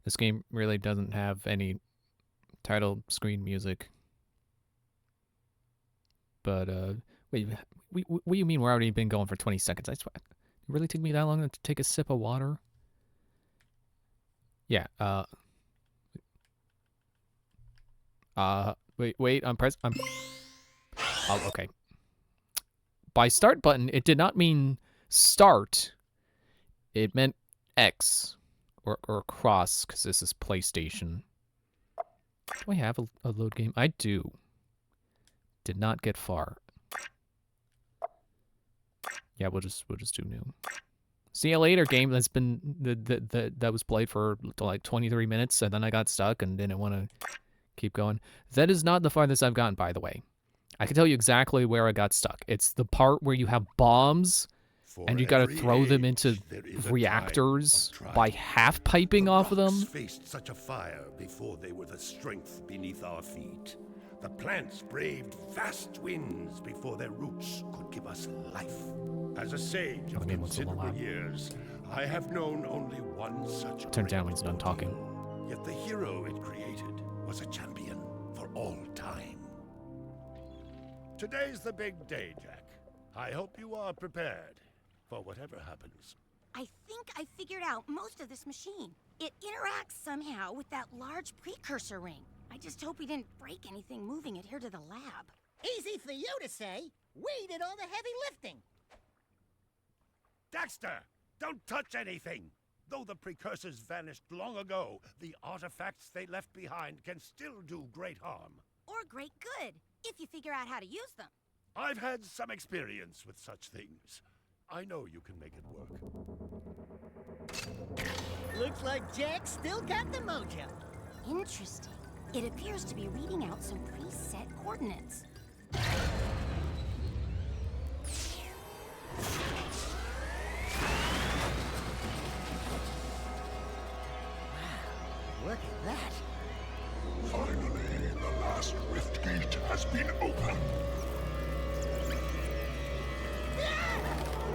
This game really doesn't have any title screen music. But, wait, what do you mean we're already been going for 20 seconds? I swear. It really took me that long to take a sip of water? Yeah, wait, I'm oh, okay. By start button, it did not mean start. It meant X or cross, because this is PlayStation. Do I have a load game? I do. Did not get far. Yeah, we'll just do new. See you later game that's been that was played for like 23 minutes and then I got stuck and didn't want to keep going. That is not the farthest I've gotten, by the way. I can tell you exactly where I got stuck. It's the part where you have bombs and you gotta throw them into reactors by half piping off of them. Faced such a fire before they were the strength beneath our feet. The plants braved vast winds before their roots could give us life. As a sage of considerable years, I have known only one such. Turn down when he's done talking. Yet the hero it created was a champion for all time. Today's the big day, Jack. I hope you are prepared for whatever happens. I think I figured out most of this machine. It interacts somehow with that large precursor ring. I just hope we didn't break anything moving it here to the lab. Easy for you to say. We did all the heavy lifting. Dexter, don't touch anything! Though the precursors vanished long ago, the artifacts they left behind can still do great harm. Or great good, if you figure out how to use them. I've had some experience with such things. I know you can make it work. Looks like Jack still got the mojo. Interesting. It appears to be reading out some preset coordinates. Look at that. Finally, the last rift gate has been opened.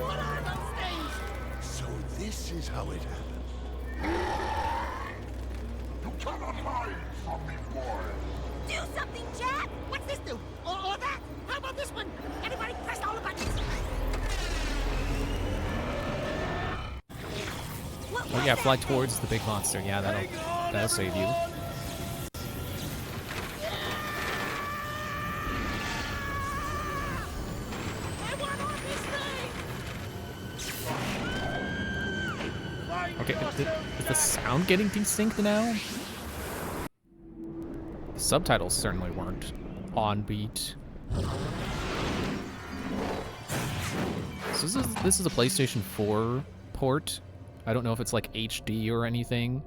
What are those things? So this is how it happened. You cannot hide from me, boy. Do something, Jack! What's this do? Or that? How about this one? Everybody press all the buttons. Oh yeah, fly towards the big monster. Yeah, that'll save you. Okay, is the sound getting desynced now? The subtitles certainly weren't on beat. So this is a PlayStation 4 port. I don't know if it's like HD or anything.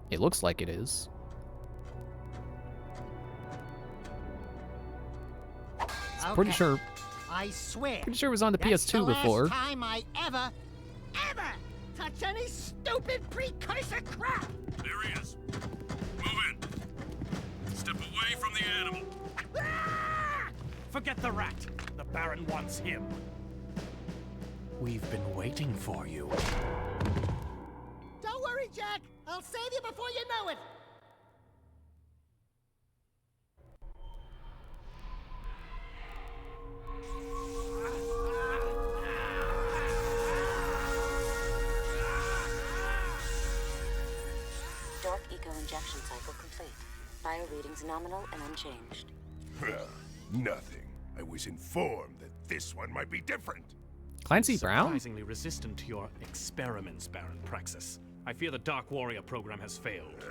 It looks like it is. Okay. Pretty sure I swear. Pretty sure it was on the That's PS2 the before. last time I ever touch any stupid precursor crap. There he is. Move in. Step away from the animal. Ah! Forget the rat. The Baron wants him. We've been waiting for you. Don't worry, Jack. I'll save you before you know it. Dark Eco injection cycle complete. Bio readings nominal and unchanged. Nothing. I was informed that this one might be different. Clancy Brown? Surprisingly resistant to your experiments, Baron Praxis. I fear the Dark Warrior program has failed.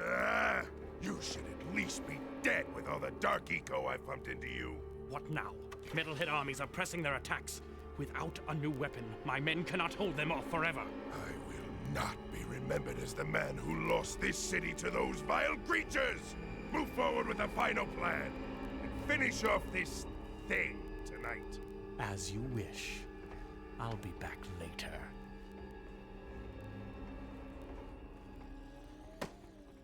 You should at least be dead with all the dark eco I've pumped into you. What now? Metalhead armies are pressing their attacks. Without a new weapon, my men cannot hold them off forever. I will not be remembered as the man who lost this city to those vile creatures. Move forward with a final plan and finish off this thing tonight. As you wish. I'll be back later.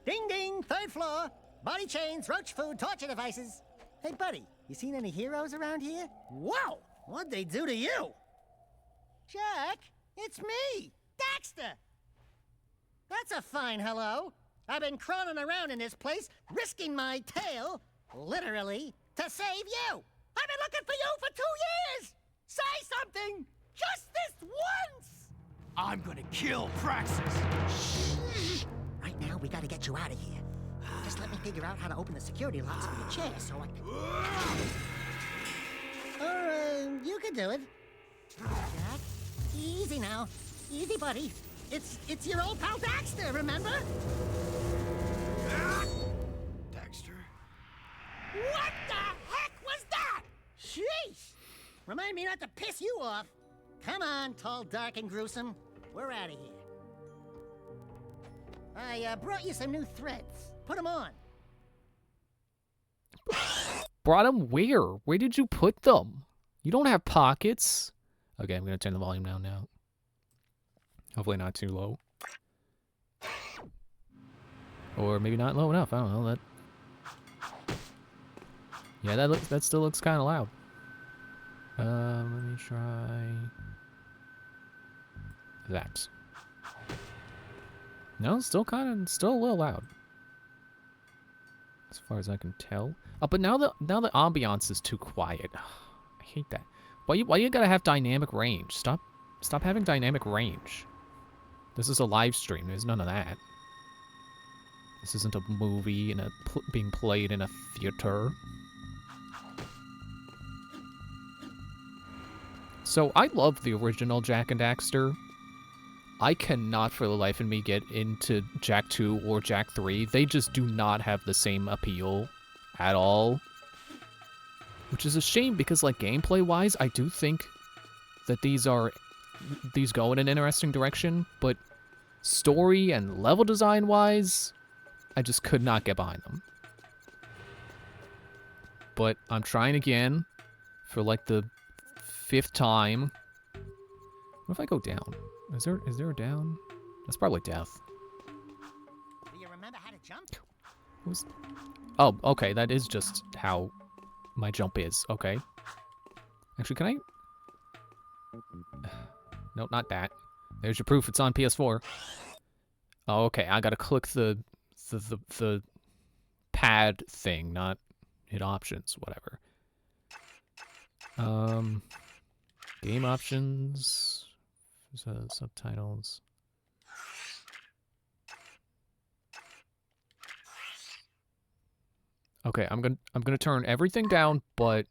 Ding ding, third floor. Body chains, roach food, torture devices. Hey, buddy, you seen any heroes around here? Whoa! What'd they do to you? Jack, it's me, Dexter. That's a fine hello. I've been crawling around in this place, risking my tail, literally, to save you. I've been looking for you for 2 years. Say something, just this once. I'm gonna kill Praxis. Shh. Right now, we gotta get you out of here. Just let me figure out how to open the security locks for your chair so I can... Or, you can do it. Jack, easy now. Easy, buddy. It's your old pal Daxter, remember? Daxter? What the heck was that? Sheesh! Remind me not to piss you off. Come on, tall, dark, and gruesome. We're out of here. I brought you some new threads. Put them on. Brought them where? Where did you put them? You don't have pockets. Okay, I'm gonna turn the volume down now. Hopefully not too low. Or maybe not low enough. I don't know. That. Yeah, that still looks kind of loud. Let me try that. No, still a little loud. As far as I can tell. Oh, but now the ambiance is too quiet. I hate that. Why you gotta have dynamic range? Stop having dynamic range. This is a live stream. There's none of that. This isn't a movie being played in a theater. So I love the original Jak and Daxter. I cannot for the life of me get into Jak II or Jak III. They just do not have the same appeal at all. Which is a shame because, like, gameplay-wise, I do think that these go in an interesting direction, but story and level design-wise, I just could not get behind them. But I'm trying again for, like, the 5th time. What if I go down? Is there a down? That's probably death. Do you remember how to jump? Oh, okay, that is just how my jump is. Okay. Actually, can I? Nope, not that. There's your proof. It's on PS4. Oh, okay. I gotta click the pad thing, not hit options. Whatever. Game options. Subtitles. Okay, I'm gonna turn everything down, but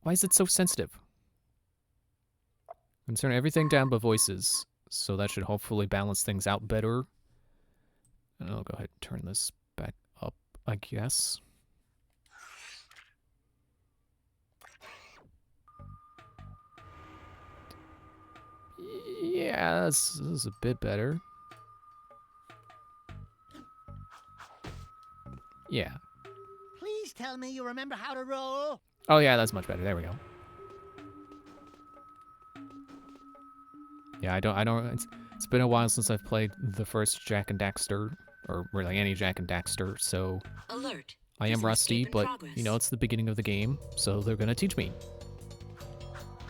why is it so sensitive? I'm gonna turn everything down but voices, so that should hopefully balance things out better. And I'll go ahead and turn this back up, I guess. Yeah, this is a bit better. Yeah. Please tell me you remember how to roll. Oh yeah, that's much better. There we go. Yeah, I don't. It's been a while since I've played the first Jak and Daxter, or really any Jak and Daxter. So Alert. I am rusty, but you know it's the beginning of the game, so they're gonna teach me.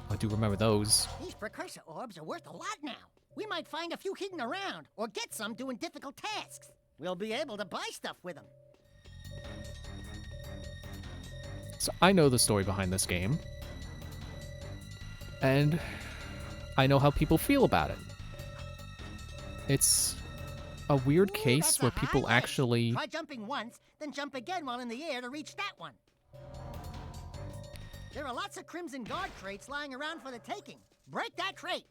I do remember those. These precursor orbs are worth a lot now. We might find a few hidden around, or get some doing difficult tasks. We'll be able to buy stuff with them. So I know the story behind this game. And I know how people feel about it. It's a weird case where people actually... Try jumping once, then jump again while in the air to reach that one. There are lots of Crimson Guard crates lying around for the taking. Break that crate!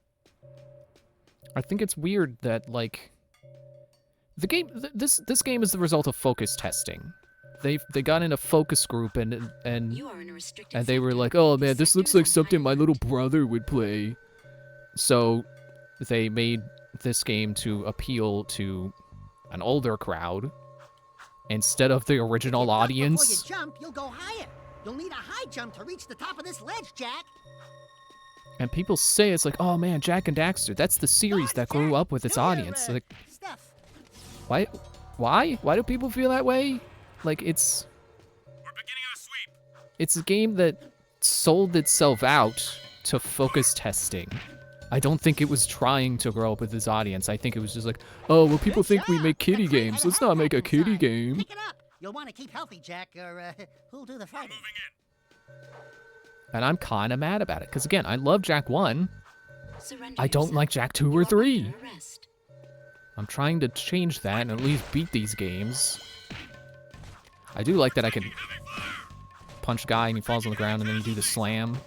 I think it's weird that, like... The game... This game is the result of focus testing. They got in a focus group and they were like, oh man, this looks like something my little brother would play. So they made this game to appeal to an older crowd instead of the original audience. Before you jump, you'll go higher. You'll need a high jump to reach the top of this ledge, Jak. And people say it's like, oh man, Jak and Daxter, that's the series that grew up with its audience. Like, why do people feel that way? Like, We're beginning our sweep. it's a game that sold itself out to focus testing. I don't think it was trying to grow up with this audience. I think it was just like, oh, well, people think we make kiddie games. Let's not make a kiddie game. Pick it up. You'll want to keep healthy, Jak, or who'll do the fighting? And I'm kind of mad about it, because again, I love Jak 1. Surrender I don't yourself. like Jak 2 You or are 3. under arrest. I'm trying to change that and at least beat these games. I do like that I can punch a guy and he falls on the ground and then you do the slam.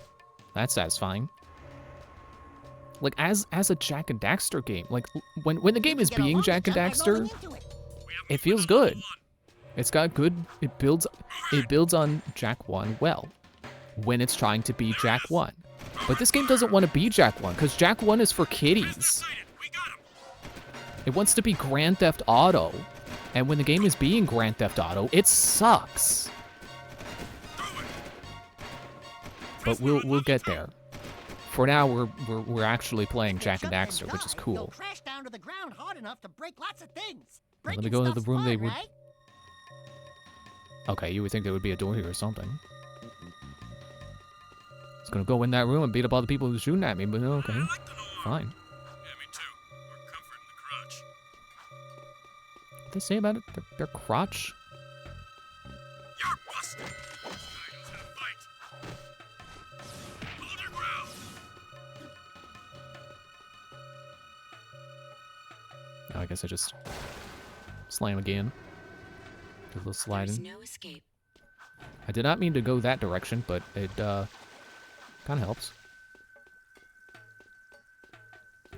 That's satisfying. Like, as a Jak and Daxter game, like, when the game is being Jak and Daxter, it feels good. It's got good, it builds on Jak 1 well, when it's trying to be Jak 1. But this game doesn't want to be Jak 1, because Jak 1 is for kiddies. It wants to be Grand Theft Auto, and when the game is being Grand Theft Auto, it sucks. But we'll get there. For now, we're actually playing Jak and Daxter, which is You'll cool. crash down to the ground hard enough to break lots of things. Let me Breaking go into the stuff's room they fun, would. right? Okay, you would think there would be a door here or something. It's gonna go in that room and beat up all the people who's shooting at me, but okay, fine. Yeah, me too. More comfort in the crotch. What they say about it? Their crotch? You're busted! This guy knows how to fight. Hold your ground! Oh, I guess I just slam again. Do a little There sliding. is no escape. I did not mean to go that direction, but it kind of helps.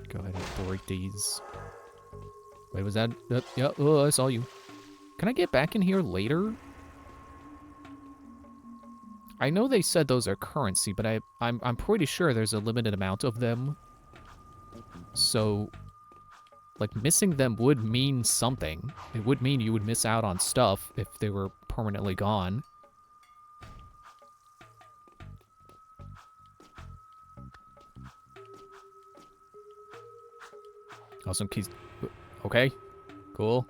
Go ahead and break these. Wait, was that? Yeah, oh, I saw you. Can I get back in here later? I know they said those are currency, but I'm pretty sure there's a limited amount of them. So, like, missing them would mean something. It would mean you would miss out on stuff if they were permanently gone. Also, in case... Okay. Cool.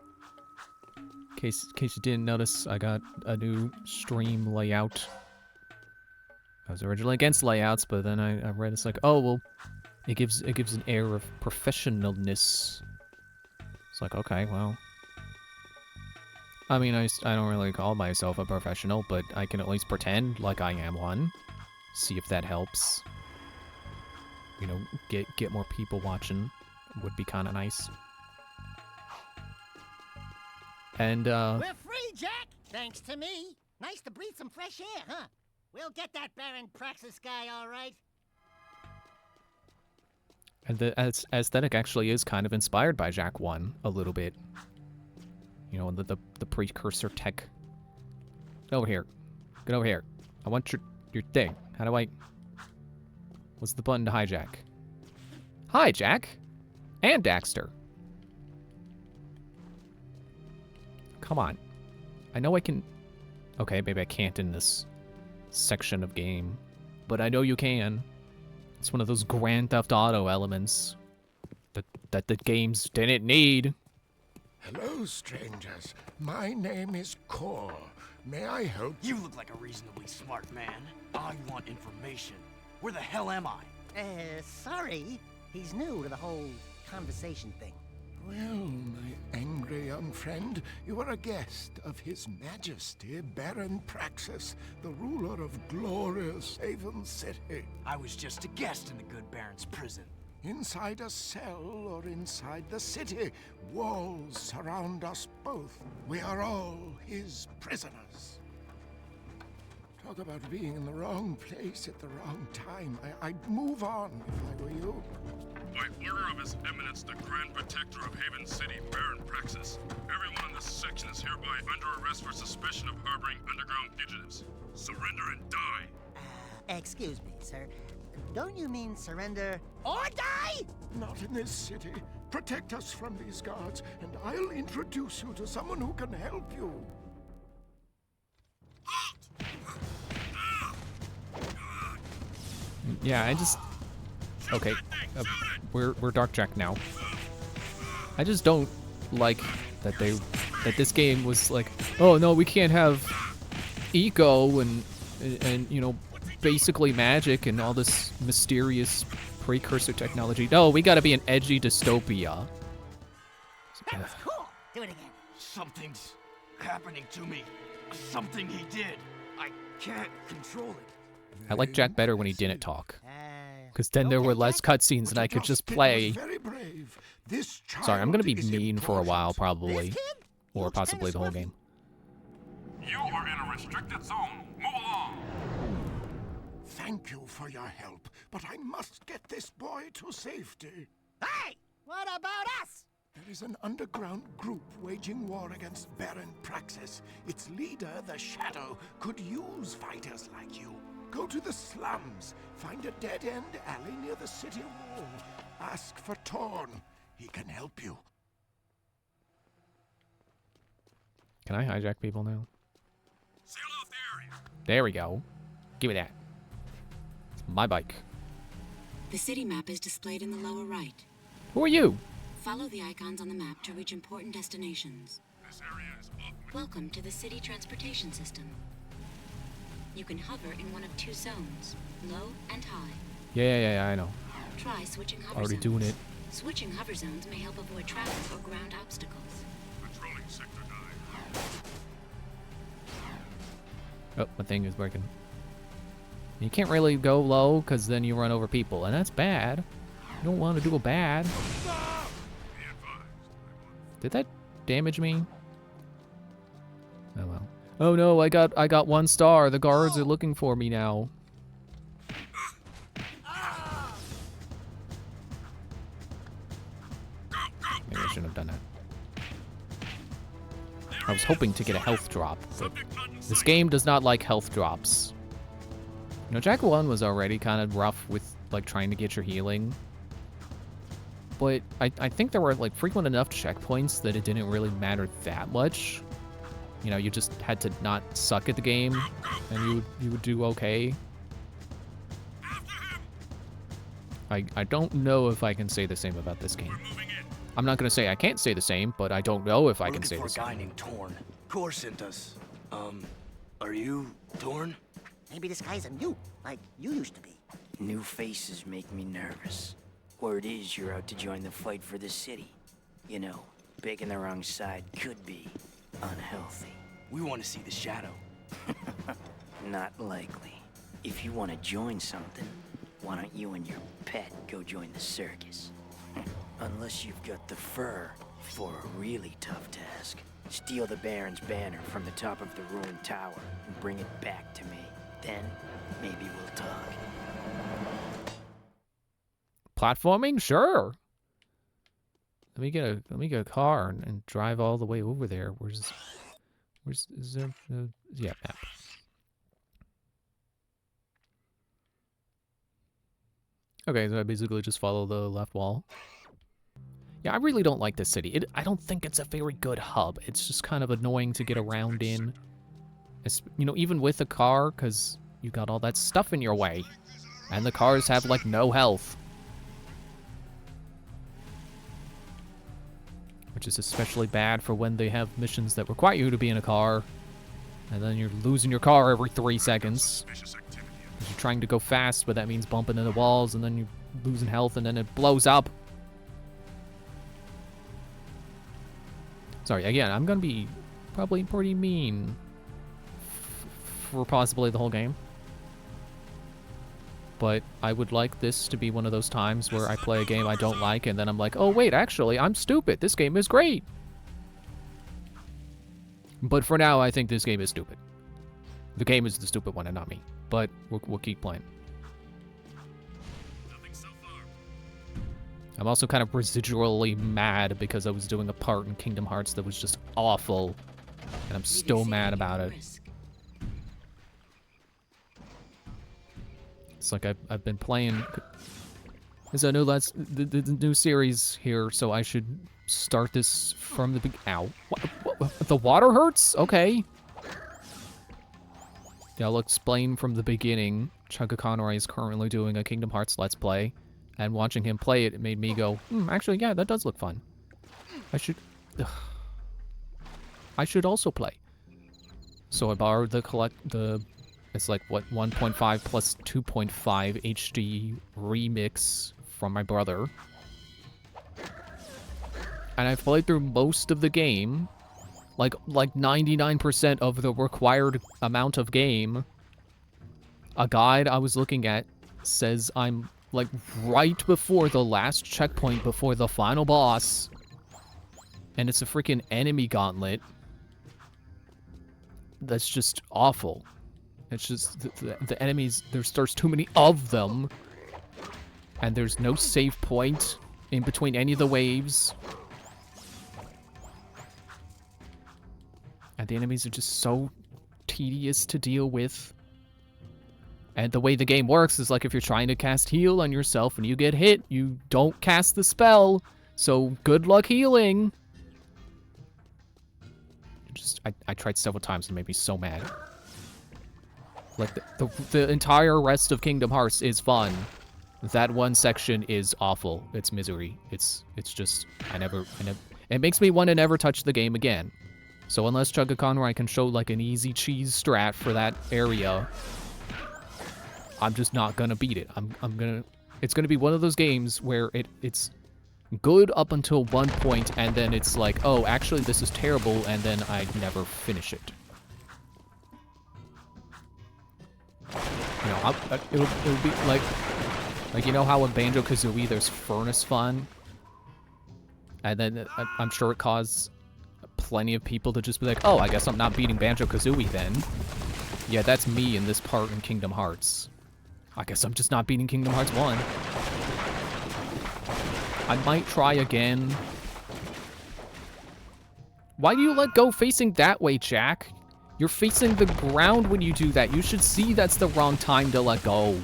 In case you didn't notice, I got a new stream layout. I was originally against layouts, but then I read it's like, oh, well, it gives an air of professionalness. It's like, okay, well... I mean, I don't really call myself a professional, but I can at least pretend like I am one. See if that helps. You know, get more people watching. Would be kind of nice. And, We're free, Jak! Thanks to me. Nice to breathe some fresh air, huh? We'll get that Baron Praxis guy, all right. And the aesthetic actually is kind of inspired by Jak 1 a little bit. You know, the precursor tech. Get over here. Get over here. I want your thing. How do I... What's the button to hijack? Hi, Jak! And Daxter. Come on. I know I can... Okay, maybe I can't in this section of game. But I know you can. It's one of those Grand Theft Auto elements that the games didn't need. Hello, strangers. My name is Core. May I help? You look like a reasonably smart man. I want information. Where the hell am I? Sorry. He's new to the whole conversation thing. Well, my angry young friend, you are a guest of His Majesty, Baron Praxis, the ruler of glorious Haven City. I was just a guest in the good Baron's prison. Inside a cell or inside the city, walls surround us both. We are all his prisoners. Talk about being in the wrong place at the wrong time. I'd move on if I were you. By order of His Eminence, the Grand Protector of Haven City, Baron Praxis, everyone in this section is hereby under arrest for suspicion of harboring underground fugitives. Surrender and die. Excuse me, sir. Don't you mean surrender or die? Not in this city. Protect us from these guards, and I'll introduce you to someone who can help you. Yeah, I just... Okay, we're Dark Jak now. I just don't like that this game was like, oh no, we can't have eco and you know, basically magic and all this mysterious precursor technology. No, we gotta be an edgy dystopia. That was cool. Do it again. Something's happening to me. Something he did. I can't control it. I like Jack better when he didn't talk. Uh, Because then there were less cutscenes and I could just play. Very brave. This Sorry, I'm gonna be child is mean for a while, important. probably. This kid? Or Looks possibly kinda the whole scruffy. game. You are in a restricted zone. Move along. Thank you for your help, but I must get this boy to safety. Hey, what about us? There is an underground group waging war against Baron Praxis. Its leader, the Shadow, could use fighters like you. Go to the slums, find a dead-end alley near the city wall. Ask for Torn. He can help you. Can I hijack people now? Seal off the area. There we go. Give me that. It's my bike. The city map is displayed in the lower right. Who are you? Follow the icons on the map to reach important destinations. This area is off. Welcome to the city transportation system. You can hover in one of two zones, low and high. Yeah, I know. Try switching hover Already zones. doing it. Switching hover zones may help avoid traffic or ground obstacles. Patrolling Sector 9. Oh, my thing is working. You can't really go low because then you run over people, and that's bad. You don't want to do a bad. Be advised. Did that damage me? Oh well. Oh no, I got 1 star. The guards are looking for me now. Maybe I shouldn't have done that. I was hoping to get a health drop, but this game does not like health drops. You know, Jak 1 was already kind of rough with, like, trying to get your healing. But I think there were, like, frequent enough checkpoints that it didn't really matter that much. You know, you just had to not suck at the game, and you would do okay. I don't know if I can say the same about this game. I'm not gonna say I can't say the same, but I don't know if I can say the Looking for a guy same. named Torn. Core sent us. Are you Torn? Maybe this guy's a mute, like you used to be. New faces make me nervous. Word is you're out to join the fight for the city. You know, picking the wrong side could be unhealthy. We want to see the Shadow. Not likely. If you want to join something, why don't you and your pet go join the circus? Unless you've got the fur for a really tough task. Steal the Baron's banner from the top of the ruined tower and bring it back to me. Then, maybe we'll talk. Platforming? Sure. Let me get a car and drive all the way over there. Where's is there? Yeah, map. Okay, so I basically just follow the left wall. Yeah, I really don't like this city. I don't think it's a very good hub. It's just kind of annoying to get around in. It's, you know, even with a car, because you got all that stuff in your way. And the cars have, like, no health. Which is especially bad for when they have missions that require you to be in a car. And then you're losing your car every 3 seconds. Because you're trying to go fast, but that means bumping into walls, and then you're losing health, and then it blows up. Sorry, again, I'm gonna be probably pretty mean for possibly the whole game. But I would like this to be one of those times where I play a game I don't like, and then I'm like, oh wait, actually, I'm stupid. This game is great. But for now, I think this game is stupid. The game is the stupid one and not me. But we'll keep playing. I'm also kind of residually mad because I was doing a part in Kingdom Hearts that was just awful. And I'm still mad about it. It's like I've been playing... There's a new the new series here, so I should start this from the ow. What? The water hurts? Okay. Yeah, I'll explain from the beginning. Chugga Conroy is currently doing a Kingdom Hearts Let's Play. And watching him play it, it made me go, actually, yeah, that does look fun. I should also play. So I borrowed the It's like, what, 1.5 plus 2.5 HD remix from my brother. And I've played through most of the game. Like 99% of the required amount of game. A guide I was looking at says I'm, like, right before the last checkpoint before the final boss. And it's a freaking enemy gauntlet. That's just awful. It's just, the enemies, there's too many of them. And there's no save point in between any of the waves. And the enemies are just so tedious to deal with. And the way the game works is like if you're trying to cast heal on yourself and you get hit, you don't cast the spell. So good luck healing. I tried several times and it made me so mad. Like the entire rest of Kingdom Hearts is fun. That one section is awful. It's misery. It's just it makes me want to never touch the game again. So unless Chugga Conroy can show like an easy cheese strat for that area, I'm just not gonna beat it. It's gonna be one of those games where it's good up until one point, and then it's like, oh, actually this is terrible, and then I never finish it. You know, it'll be like you know how in Banjo-Kazooie there's Furnace Fun? And then I'm sure it caused plenty of people to just be like, oh, I guess I'm not beating Banjo-Kazooie then. Yeah, that's me in this part in Kingdom Hearts. I guess I'm just not beating Kingdom Hearts 1. I might try again. Why do you let go facing that way, Jak? You're facing the ground when you do that. You should see that's the wrong time to let go.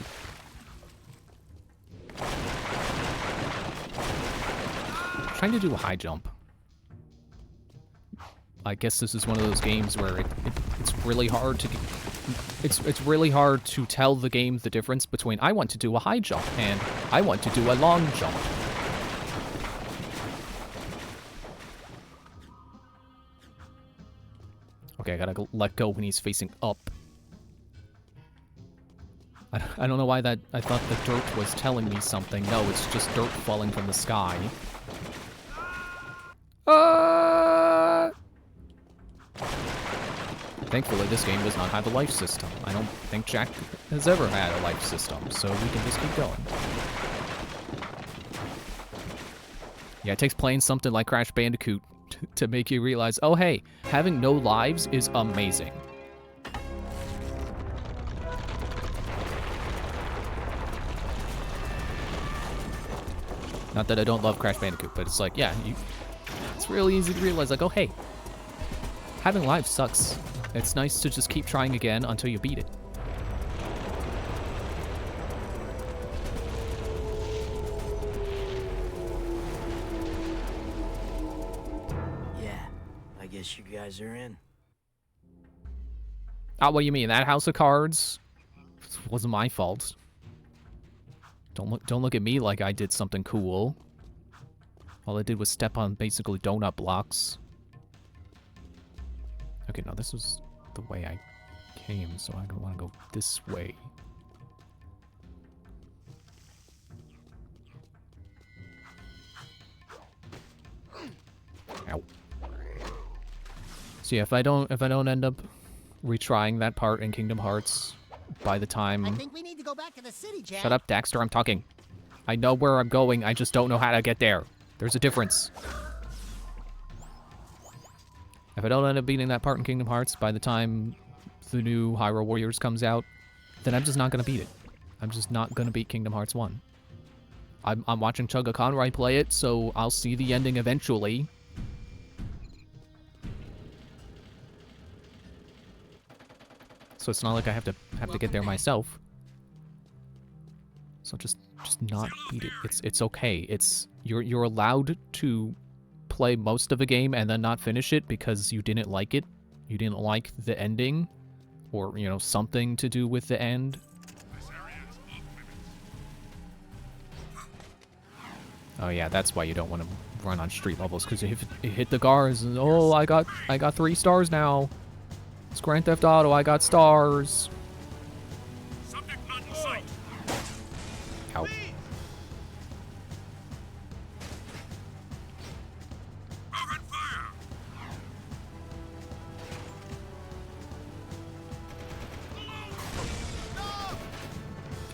I'm trying to do a high jump. I guess this is one of those games where it's really hard to it's really hard to tell the game the difference between I want to do a high jump and I want to do a long jump. Okay, I gotta let go when he's facing up. I don't know why I thought the dirt was telling me something. No, it's just dirt falling from the sky. Thankfully, this game does not have a life system. I don't think Jak has ever had a life system, so we can just keep going. Yeah, it takes playing something like Crash Bandicoot to make you realize, oh hey, having no lives is amazing. Not that I don't love Crash Bandicoot, but it's like, yeah, it's really easy to realize, like, oh hey, having lives sucks. It's nice to just keep trying again until you beat it. Yeah, I guess you guys are in. Oh, what do you mean? That house of cards wasn't my fault. Don't look at me like I did something cool. All I did was step on basically donut blocks. Okay, no, this was the way I came, so I want to go this way. Ow. So yeah, if I don't end up retrying that part in Kingdom Hearts by the time... I think we need to go back to the city, Jak. Shut up, Daxter, I'm talking. I know where I'm going, I just don't know how to get there. There's a difference. If I don't end up beating that part in Kingdom Hearts by the time the new Hyrule Warriors comes out, then I'm just not going to beat it. I'm just not going to beat Kingdom Hearts 1. I'm watching Chugga Conroy play it, so I'll see the ending eventually. So it's not like I have to get there myself. So just not beat it. It's okay. You're allowed to play most of a game and then not finish it because you didn't like it. You didn't like the ending, or you know, something to do with the end. Oh yeah, that's why you don't want to run on street levels, because you hit the cars and oh, I got 3 stars now. It's Grand Theft Auto, I got stars.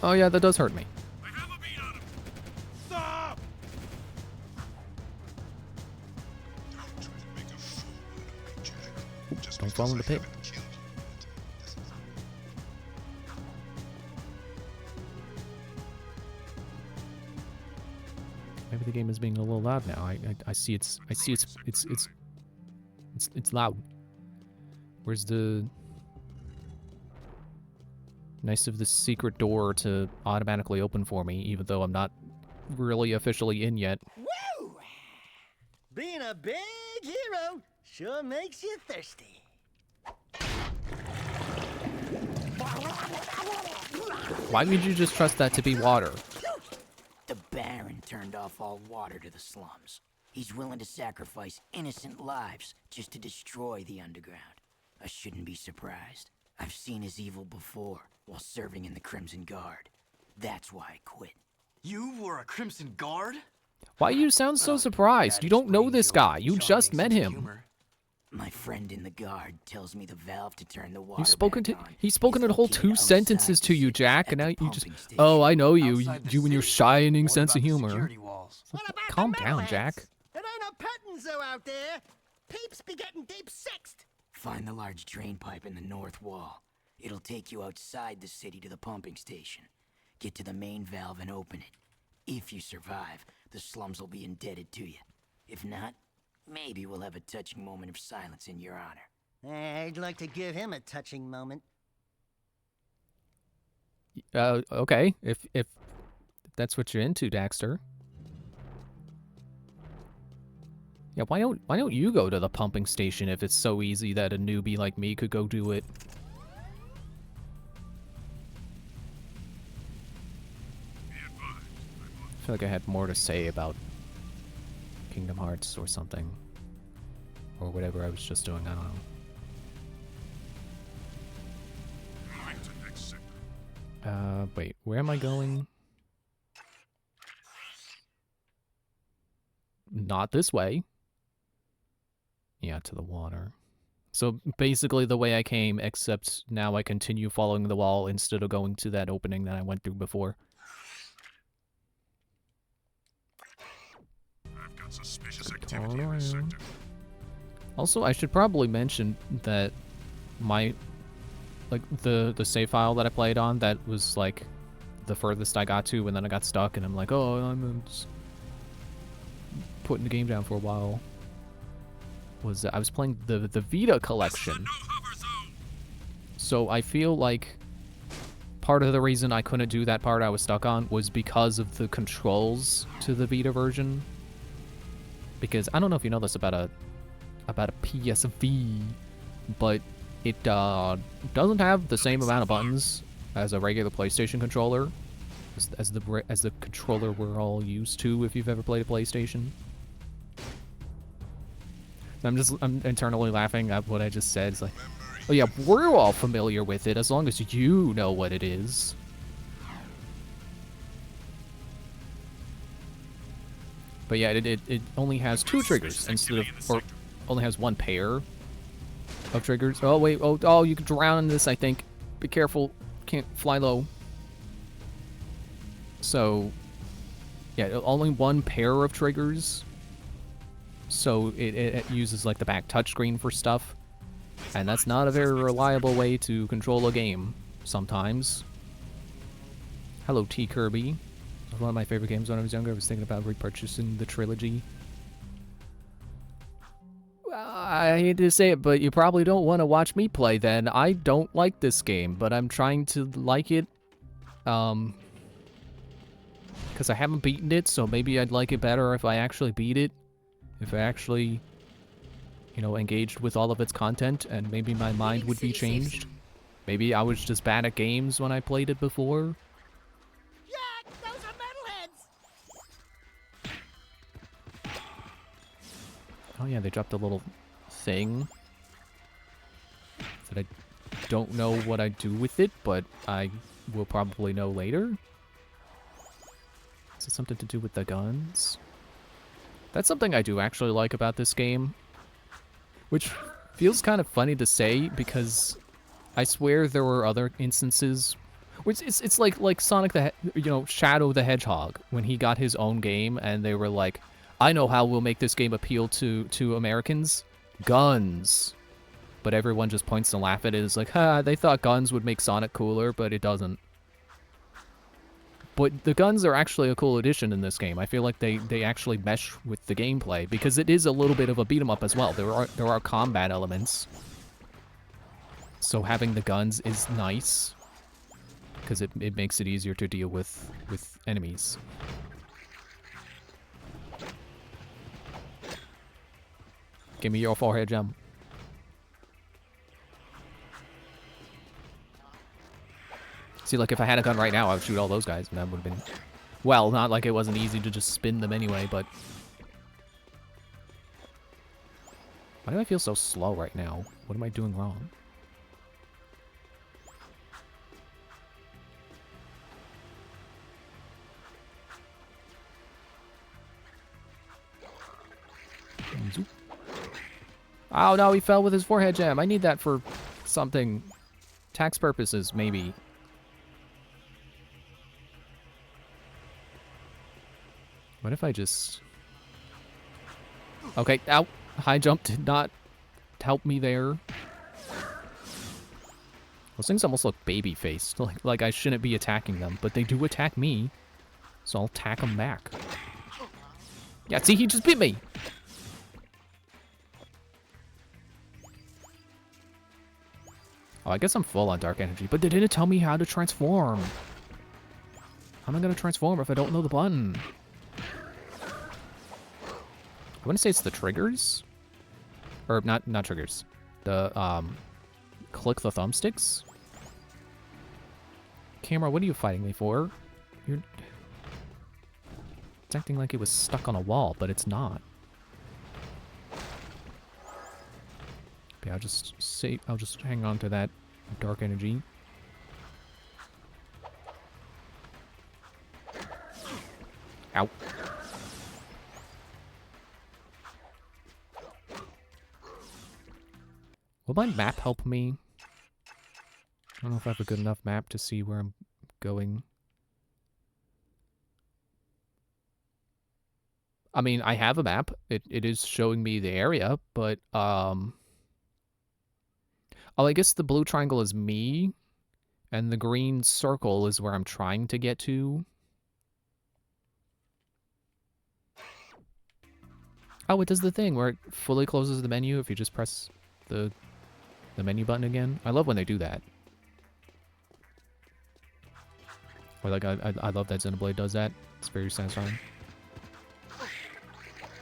Oh yeah, that does hurt me. I have a beat on him. Stop! Don't try to make a fool out of me, Jack. Just Don't fall in the pit. haven't killed you yet. Maybe the game is being a little loud now. I see it's loud. Where's the nice of the secret door to automatically open for me, even though I'm not really officially in yet. Woo! Being a big hero sure makes you thirsty. Why would you just trust that to be water? The Baron turned off all water to the slums. He's willing to sacrifice innocent lives just to destroy the underground. I shouldn't be surprised. I've seen his evil before while serving in the Crimson Guard. That's why I quit. You were a Crimson Guard? Why you sound so surprised? You don't know this guy. You just met him. My friend in the guard tells me the valve to turn the water He's spoken back to on he's spoken is a whole located 2 outside sentences the to you, city Jack, at and now the you just pumping station. oh, I know you. Outside the You and your city? shining What sense of about the humor. security walls? What about Calm the down, metalheads? Jack. It ain't a petting zoo out there. Peeps be getting deep sixed. Find the large drain pipe in the north wall. It'll take you outside the city to the pumping station. Get to the main valve and open it. If you survive, the slums will be indebted to you. If not, maybe we'll have a touching moment of silence in your honor. I'd like to give him a touching moment. Okay. If that's what you're into, Daxter. Yeah, why don't you go to the pumping station if it's so easy that a newbie like me could go do it? I feel like I had more to say about Kingdom Hearts or something. Or whatever I was just doing, I don't know. Moving to next sector. Wait, where am I going? Not this way. Yeah, to the water. So basically the way I came, except now I continue following the wall instead of going to that opening that I went through before. I've got suspicious activity in this sector. Also, I should probably mention that my, like, the save file that I played on, that was, like, the furthest I got to, and then I got stuck, and I'm like, oh, I'm just putting the game down for a while. Was I was playing the Vita collection. So I feel like part of the reason I couldn't do that part I was stuck on was because of the controls to the Vita version. Because I don't know if you know this about a PSV, but it doesn't have the same amount of buttons as a regular PlayStation controller, as the controller we're all used to if you've ever played a PlayStation. I'm internally laughing at what I just said. It's like, oh yeah, we're all familiar with it as long as you know what it is. But yeah, it only has 2 triggers instead of, or only has 1 pair of triggers. Oh wait, oh you can drown in this, I think. Be careful, can't fly low. So yeah, only 1 pair of triggers. So it uses like the back touchscreen for stuff, and that's not a very reliable way to control a game sometimes. Hello, T. Kirby. It was one of my favorite games when I was younger. I was thinking about repurchasing the trilogy. I hate to say it, but you probably don't want to watch me play then. I don't like this game, but I'm trying to like it. Because I haven't beaten it, so maybe I'd like it better if I actually beat it. If I actually, you know, engaged with all of its content, and maybe my mind would be changed. Maybe I was just bad at games when I played it before. Jack, those are metalheads! Oh yeah, they dropped a little thing that I don't know what I do with it, but I will probably know later. Is it something to do with the guns? That's something I do actually like about this game, which feels kind of funny to say because I swear there were other instances It's like Sonic Shadow the Hedgehog when he got his own game and they were like, I know how we'll make this game appeal to Americans. Guns. But everyone just points and laugh at it. It's like, they thought guns would make Sonic cooler, but it doesn't. But the guns are actually a cool addition in this game. I feel like they actually mesh with the gameplay because it is a little bit of a beat 'em up as well. There are combat elements. So having the guns is nice because it makes it easier to deal with enemies. Give me your forehead gem. See, like, if I had a gun right now, I would shoot all those guys, and that would have been... Well, not like it wasn't easy to just spin them anyway, but... Why do I feel so slow right now? What am I doing wrong? Oh no, he fell with his forehead gem. I need that for something. Tax purposes, maybe. What if I just... Okay, ow. High jump did not help me there. Those things almost look baby-faced. Like I shouldn't be attacking them, but they do attack me. So I'll attack them back. Yeah, see, he just bit me. Oh, I guess I'm full on dark energy, but they didn't tell me how to transform. How am I going to transform if I don't know the button? I want to say it's the triggers. Or not triggers. The, click the thumbsticks. Camera, what are you fighting me for? It's acting like it was stuck on a wall, but it's not. Okay, I'll just hang on to that dark energy. Ow. Will my map help me? I don't know if I have a good enough map to see where I'm going. I mean, I have a map. It is showing me the area, but, oh, I guess the blue triangle is me, and the green circle is where I'm trying to get to. Oh, it does the thing where it fully closes the menu if you just press the menu button again. I love when they do that. Or like, I love that Xenoblade does that. It's very satisfying.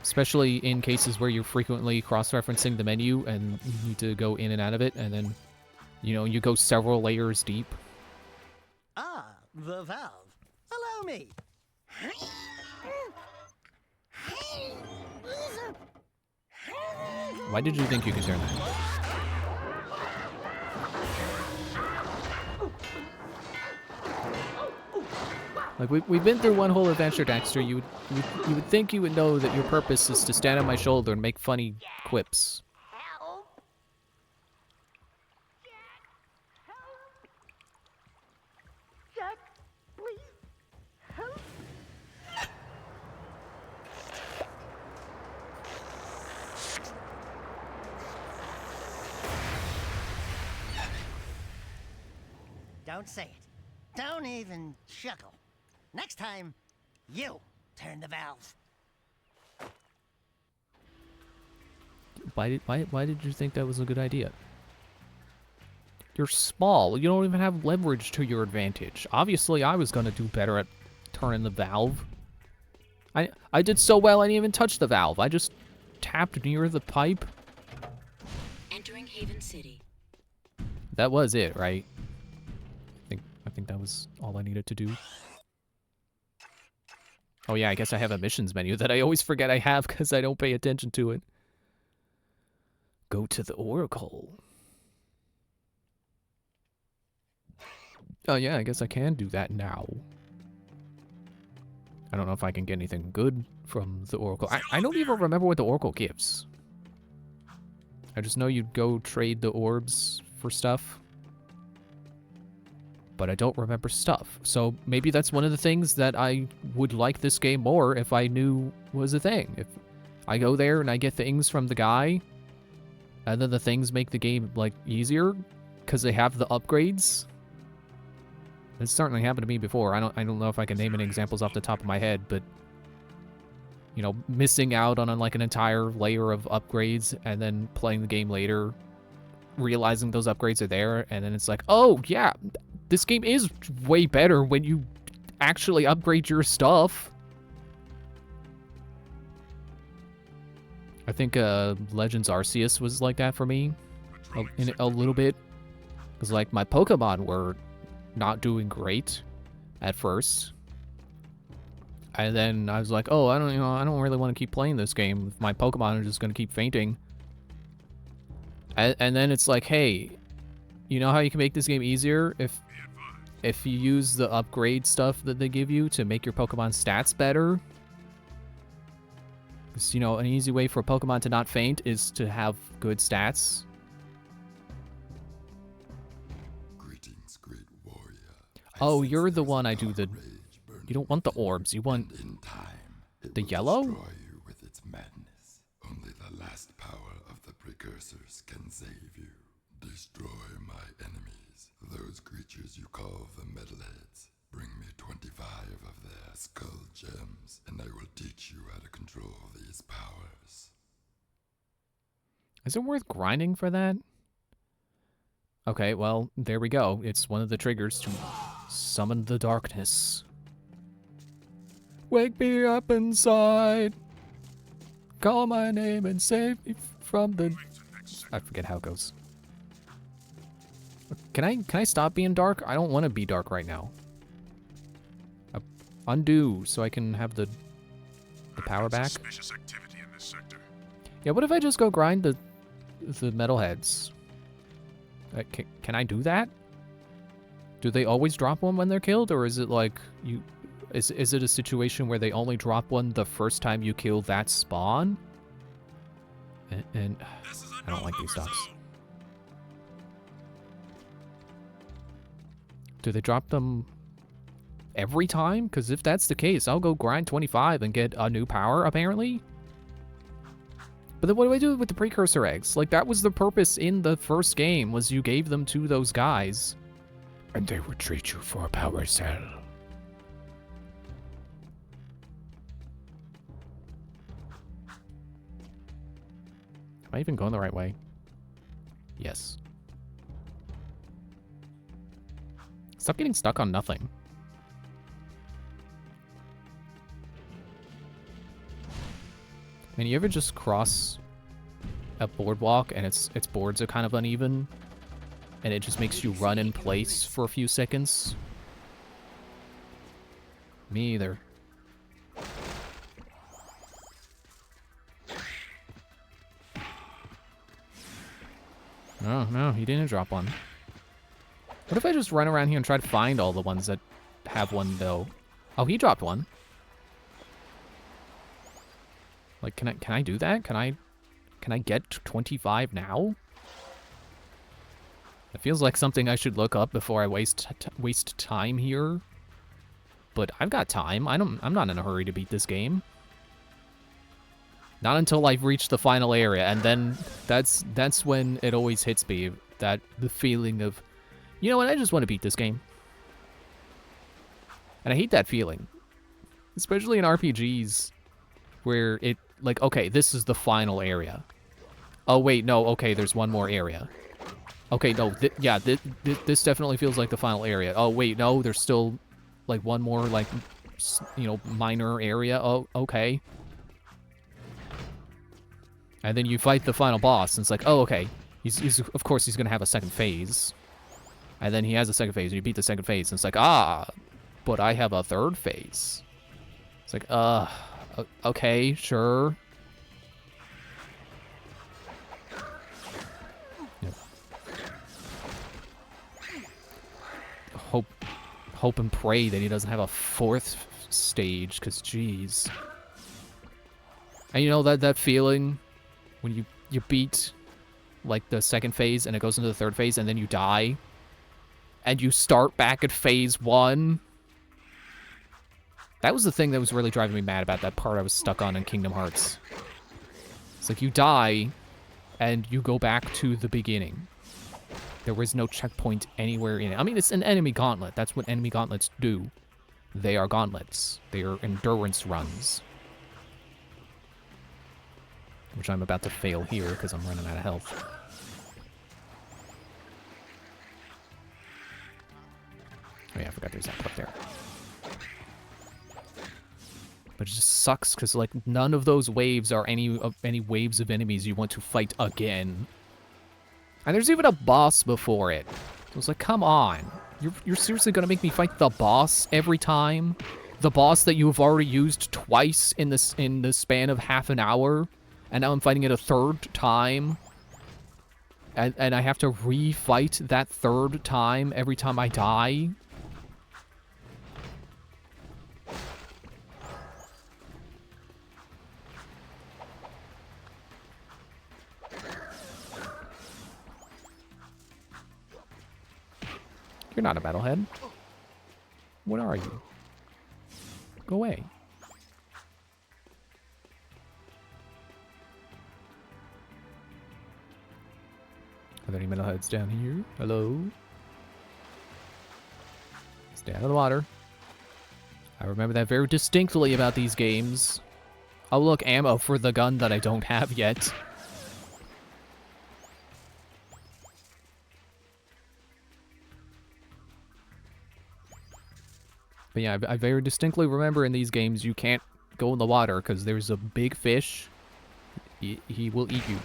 Especially in cases where you're frequently cross-referencing the menu and you need to go in and out of it, and then, you know, you go several layers deep. Ah, the valve. Allow me. Why did you think you could turn that? Like, we've been through one whole adventure, Daxter. You would think you would know that your purpose is to stand on my shoulder and make funny quips. Help! Jack, please, help! Don't say it. Don't even chuckle. Next time, you turn the valve. Why did you think that was a good idea? You're small. You don't even have leverage to your advantage. Obviously, I was gonna do better at turning the valve. I did so well I didn't even touch the valve. I just tapped near the pipe. Entering Haven City. That was it, right? I think that was all I needed to do. Oh yeah, I guess I have a missions menu that I always forget I have because I don't pay attention to it. Go to the Oracle. Oh yeah, I guess I can do that now. I don't know if I can get anything good from the Oracle. I don't even remember what the Oracle gives. I just know you'd go trade the orbs for stuff. but I don't remember stuff. So maybe that's one of the things that I would like this game more if I knew was a thing. If I go there and I get things from the guy, and then the things make the game, like, easier because they have the upgrades. It's certainly happened to me before. I don't know if I can name any examples off the top of my head, but you know, missing out on like an entire layer of upgrades and then playing the game later, realizing those upgrades are there, and then it's like, oh yeah, this game is way better when you actually upgrade your stuff. I think Legends Arceus was like that for me in a little bit, because like my Pokemon were not doing great at first, and then I was like, oh, I don't really want to keep playing this game. My Pokemon are just gonna keep fainting. And then it's like, hey, you know how you can make this game easier if you use the upgrade stuff that they give you to make your Pokemon stats better. Because, you know, an easy way for a Pokemon to not faint is to have good stats. Greetings, great warrior. Oh, you're the one I do the... You don't want the orbs, you want the yellow? Destroy you with its madness. Only the last power of the precursors can save you. Destroy my enemies, those creatures you call the metalheads. Bring me 25 of their skull gems, and I will teach you how to control these powers. Is it worth grinding for that? Okay, well, there we go. It's one of the triggers to summon the darkness. Wake me up inside. Call my name and save me from the... I forget how it goes. Can I stop being dark? I don't want to be dark right now. Undo so I can have the power back. Yeah, what if I just go grind the metalheads? Can I do that? Do they always drop one when they're killed, or is it like you? Is it a situation where they only drop one the first time you kill that spawn? And I don't like these stocks. Do they drop them every time? Because if that's the case, I'll go grind 25 and get a new power, apparently. But then what do I do with the precursor eggs? Like, that was the purpose in the first game, was you gave them to those guys. And they would treat you for a power cell. Am I even going the right way? Yes. Stop getting stuck on nothing. Man, you ever just cross a boardwalk and its boards are kind of uneven, and it just makes you run in place for a few seconds? Me either. No, he didn't drop one. What if I just run around here and try to find all the ones that have one, though? Oh, he dropped one. Like, can I do that? Can I get 25 now? It feels like something I should look up before I waste time here. But I've got time. I'm not in a hurry to beat this game. Not until I've reached the final area, and then that's when it always hits me, the feeling of, you know what, I just want to beat this game. And I hate that feeling. Especially in RPGs where it, like, okay, this is the final area. Oh wait, no, okay, there's one more area. Okay, no, this definitely feels like the final area. Oh wait, no, there's still like one more, like, you know, minor area. Oh, okay. And then you fight the final boss, and it's like, oh, okay. He's of course he's gonna have a second phase. And then he has a second phase, and you beat the second phase, and it's like, ah, but I have a third phase. It's like, okay, sure. Yep. Hope and pray that he doesn't have a fourth stage, because jeez. And you know that feeling when you beat like the second phase and it goes into the third phase and then you die, and you start back at phase 1. That was the thing that was really driving me mad about that part I was stuck on in Kingdom Hearts. It's like you die, and you go back to the beginning. There was no checkpoint anywhere in it. I mean, it's an enemy gauntlet. That's what enemy gauntlets do. They are gauntlets. They are endurance runs. Which I'm about to fail here because I'm running out of health. Oh yeah, I forgot there's that clip there. But it just sucks because like none of those waves are any waves of enemies you want to fight again. And there's even a boss before it. So it's like, come on. You're seriously gonna make me fight the boss every time? The boss that you have already used twice in the span of half an hour? And now I'm fighting it a third time? And I have to re-fight that third time every time I die? You're not a metalhead. What are you? Go away. Are there any metalheads down here? Hello? Stay out of the water. I remember that very distinctly about these games. Oh look, ammo for the gun that I don't have yet. But yeah, I very distinctly remember in these games you can't go in the water because there's a big fish. He will eat you.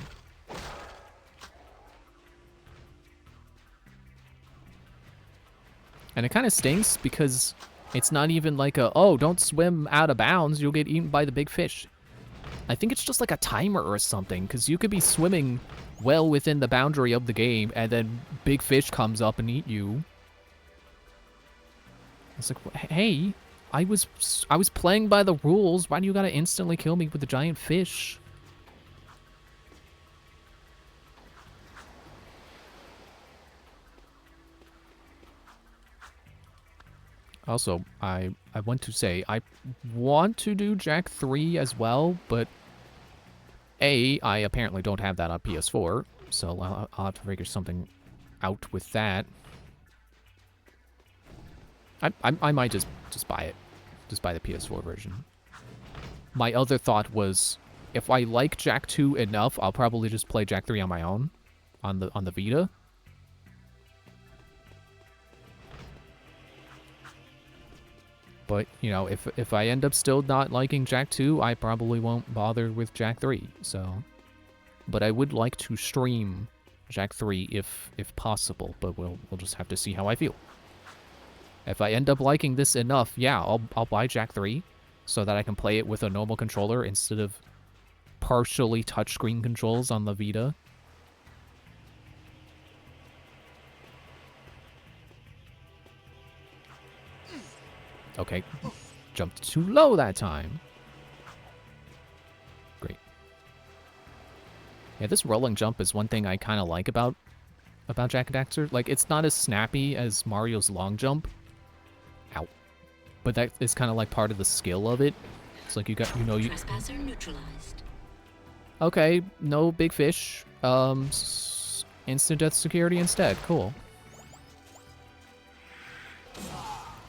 And it kind of stinks because it's not even like a, oh, don't swim out of bounds, you'll get eaten by the big fish. I think it's just like a timer or something because you could be swimming well within the boundary of the game and then big fish comes up and eat you. It's like, hey, I was playing by the rules. Why do you gotta instantly kill me with the giant fish? Also, I want to say, I want to do Jak III as well, but A, I apparently don't have that on PS4, so I'll have to figure something out with that. I might just buy it. Just buy the PS4 version. My other thought was, if I like Jak II enough, I'll probably just play Jak III on my own, on the Vita. But, you know, if I end up still not liking Jak II, I probably won't bother with Jak III, so... But I would like to stream Jak III if possible, but we'll just have to see how I feel. If I end up liking this enough, yeah, I'll buy Jak III so that I can play it with a normal controller instead of partially touchscreen controls on the Vita. Okay, jumped too low that time. Great. Yeah, this rolling jump is one thing I kind of like about Jak Daxter. Like, it's not as snappy as Mario's long jump. Ow. But that is kind of like part of the skill of it. It's like you Trespasser neutralized. Okay, no big fish. Instant death security instead. Cool.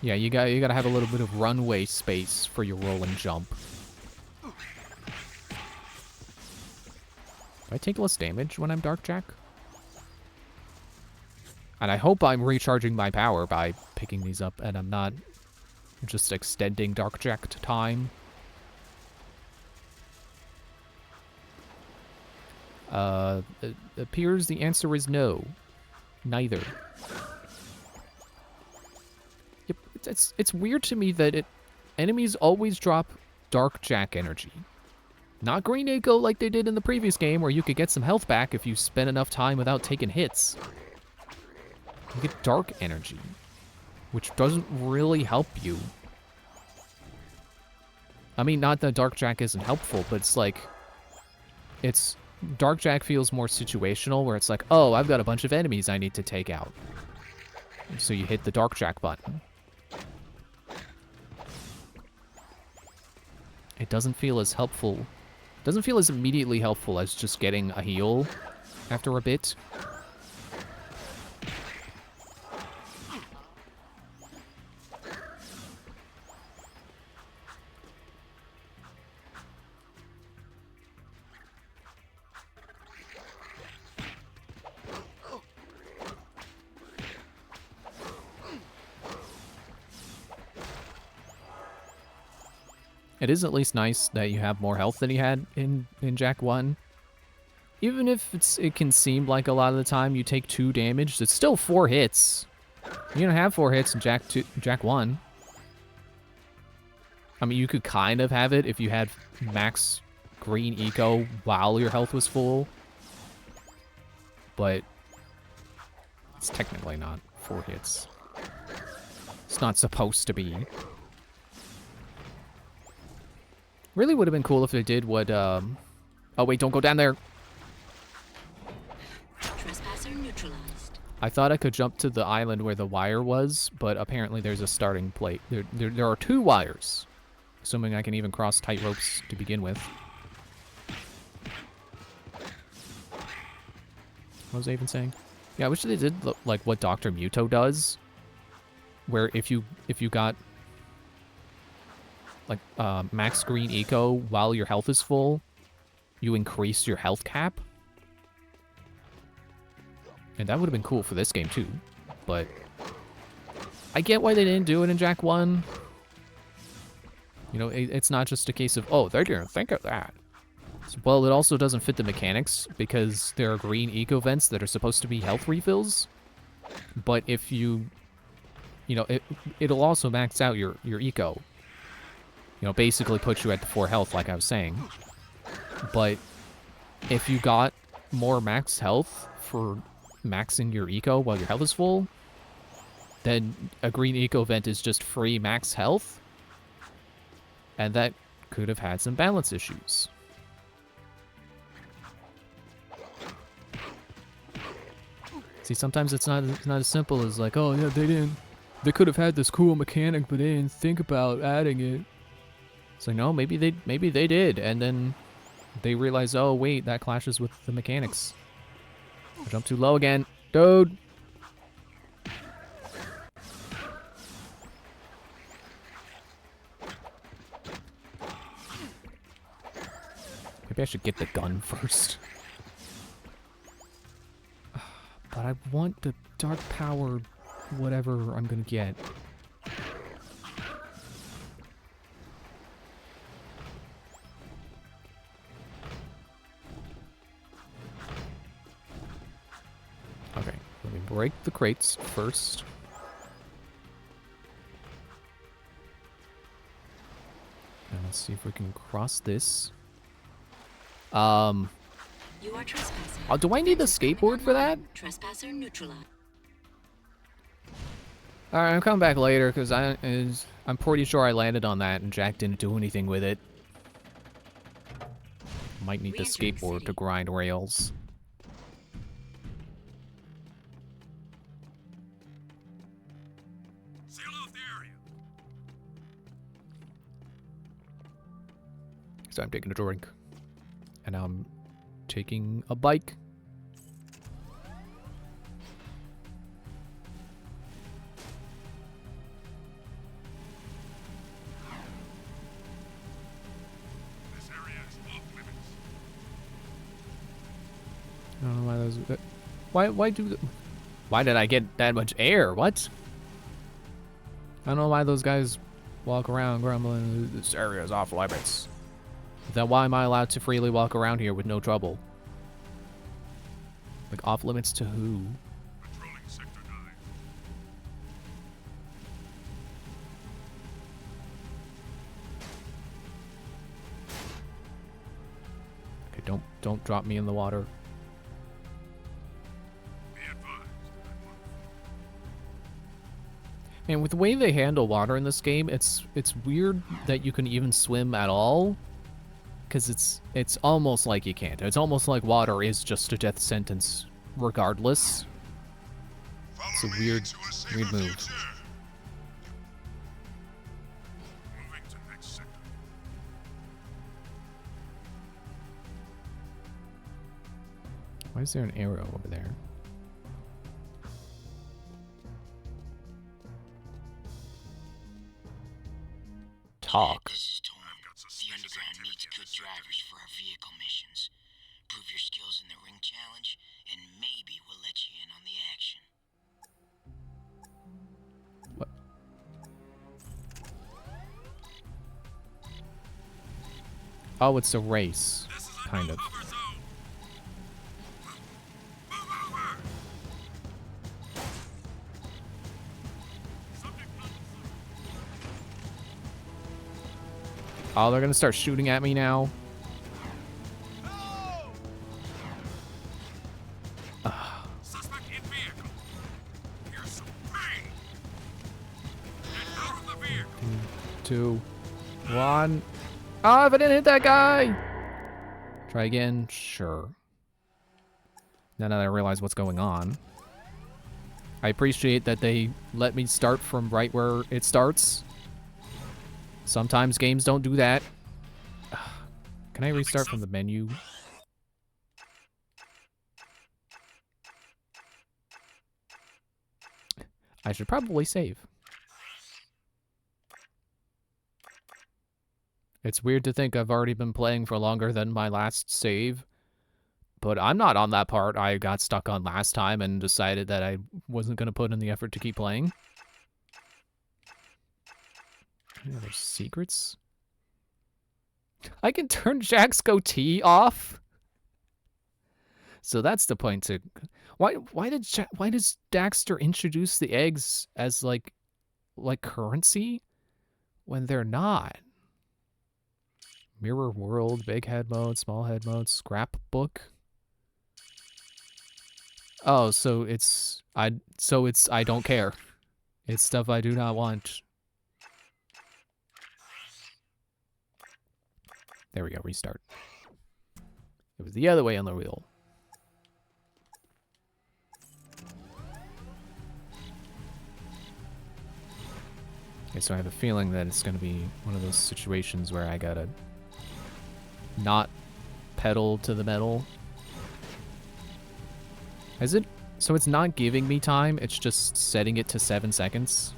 Yeah, you gotta have a little bit of runway space for your rolling jump. Do I take less damage when I'm Dark Jak? And I hope I'm recharging my power by picking these up and I'm not just extending Dark Jak time. It appears the answer is no. Neither. Yep, it's weird to me that enemies always drop Dark Jak energy. Not Green Echo like they did in the previous game where you could get some health back if you spent enough time without taking hits. You get dark energy, which doesn't really help you. I mean, not that Dark Jak isn't helpful, but it's like, Dark Jak feels more situational, where it's like, oh, I've got a bunch of enemies I need to take out. So you hit the Dark Jack button. It doesn't feel as helpful. Doesn't feel as immediately helpful as just getting a heal after a bit. It is at least nice that you have more health than you had in Jak 1. Even if it can seem like a lot of the time you take 2 damage, it's still 4 hits. You don't have 4 hits in Jak 1. I mean, you could kind of have it if you had max green eco while your health was full. But it's technically not 4 hits. It's not supposed to be. Really would have been cool if they did what, oh wait, don't go down there. Trespasser neutralized. I thought I could jump to the island where the wire was, but apparently there's a starting plate. There are 2 wires. Assuming I can even cross tight ropes to begin with. What was I even saying? Yeah, I wish they did like what Dr. Muto does. Where if you got like max green eco while your health is full, you increase your health cap. And that would have been cool for this game too. But I get why they didn't do it in Jak 1. You know, it's not just a case of, oh, they didn't think of that. Well, it also doesn't fit the mechanics because there are green eco vents that are supposed to be health refills. But if you know, it'll also max out your eco. You know, basically put you at the 4 health, like I was saying. But if you got more max health for maxing your eco while your health is full, then a green eco vent is just free max health. And that could have had some balance issues. See, sometimes it's not as simple as like, oh yeah, they could have had this cool mechanic, but they didn't think about adding it. So no, maybe they did, and then they realize, oh wait, that clashes with the mechanics. I jumped too low again, dude. Maybe I should get the gun first. But I want the dark power, whatever I'm gonna get. Okay, let me break the crates first. And let's see if we can cross this. You are trespassing. Oh, do I need the skateboard for that? Trespasser neutralized. Alright, I'm coming back later because I'm pretty sure I landed on that and Jak didn't do anything with it. Might need the skateboard to grind rails. Seal off the area. So I'm taking a drink. And I'm taking a bike. This area is off limits. I don't know why those. Why did I get that much air? What? I don't know why those guys walk around grumbling. This area is off limits. Then why am I allowed to freely walk around here with no trouble? Like, off limits to who? Patrolling Sector 9. Okay, don't drop me in the water. Be advised. And with the way they handle water in this game, it's weird that you can even swim at all. Because it's almost like you can't. It's almost like water is just a death sentence regardless. Follow It's a weird move. Moving to next sector. Why is there an arrow over there? Talk. This is Tom. The Underground needs good drivers for our vehicle missions. Prove your skills in the ring challenge, and maybe we'll let you in on the action. What? Oh, it's a race. Kind of. Oh, they're gonna start shooting at me now. Suspect in vehicle. Here's some pain. Get out of the vehicle. 2, 1. Oh, if I didn't hit that guy! Try again? Sure. Now that I realize what's going on. I appreciate that they let me start from right where it starts. Sometimes games don't do that. Can I restart from the menu? I should probably save. It's weird to think I've already been playing for longer than my last save. But I'm not on that part I got stuck on last time and decided that I wasn't going to put in the effort to keep playing. Any other secrets? I can turn Jack's goatee off? So that's the point to... Why does Daxter introduce the eggs as like currency when they're not? Mirror world, big head mode, small head mode, scrapbook. Oh, so it's I don't care. It's stuff I do not want. There we go, restart. It was the other way on the wheel. Okay, so I have a feeling that it's gonna be one of those situations where I gotta not pedal to the metal. Is it? So it's not giving me time, it's just setting it to 7 seconds?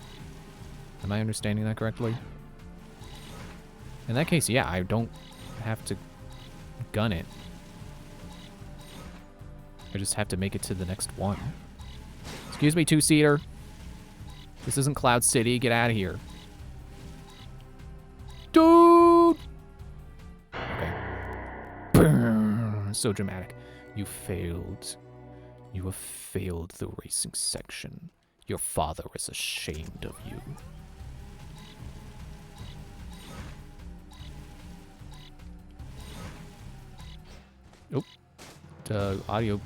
Am I understanding that correctly? In that case, yeah, I don't have to gun it. I just have to make it to the next one. Excuse me, two-seater. This isn't Cloud City, get out of here. Dude! Okay. Brrr, so dramatic. You failed. You have failed the racing section. Your father is ashamed of you. Nope. The audio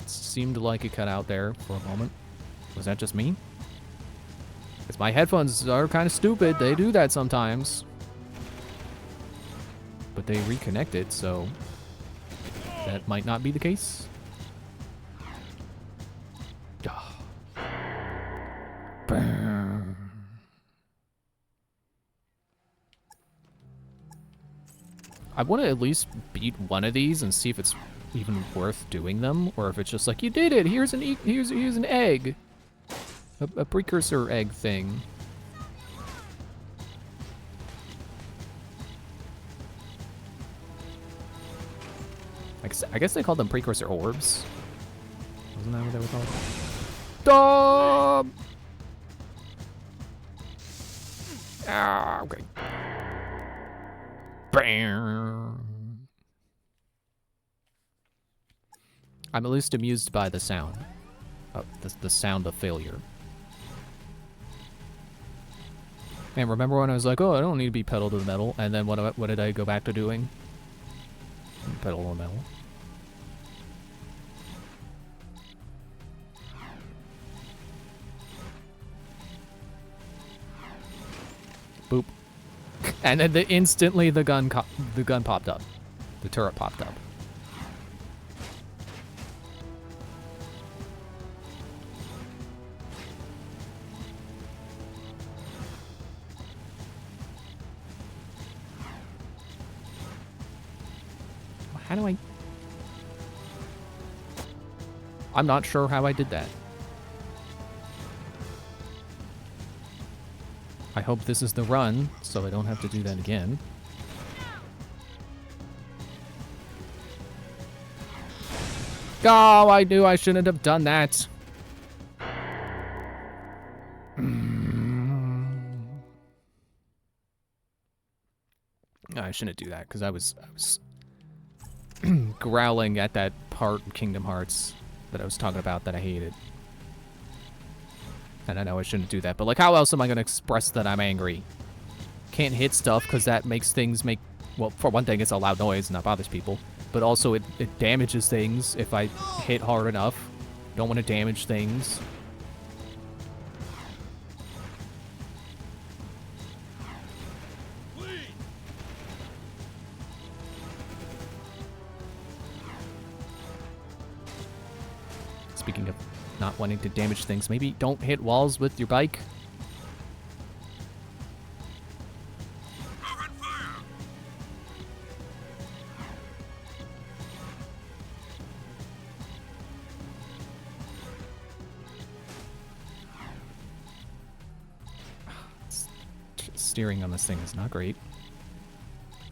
seemed like it cut out there for a moment. Was that just me? Because my headphones are kind of stupid. They do that sometimes. But they reconnected, so that might not be the case. Burn. I want to at least beat one of these and see if it's even worth doing them, or if it's just like, you did it. Here's an egg, a precursor egg thing. I guess they called them precursor orbs. Wasn't that what they were called? Dom! Ah, okay. Bam. I'm at least amused by the sound. The sound of failure. And remember when I was like, oh, I don't need to be pedal to the metal, and then what did I go back to doing? Pedal to the metal. Boop. And then instantly the gun popped up. The turret popped up. How do I... I'm not sure how I did that. I hope this is the run, so I don't have to do that again. Oh, I knew I shouldn't have done that. I shouldn't do that, because I was growling at that part of Kingdom Hearts that I was talking about that I hated. And I know I shouldn't do that, but like, how else am I going to express that I'm angry? Can't hit stuff, because that makes things make... Well, for one thing, it's a loud noise and that bothers people. But also, it damages things if I hit hard enough. Don't want to damage things. Speaking of not wanting to damage things, maybe don't hit walls with your bike. Steering on this thing is not great.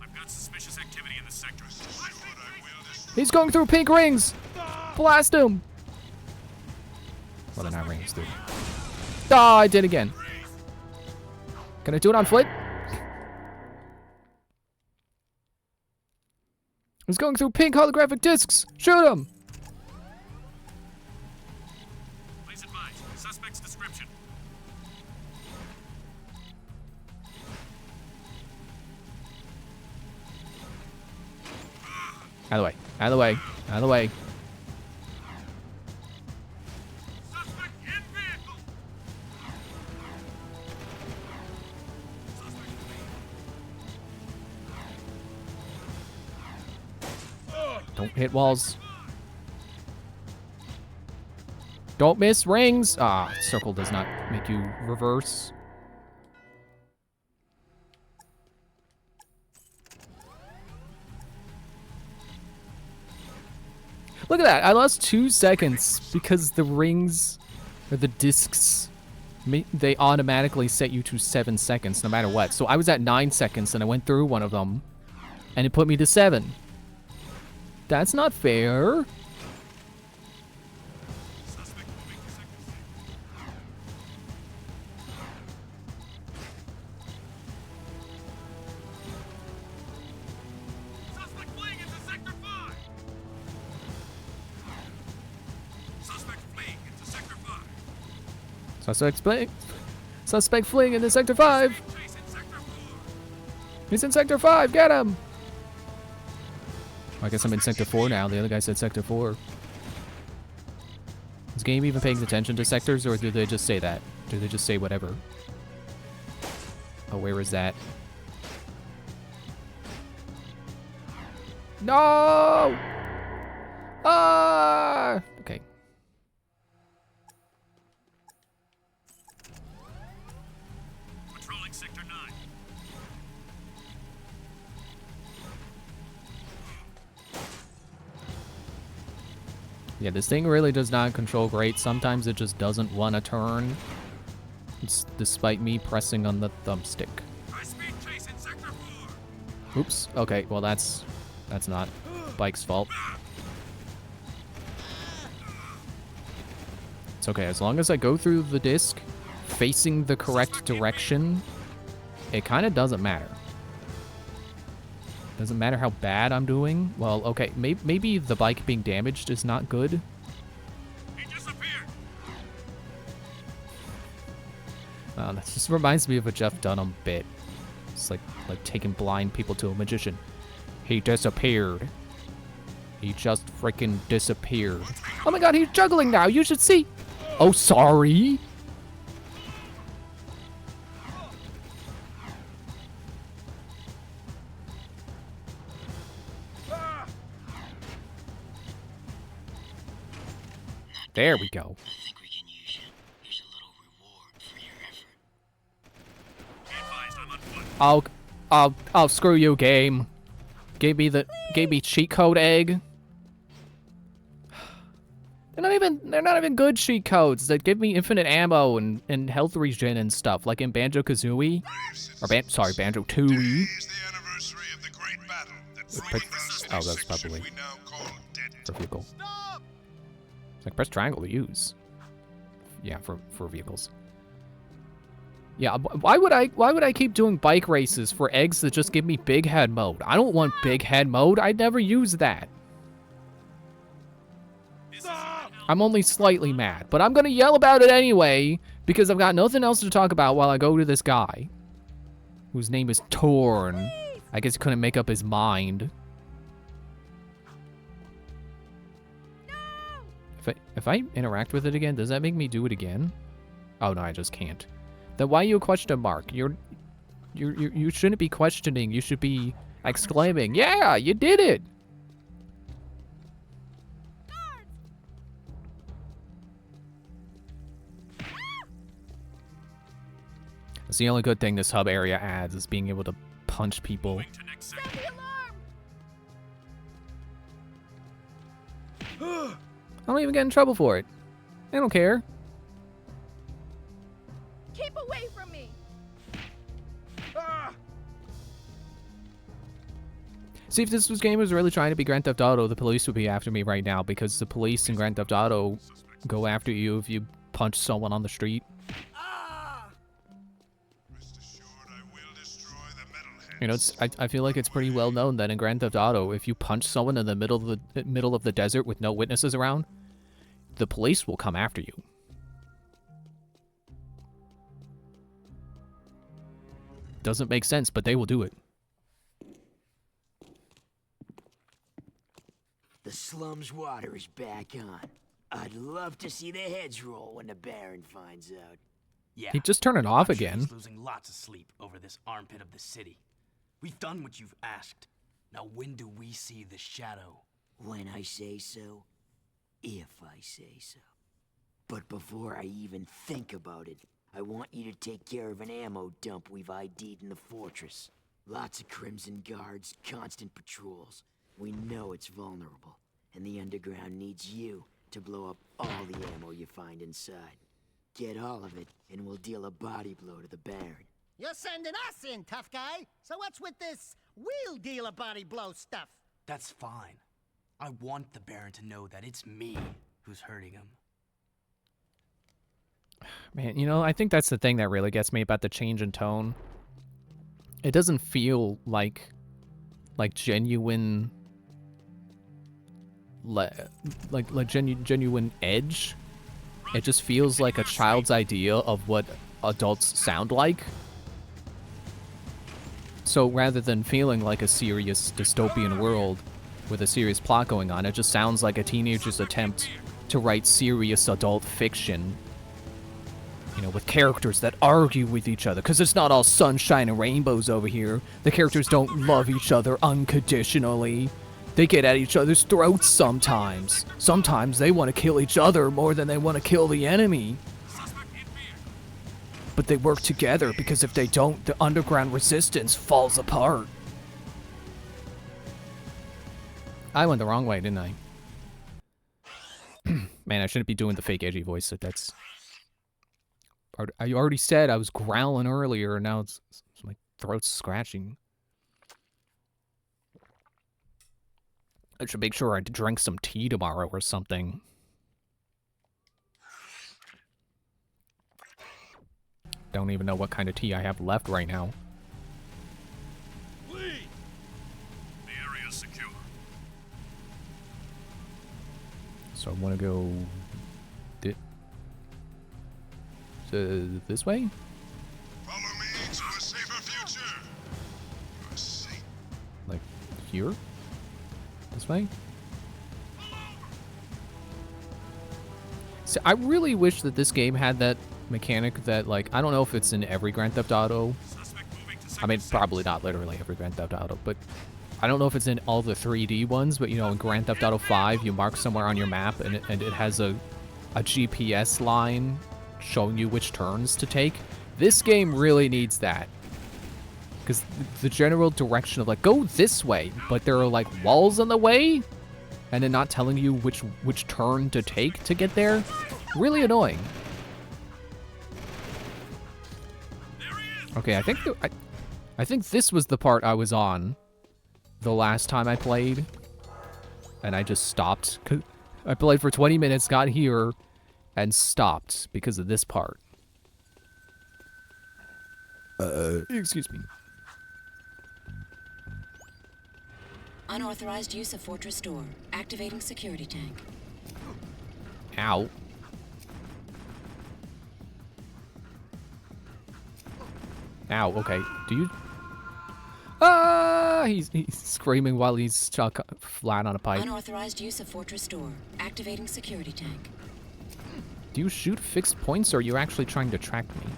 I've got suspicious activity in the sector. He's going through pink rings! Blast him! Well, they're not rings, dude. Oh, I did again. Can I do it on foot? He's going through pink holographic discs! Shoot him! Please advise. Suspect's description. Out of the way. Out of the way. Out of the way. Suspect in vehicle. Don't hit walls. Don't miss rings. Ah, circle does not make you reverse. Look at that. I lost 2 seconds because the rings or the discs, they automatically set you to 7 seconds no matter what. So I was at 9 seconds and I went through one of them and it put me to 7. That's not fair. Suspect fleeing into Sector 5. He's in Sector 5. Get him. I guess I'm in Sector 4 now. The other guy said Sector 4. Is this game even paying attention to sectors, or do they just say that? Do they just say whatever? Oh, where is that? No! Ah! Okay. Patrolling Sector 9. Yeah, this thing really does not control great. Sometimes it just doesn't want to turn. It's despite me pressing on the thumbstick. High-speed chase in Sector 4. Oops. Okay, well that's not Bike's fault. It's okay, as long as I go through the disc facing the correct direction, it kind of doesn't matter. Doesn't matter how bad I'm doing. Well, okay, maybe the bike being damaged is not good. He disappeared. That just reminds me of a Jeff Dunham bit. It's like taking blind people to a magician. He disappeared. He just freaking disappeared. Oh my god, he's juggling now. You should see. Oh, sorry. There we go. I think we can use you. Here's a little reward for your effort. Be advised, I'm on foot. I'll screw you, game. Give gave me cheat code egg. They're not even good cheat codes that give me infinite ammo and health regen and stuff, like in Banjo-Kazooie. Or Banjo-Tooie. Oh, that's probably for vehicle. It's like press triangle to use. Yeah, for vehicles. Yeah, why would I keep doing bike races for eggs that just give me big head mode? I don't want big head mode. I'd never use that. I'm only slightly mad, but I'm gonna yell about it anyway because I've got nothing else to talk about while I go to this guy whose name is Torn. I guess he couldn't make up his mind. If I interact with it again, does that make me do it again? Oh no, I just can't. Then why you question mark? You shouldn't be questioning. You should be exclaiming, "Yeah, you did it!" That's the only good thing this hub area adds is being able to punch people. I don't even get in trouble for it. I don't care. Keep away from me. See, if this game was really trying to be Grand Theft Auto, the police would be after me right now because the police in Grand Theft Auto go after you if you punch someone on the street. You know, I feel like it's pretty well known that in Grand Theft Auto, if you punch someone in the middle of the desert with no witnesses around, the police will come after you. Doesn't make sense, but they will do it. The slum's water is back on. I'd love to see their heads roll when the Baron finds out. Yeah. He just turned it off I'm sure again. he's losing lots of sleep over this armpit of the city. We've done what you've asked. Now when do we see the shadow? When I say so. If I say so. But before I even think about it, I want you to take care of an ammo dump we've ID'd in the fortress. Lots of Crimson Guards, constant patrols. We know it's vulnerable, and the underground needs you to blow up all the ammo you find inside. Get all of it, and we'll deal a body blow to the Baron. You're sending us in, tough guy. So what's with this wheel dealer body blow stuff? That's fine. I want the Baron to know that it's me who's hurting him. Man, you know, I think that's the thing that really gets me about the change in tone. It doesn't feel like genuine, genuine edge. It just feels like a child's idea of what adults sound like. So rather than feeling like a serious dystopian world with a serious plot going on, it just sounds like a teenager's attempt to write serious adult fiction. You know, with characters that argue with each other, because it's not all sunshine and rainbows over here. The characters don't love each other unconditionally. They get at each other's throats sometimes. Sometimes they want to kill each other more than they want to kill the enemy. But they work together, because if they don't, the underground resistance falls apart. I went the wrong way, didn't I? Man, I shouldn't be doing the fake edgy voice. That's... I already said I was growling earlier, and now it's my throat's scratching. I should make sure I drink some tea tomorrow or something. Don't even know what kind of tea I have left right now. Lee! The area's secure. So I want to go... this way? Follow me to a safer future. You're safe. Like, here? This way? So I really wish that this game had that mechanic that, like, I don't know if it's in every Grand Theft Auto. I mean, probably not literally every Grand Theft Auto, but I don't know if it's in all the 3D ones, but, you know, in Grand Theft Auto 5, you mark somewhere on your map, and it has a GPS line showing you which turns to take. This game really needs that. Because the general direction of like, go this way, but there are like walls in the way, and then not telling you which turn to take to get there. Really annoying. Okay, I think I think this was the part I was on the last time I played, and I just stopped. I played for 20 minutes, got here, and stopped because of this part. Excuse me. Unauthorized use of Fortress Door. Activating security tank. Ow. Ow, okay. Do you... Ah! He's screaming while he's stuck flat on a pipe. Unauthorized use of Fortress Door. Activating security tank. Do you shoot fixed points, or are you actually trying to track me?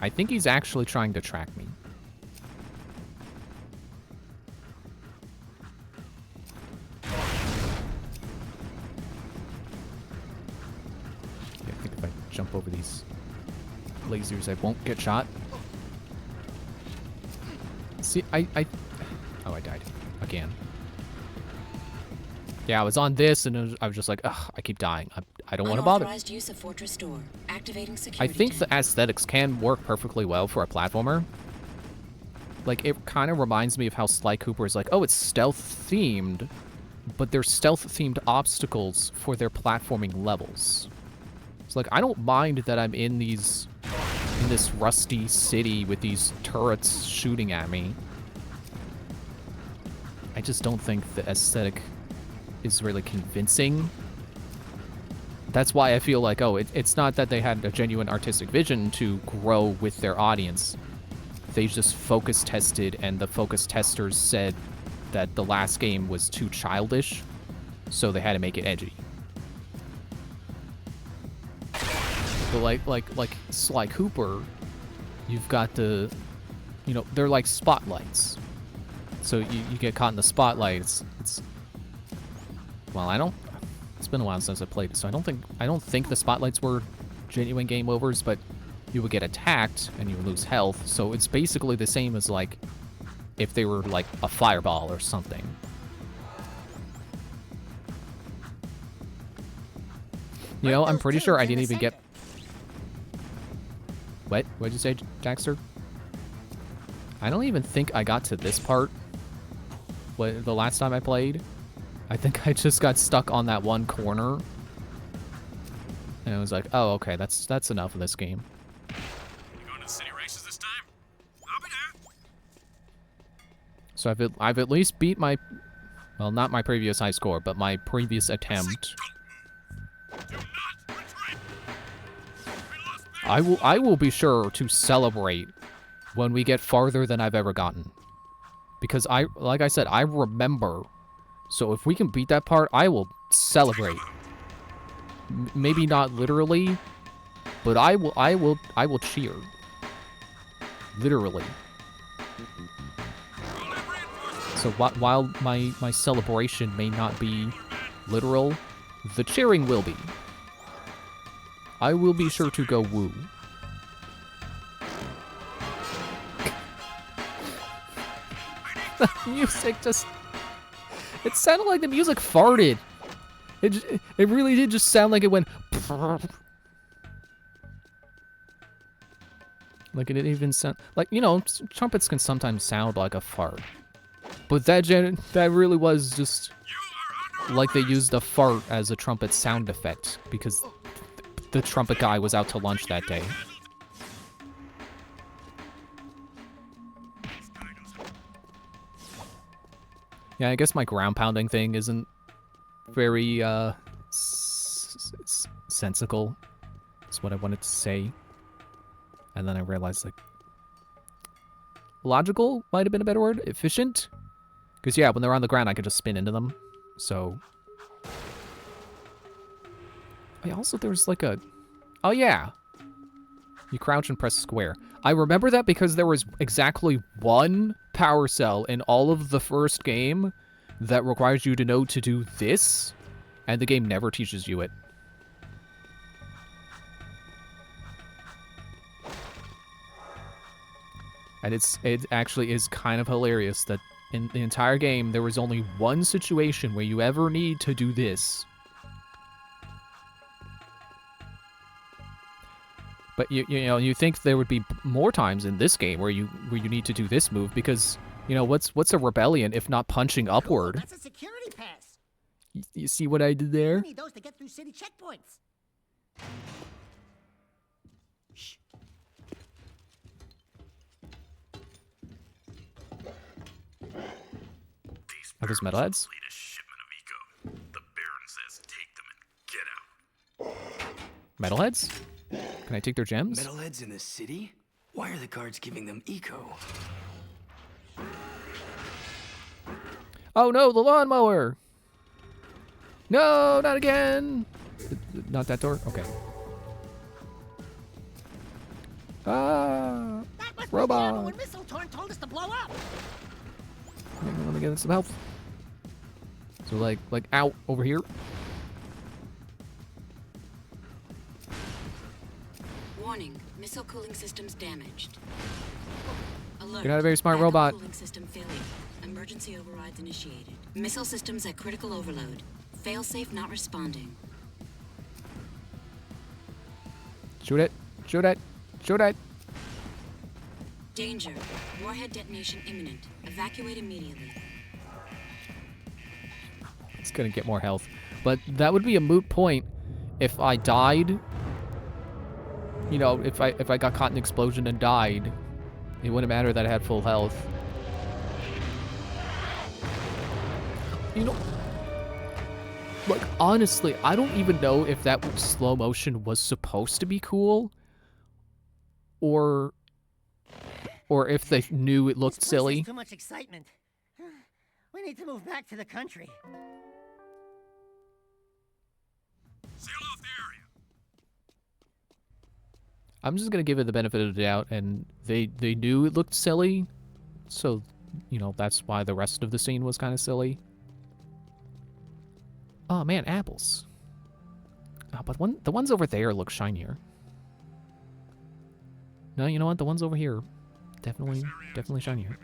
I think he's actually trying to track me. I think if I jump over these lasers, I won't get shot. See, oh, I died. Again. Yeah, I was on this, and I was just like, ugh, I keep dying. I don't want to bother. Unauthorized use of Fortress Door. Activating I security think tank. the aesthetics can work perfectly well for a platformer. Like, it kind of reminds me of how Sly Cooper is like, oh, it's stealth-themed, but they're stealth-themed obstacles for their platforming levels. It's like, I don't mind that I'm in this rusty city with these turrets shooting at me. I just don't think the aesthetic is really convincing. That's why I feel like, oh, it's not that they had a genuine artistic vision to grow with their audience. They just focus tested, and the focus testers said that the last game was too childish, so they had to make it edgy. But like Sly Cooper, you've got the, you know, they're like spotlights. So you get caught in the spotlight. It's well, it's been a while since I played it, so I don't think the spotlights were genuine game overs, but you would get attacked and you would lose health. So it's basically the same as like if they were like a fireball or something. You know, I'm pretty sure I didn't even get... What? What'd you say, Jackster? I don't even think I got to this part the last time I played. I think I just got stuck on that one corner. And I was like, oh, okay, that's enough of this game. You going to the city races this time? I'll be there. So I've at least beat my... Well, not my previous high score, but my previous attempt. I will be sure to celebrate when we get farther than I've ever gotten. Because like I said, I remember. So if we can beat that part, I will celebrate. Maybe not literally, but I will cheer. Literally. So while my celebration may not be literal, the cheering will be. I will be sure to go woo. The music just... It sounded like the music farted. It really did just sound like it went... Like it didn't even sound... Like, you know, trumpets can sometimes sound like a fart. But that really was just... Like they used a fart as a trumpet sound effect. Because the trumpet guy was out to lunch that day. Yeah, I guess my ground pounding thing isn't very, sensical. That's what I wanted to say. And then I realized, like, logical might have been a better word. Efficient? Because, yeah, when they're on the ground, I can just spin into them. So... Also, there's like a... Oh, yeah. You crouch and press square. I remember that because there was exactly one power cell in all of the first game that requires you to know to do this, and the game never teaches you it. And it actually is kind of hilarious that in the entire game there was only one situation where you ever need to do this. But you know, you think there would be more times in this game where you need to do this move because, you know, what's a rebellion if not punching upward? Cool, that's a security pass. You see what I did there? You need those to get through city checkpoints. Shh. Are those metalheads? Complete a shipment of eco. The Baron says take them and get out. Metalheads? Can I take their gems? Metalheads in the city? Why are the guards giving them eco? Oh no, the lawnmower! No, not again! Not that door? Okay. Ah! That must Robot! be the ammo when Mistletoe told us to blow up. Let me get some health. So like out over here. Warning, missile cooling systems damaged. Alert. You're not a very smart Backup robot. Cooling system failure. Emergency overrides initiated. Missile systems at critical overload. Failsafe not responding. Shoot it! Shoot it! Shoot it! Danger. Warhead detonation imminent. Evacuate immediately. It's gonna get more health. But that would be a moot point if I died. You know, if I got caught in an explosion and died, it wouldn't matter that I had full health. You know, like, honestly, I don't even know if that slow motion was supposed to be cool, or if they knew it looked This place silly. has too much excitement. We need to move back to the country. Seal off the area. I'm just gonna give it the benefit of the doubt, and they knew it looked silly, so, you know, that's why the rest of the scene was kind of silly. Oh man, apples. Oh, but the ones over there look shinier. No, you know what? The ones over here, definitely shinier.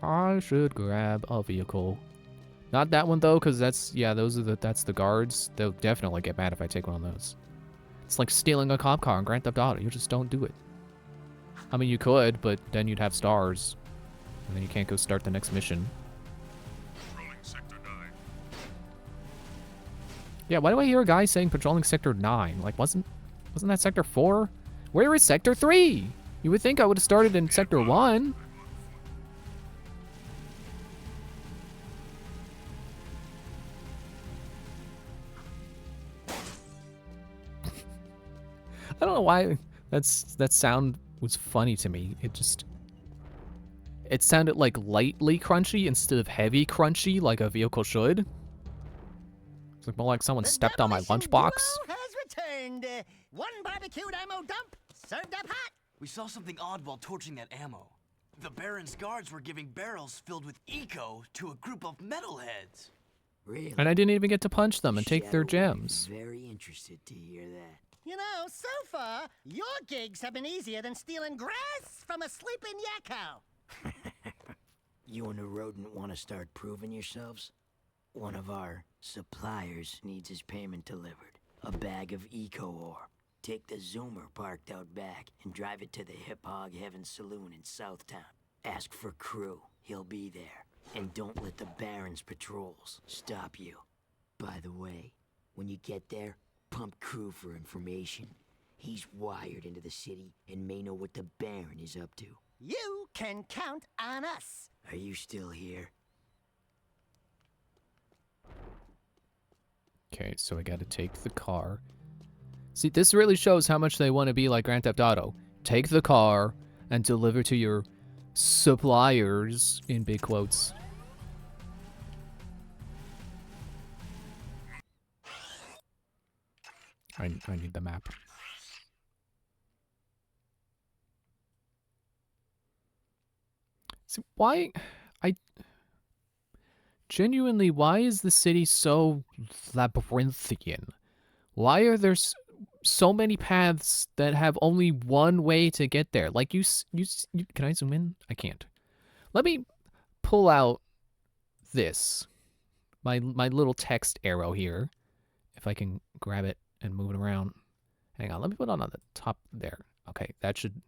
I should grab a vehicle. Not that one though, because that's that's the guards. They'll definitely get mad if I take one of those. It's like stealing a cop car in Grand Theft Auto. You just don't do it. I mean, you could, but then you'd have stars, and then you can't go start the next mission. Patrolling Sector 9. Yeah, why do I hear a guy saying patrolling Sector 9? Like, wasn't that Sector 4? Where is Sector 3? You would think I would have started in Sector 1. I don't know why that sound was funny to me. It sounded like lightly crunchy instead of heavy crunchy like a vehicle should. It's like more like someone stepped on my lunchbox. Has returned. One barbecued ammo dump served up hot. We saw something odd while torching that ammo. The Baron's guards were giving barrels filled with eco to a group of metalheads. Really? And I didn't even get to punch them and take their Shadow gems. is very interested to hear that. You know, so far, your gigs have been easier than stealing grass from a sleeping yak cow. You and the rodent want to start proving yourselves? One of our suppliers needs his payment delivered. A bag of eco ore. Take the Zoomer parked out back and drive it to the Hip Hog Heaven Saloon in Southtown. Ask for Crew. He'll be there. And don't let the Baron's patrols stop you. By the way, when you get there, pump Crew for information. He's wired into the city and may know what the Baron is up to. You can count on us. Are you still here? Okay, so I gotta take the car. See, this really shows how much they want to be like Grand Theft Auto. Take the car and deliver to your suppliers, in big quotes. I need the map. See, why is the city so labyrinthian? Why are there so many paths that have only one way to get there? Like, you can I zoom in? I can't. Let me pull out this. My little text arrow here. If I can grab it and move it around. Hang on, let me put it on the top there. Okay, that should...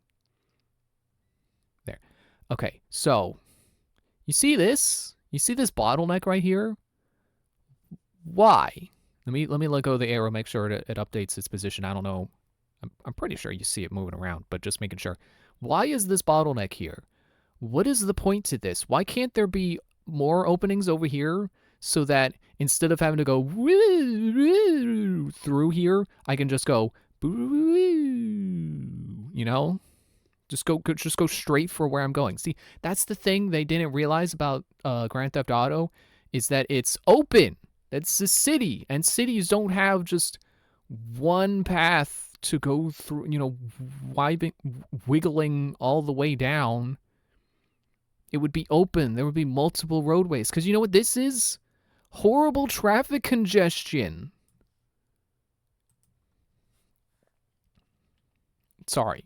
There. Okay, so... You see this? You see this bottleneck right here? Why? Let me let go of the arrow, make sure it updates its position. I don't know. I'm pretty sure you see it moving around, but just making sure. Why is this bottleneck here? What is the point to this? Why can't there be more openings over here so that instead of having to go through here, I can just go, you know? Just go straight for where I'm going. See, that's the thing they didn't realize about Grand Theft Auto, is that it's open. It's a city, and cities don't have just one path to go through, you know, wiggling all the way down. It would be open. There would be multiple roadways. Because you know what this is? Horrible traffic congestion. Sorry.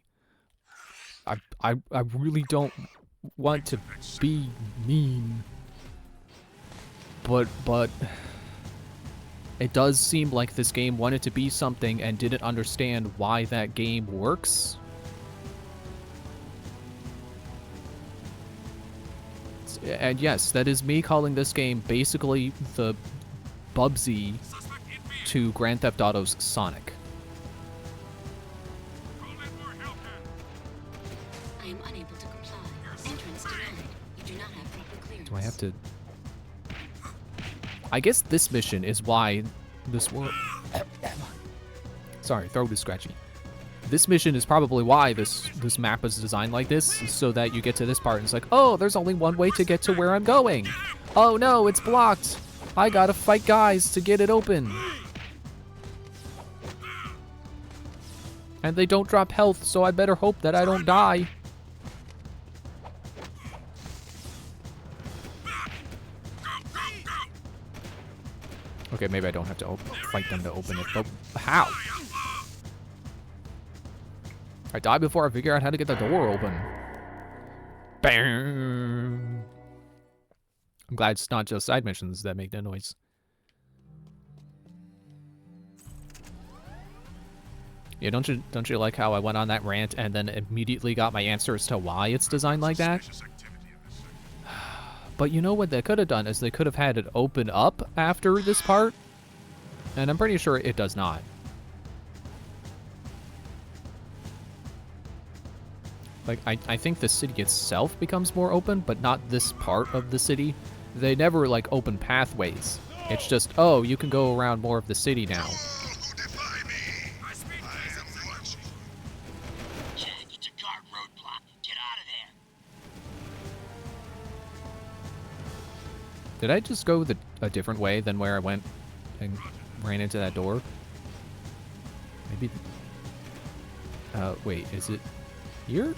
I really don't want to be mean. But it does seem like this game wanted to be something and didn't understand why that game works. And yes, that is me calling this game basically the Bubsy to Grand Theft Auto's Sonic. I am unable to comply. Entrance denied. You do not have proper clearance. Do I have to... I guess this mission is why this world... Sorry, throat is scratchy. This mission is probably why this map is designed like this, so that you get to this part and it's like, oh, there's only one way to get to where I'm going. Oh no, it's blocked. I gotta fight guys to get it open. And they don't drop health, so I better hope that I don't die. Okay, maybe I don't have to fight them to open it, but how? I died before I figure out how to get the door open. Bam! I'm glad it's not just side missions that make that noise. Yeah, don't you like how I went on that rant and then immediately got my answer as to why it's designed like that? But you know what they could have done is they could have had it open up after this part. And I'm pretty sure it does not. Like, I think the city itself becomes more open, but not this part of the city. They never, like, open pathways. It's just, oh, you can go around more of the city now. Did I just go a different way than where I went and ran into that door? Maybe... wait, is it here?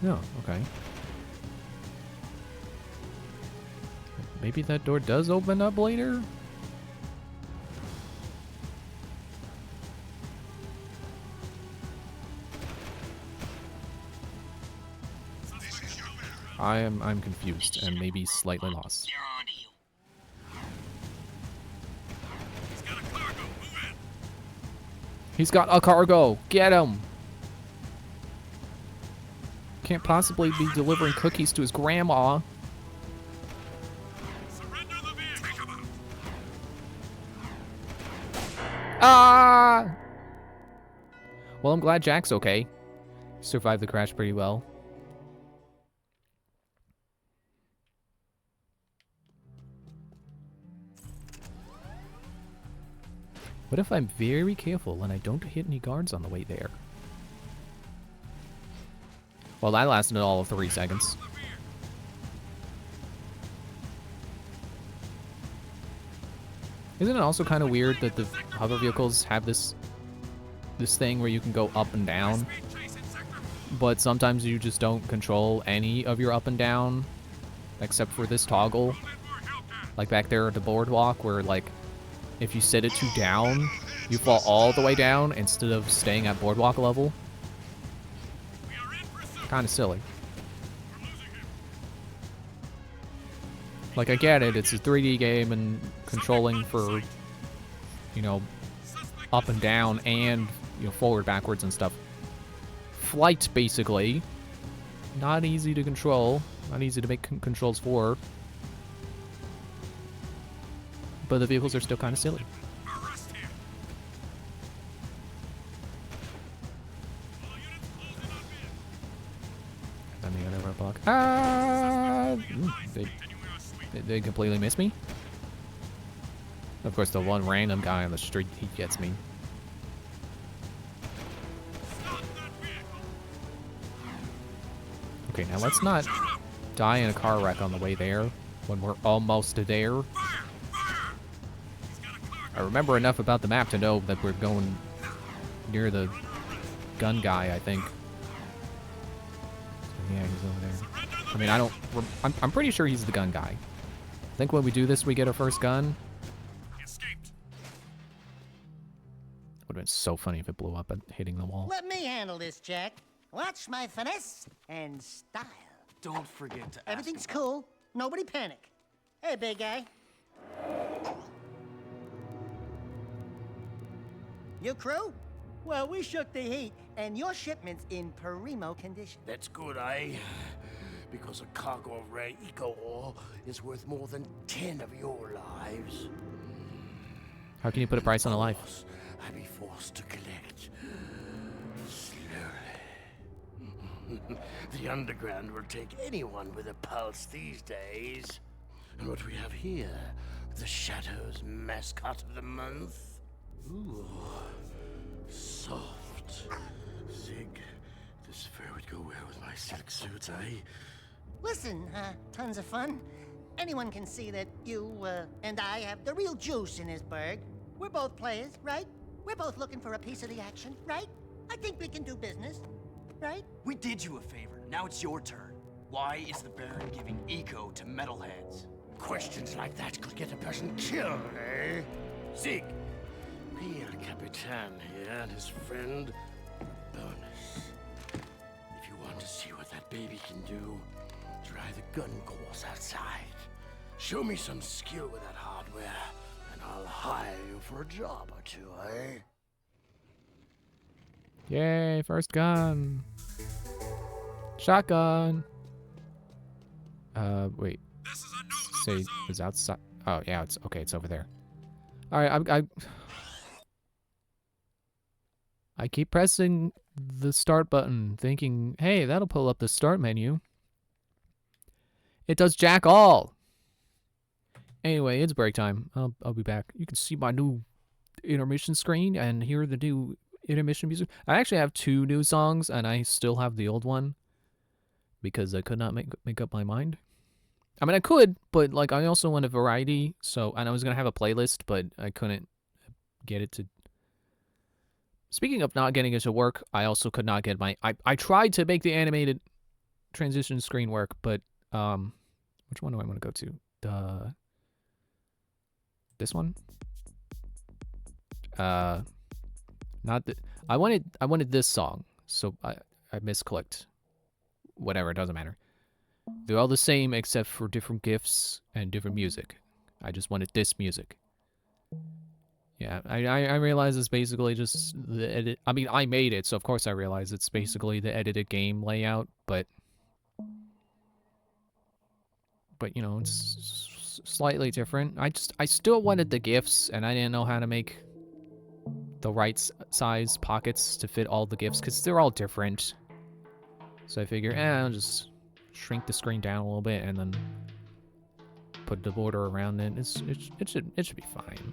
No, okay. Maybe that door does open up later? I'm confused and maybe slightly lost. He's got a cargo. Get him. Can't possibly be delivering cookies to his grandma. Ah! Well, I'm glad Jack's okay. Survived the crash pretty well. What if I'm very careful and I don't hit any guards on the way there? Well, that lasted all of 3 seconds. Isn't it also kind of weird that the hover vehicles have this thing where you can go up and down, but sometimes you just don't control any of your up and down, except for this toggle? Like back there at the boardwalk where, like, if you set it to down, you fall all the way down instead of staying at boardwalk level. Kind of silly. Like, I get it, it's a 3D game and controlling for, you know, up and down and, you know, forward, backwards and stuff. Flight, basically. Not easy to control. Not easy to make controls for. But the vehicles are still kind of silly. And then the other roadblock. Ah! They completely miss me. Of course, the one random guy on the street, he gets me. Okay, now let's not die in a car wreck on the way there when we're almost there. I remember enough about the map to know that we're going near the gun guy, I think. So yeah, he's over there. I mean, I don't... I'm pretty sure he's the gun guy. I think when we do this, we get our first gun. Would have been so funny if it blew up at hitting the wall. Let me handle this, Jack. Watch my finesse and style. Don't forget to ask Everything's about- cool. Nobody panic. Hey, big guy. Your crew? Well, we shook the heat, and your shipment's in primo condition. That's good, eh? Because a cargo of rare eco ore is worth more than 10 of your lives. How can you put a price on a life? I'd be forced to collect. Slowly. The underground will take anyone with a pulse these days. And what we have here, the Shadow's mascot of the month. Ooh, soft. Zig, this fur would go well with my silk suits, eh? Listen, tons of fun. Anyone can see that you, and I have the real juice in this burg. We're both players, right? We're both looking for a piece of the action, right? I think we can do business, right? We did you a favor. Now it's your turn. Why is the Baron giving eco to metalheads? Questions like that could get a person killed, eh? Zig, be El Capitan here and his friend, Bonus. If you want to see what that baby can do, try the gun course outside. Show me some skill with that hardware, and I'll hire you for a job or two, eh? Yay, first gun. Shotgun. Wait. Say it's outside. Oh, yeah, it's okay, it's over there. Alright, I keep pressing the start button, thinking, hey, that'll pull up the start menu. It does jack all. Anyway, it's break time. I'll be back. You can see my new intermission screen and hear the new intermission music. I actually have 2 new songs, and I still have the old one because I could not make up my mind. I mean, I could, but like I also want a variety. So, and I was gonna have a playlist, but I couldn't get it to. Speaking of not getting it to work, I also could not get my. I tried to make the animated transition screen work, but which one do I want to go to? This one. Not the. I wanted this song, so I misclicked. Whatever, it doesn't matter. They're all the same except for different gifts and different music. I just wanted this music. Yeah, I realize it's basically just the edit. I mean, I made it, so of course I realize it's basically the edited game layout, but you know, it's slightly different. I still wanted the gifts, and I didn't know how to make the right size pockets to fit all the gifts because they're all different. So I figure, I'll just shrink the screen down a little bit and then put the border around it. It should be fine.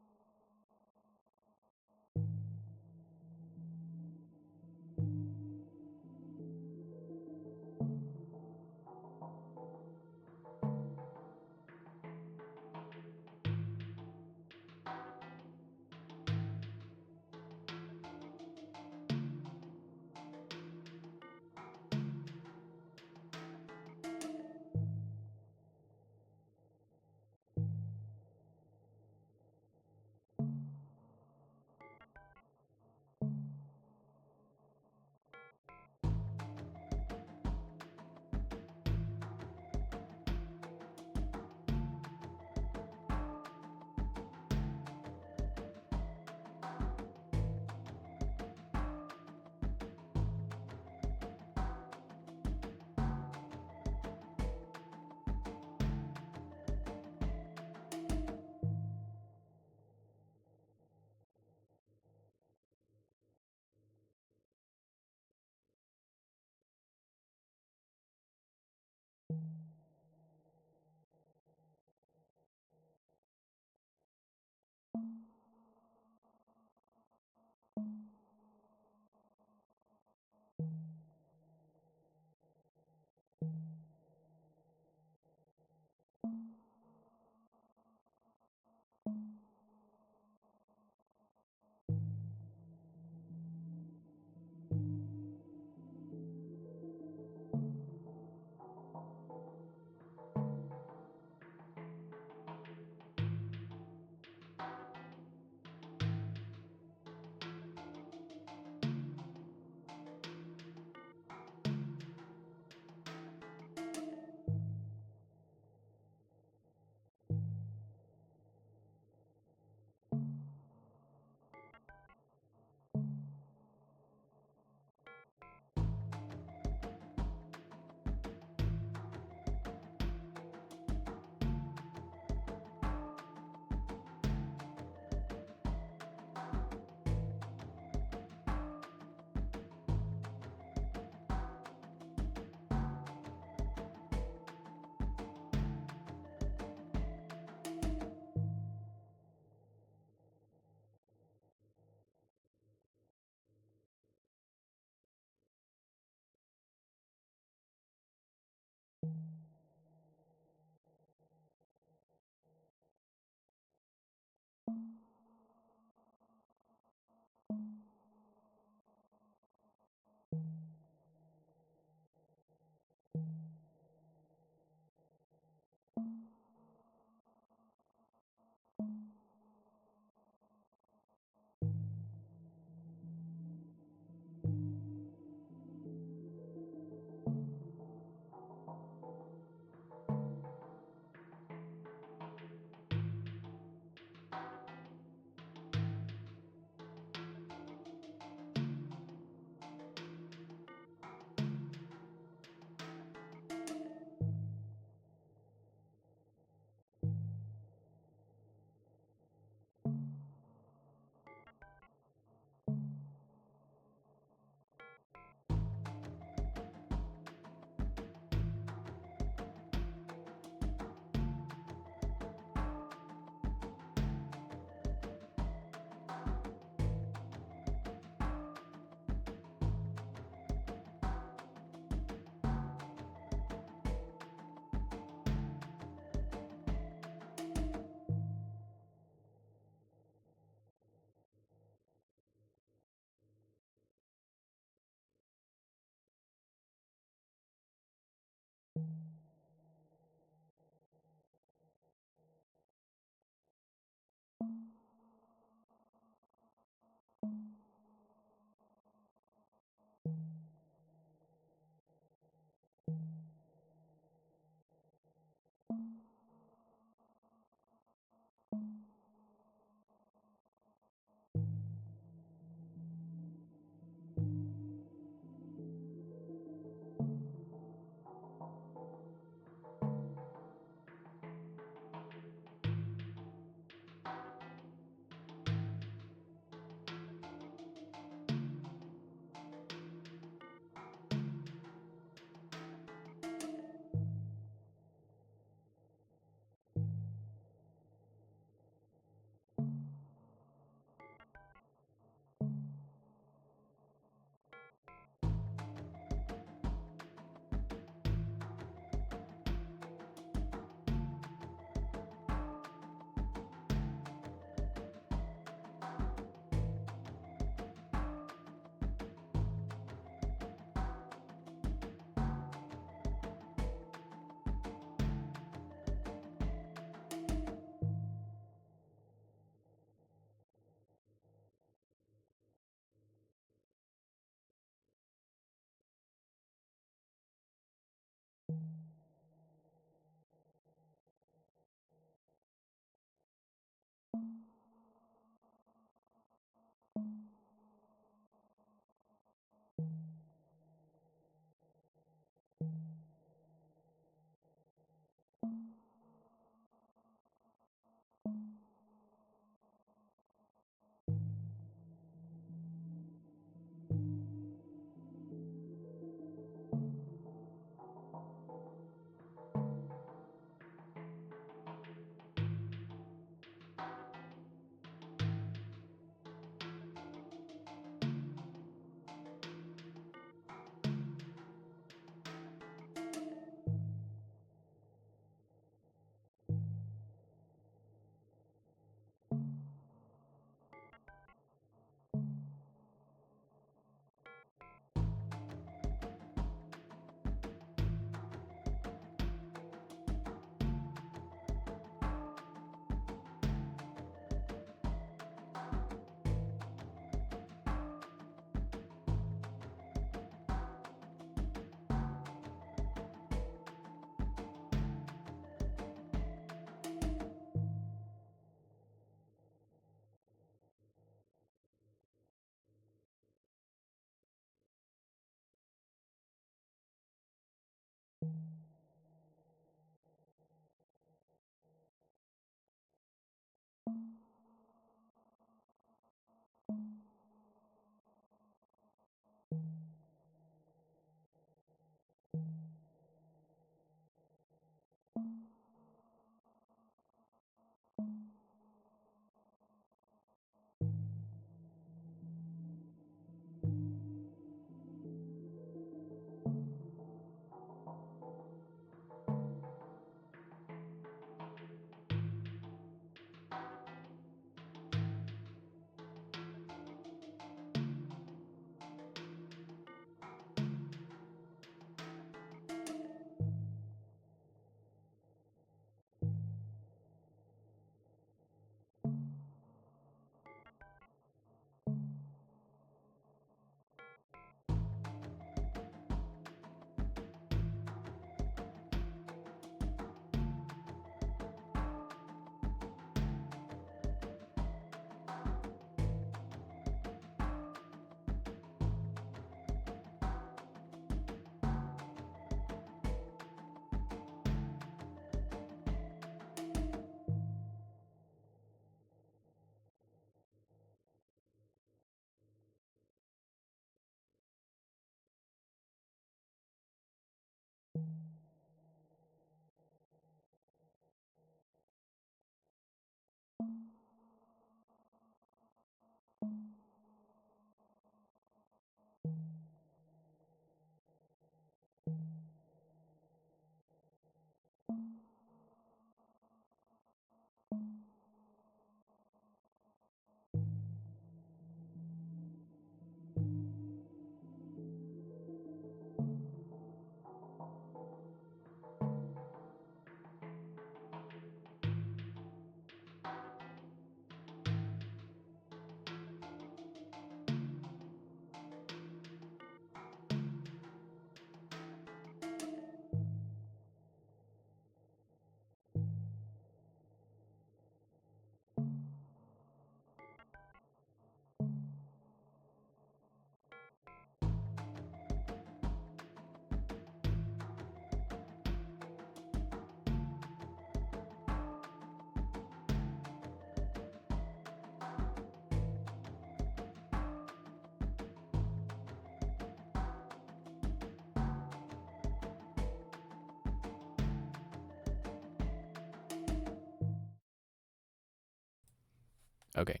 Okay.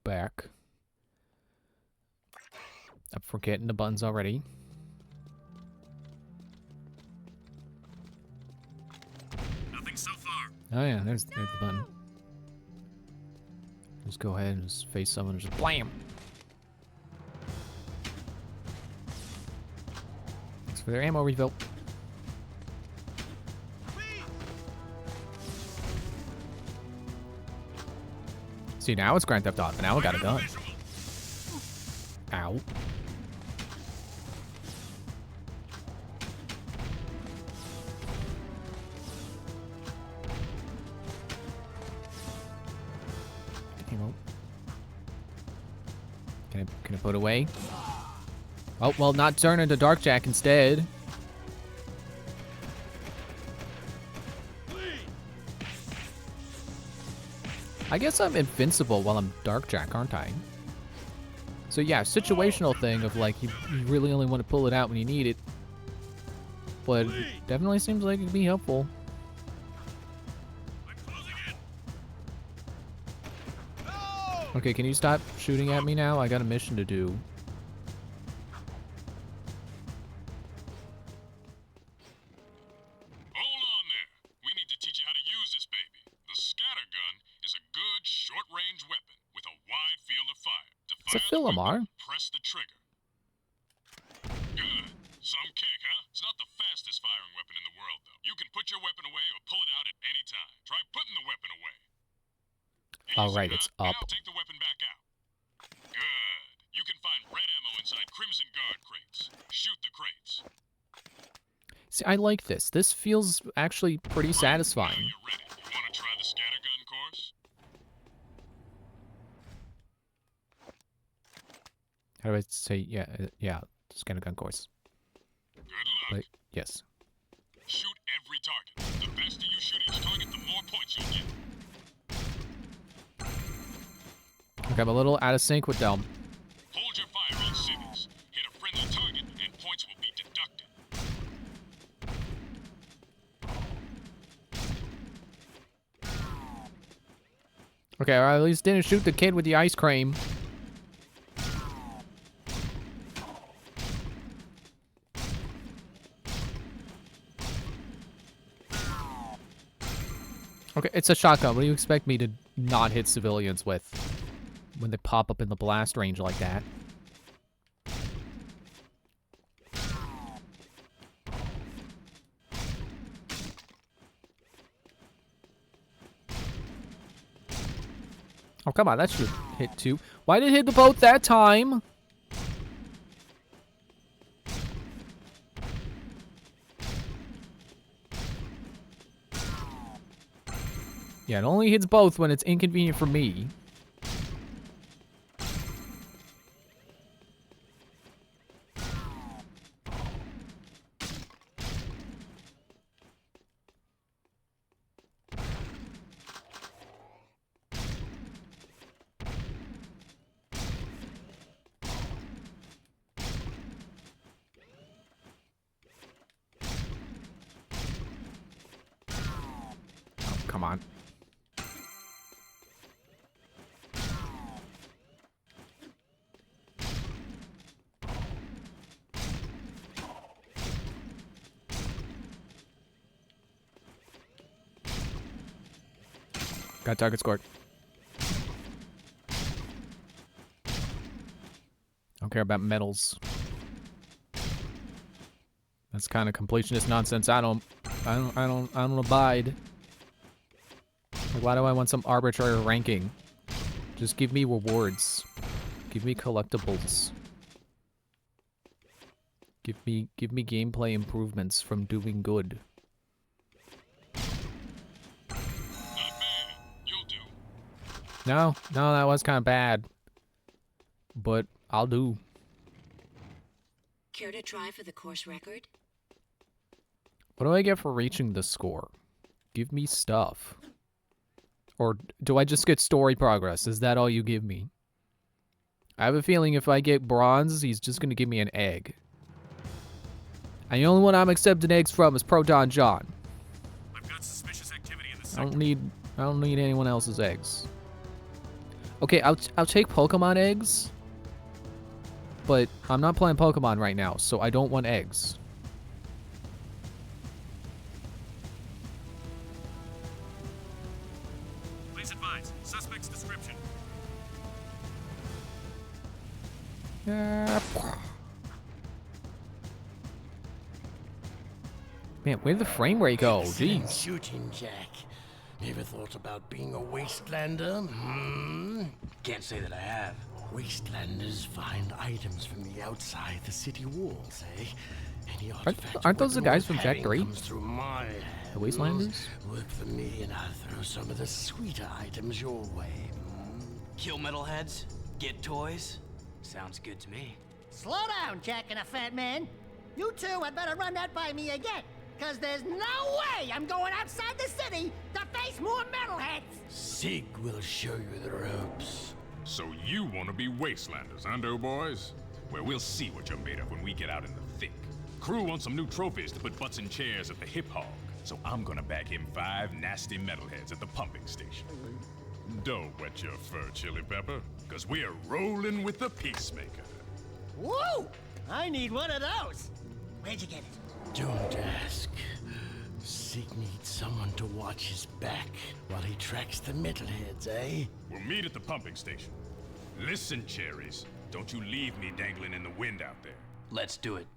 Back. I'm forgetting the buttons already. Nothing so far. Oh yeah, there's the button. Just go ahead and just face someone and just blam! Thanks for their ammo refill. See, now it's Grand Theft Auto, but now I got a gun. Ow. Ammo. Can I put away? Oh, well, not turn into Dark Jack instead. I guess I'm invincible while I'm Dark Jack, aren't I? So yeah, situational thing of like, you really only want to pull it out when you need it. But it definitely seems like it'd be helpful. Okay, can you stop shooting at me now? I got a mission to do. Hold on there. We need to teach you how to use this baby. The scatter gun is a good short-range weapon with a wide field of fire. To It's a fire the Philomar. weapon, press the trigger. Good. Some kick, huh? It's not the fastest firing weapon in the world, though. You can put your weapon away or pull it out at any time. Try putting the weapon away. All right, it's up. Now take the weapon back out. Good. You can find red ammo inside Crimson Guard crates. Shoot the crates. See, I like this. This feels actually pretty satisfying. You're ready. You want to try the scattergun course? How do I say, yeah, scattergun course. Good luck. Like, yes. Shoot every target. The faster you shoot each target, the more points you'll get. Okay, I'm a little out of sync with them. Hold your fire on civvies. Hit a friendly target, and points will be deducted. Okay, or at least didn't shoot the kid with the ice cream. Okay, it's a shotgun. What do you expect me to not hit civilians with when they pop up in the blast range like that? Oh, come on. That should hit two. Why did it hit the boat that time? Yeah, it only hits both when it's inconvenient for me. Oh, come on. Got target scored. Don't care about medals. That's kind of completionist nonsense. I don't abide. Like, why do I want some arbitrary ranking? Just give me rewards. Give me collectibles. Give me gameplay improvements from doing good. No, that was kind of bad. But I'll do. Care to try for the course record? What do I get for reaching the score? Give me stuff. Or do I just get story progress? Is that all you give me? I have a feeling if I get bronze, he's just going to give me an egg. And the only one I'm accepting eggs from is Proton John. I've got suspicious activity in the I don't need anyone else's eggs. Okay, I'll take Pokemon eggs, but I'm not playing Pokemon right now, so I don't want eggs. Please advise. Suspect's description. Man, where'd the frame rate go? Excellent Jeez. shooting, Jack. Ever thought about being a wastelander? Can't say that I have. Wastelanders find items from the outside the city walls, eh? Any artifact Aren't those the weapon guys worth from Jak having III? comes through my The hands. Wastelanders? Work for me and I'll throw some of the sweeter items your way. Kill metalheads? Get toys? Sounds good to me. Slow down, Jack and a fat man. You two had better run that by me again, because there's no way I'm going outside the city to face more metalheads. Sig will show you the ropes. So you want to be wastelanders, huh, doughboys? Well, we'll see what you're made of when we get out in the thick. Crew wants some new trophies to put butts in chairs at the Hip Hog, so I'm gonna bag him 5 nasty metalheads at the pumping station. Don't wet your fur, Chili Pepper, because we're rolling with the Peacemaker. Woo! I need one of those. Where'd you get it? Don't ask. Sig needs someone to watch his back while he tracks the metalheads, eh? We'll meet at the pumping station. Listen, cherries, don't you leave me dangling in the wind out there. Let's do it.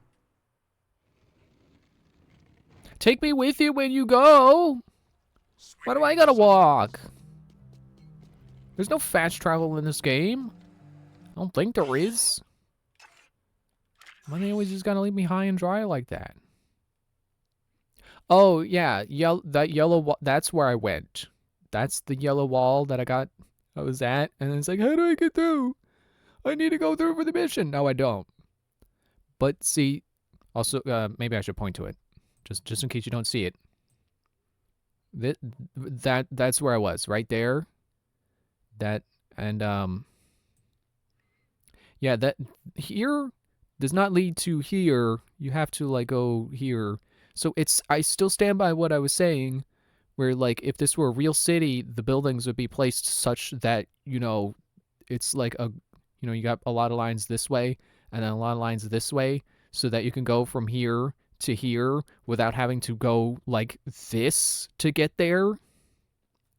Take me with you when you go. Why do I gotta walk? There's no fast travel in this game. I don't think there is. Why do they always just gotta leave me high and dry like that? Oh, yeah. That yellow wall, that's where I went. That's the yellow wall that I was at. And it's like, how do I get through? I need to go through for the mission. No, I don't. But see, also, maybe I should point to it. Just in case you don't see it. That's where I was, right there. That, and, yeah, that here does not lead to here. You have to, like, go here. So I still stand by what I was saying, where, like, if this were a real city, the buildings would be placed such that, you know, it's like you got a lot of lines this way, and then a lot of lines this way, so that you can go from here to here without having to go like this to get there,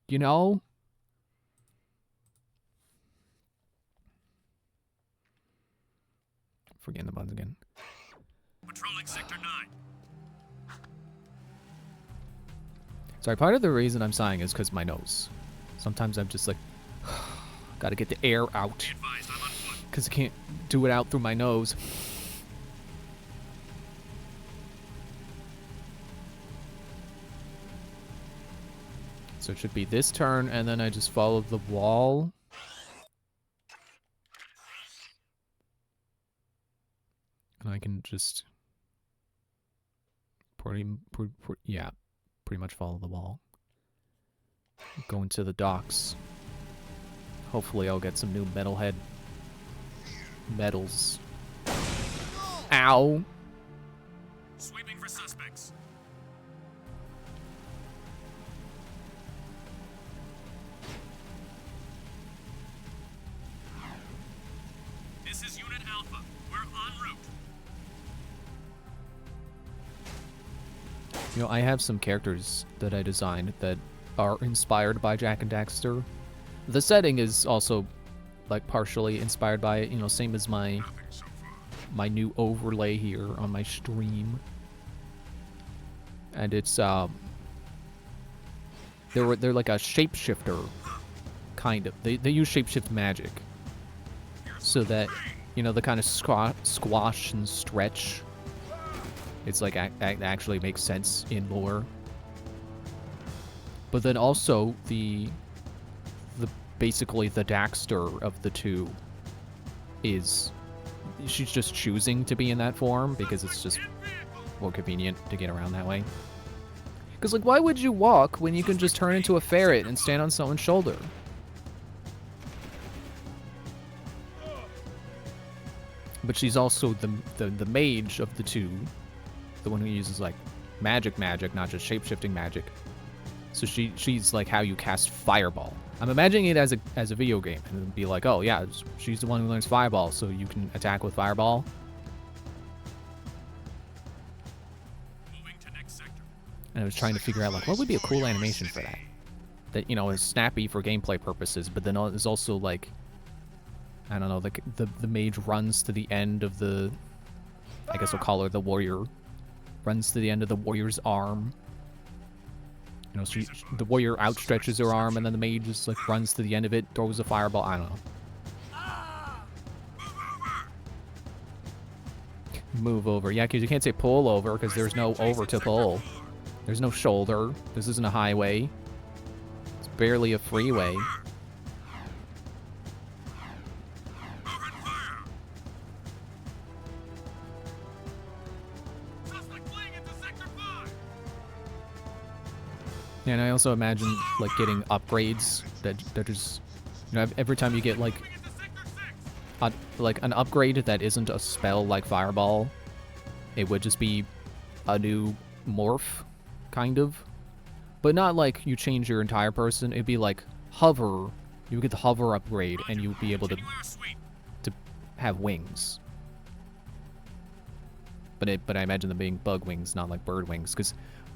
you know? Forgetting the buttons again. Patrolling Sector 9. Sorry, part of the reason I'm sighing is because my nose. Sometimes I'm just like, gotta get the air out. Because I can't do it out through my nose. So it should be this turn, and then I just follow the wall. And I can just pretty much follow the wall. Go into the docks. Hopefully I'll get some new metalhead medals. Ow! Sweeping for suspects. This is Unit Alpha. We're en route. You know, I have some characters that I designed that are inspired by Jak and Daxter. The setting is also, like, partially inspired by it, you know, same as my new overlay here on my stream. And it's, they're like a shapeshifter, kind of. They use shapeshift magic. So that, you know, the kind of squash and stretch, it's like, actually makes sense in lore. But then also, basically the Daxter of the two is, she's just choosing to be in that form because it's just more convenient to get around that way. Because, like, why would you walk when you can just turn into a ferret and stand on someone's shoulder? But she's also the mage of the two, the one who uses, like, magic, not just shape-shifting magic. So she's like how you cast Fireball. I'm imagining it as a video game, and it'd be like, oh yeah, she's the one who learns Fireball, so you can attack with Fireball. Moving to next sector. And I was trying to figure out like what would be a cool animation for that. That, you know, is snappy for gameplay purposes, but then is also like, I don't know, like the mage runs to the end of the, I guess we'll call her the warrior, runs to the end of the warrior's arm. You know, the warrior outstretches her arm, and then the mage just like runs to the end of it, throws a fireball. I don't know. Move over. Yeah, because you can't say pull over because there's no over to pull. There's no shoulder. This isn't a highway. It's barely a freeway. Yeah, and I also imagine like getting upgrades that just, you know, every time you get like an upgrade that isn't a spell like Fireball, it would just be a new morph, kind of, but not like you change your entire person. It'd be like hover. You would get the hover upgrade, and you would be able to have wings. But I imagine them being bug wings, not like bird wings, because.